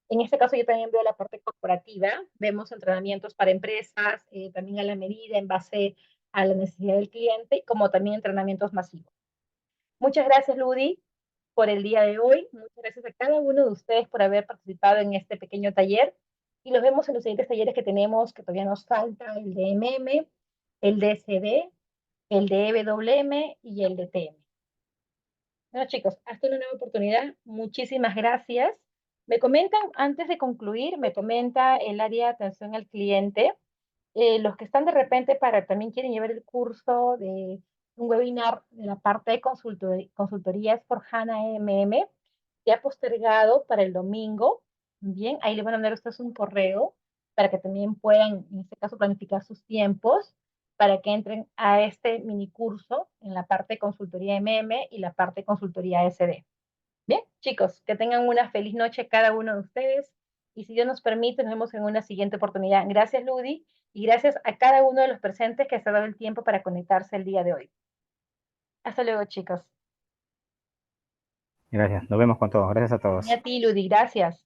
En este caso yo también veo la parte corporativa, vemos entrenamientos para empresas, también a la medida, en base a la necesidad del cliente, como también entrenamientos masivos. Muchas gracias, Ludi, por el día de hoy. Muchas gracias a cada uno de ustedes por haber participado en este pequeño taller. Y los vemos en los siguientes talleres que tenemos, que todavía nos falta, el de MM, el de SD, el de EWM y el de TM. Bueno, chicos, hasta una nueva oportunidad. Muchísimas gracias. Me comentan, antes de concluir, me comenta el área de atención al cliente, los que están de repente para, también quieren llevar el curso de un webinar de la parte de consultorías por HANA MM, se ha postergado para el domingo. Bien, ahí le van a mandar a ustedes un correo para que también puedan, en este caso, planificar sus tiempos para que entren a este mini curso en la parte de consultoría MM y la parte de consultoría SD. Bien, chicos, que tengan una feliz noche cada uno de ustedes y si Dios nos permite, nos vemos en una siguiente oportunidad. Gracias, Ludi, y gracias a cada uno de los presentes que se ha dado el tiempo para conectarse el día de hoy. Hasta luego, chicos. Gracias. Nos vemos con todos. Gracias a Y a todos. ti, Ludi, gracias.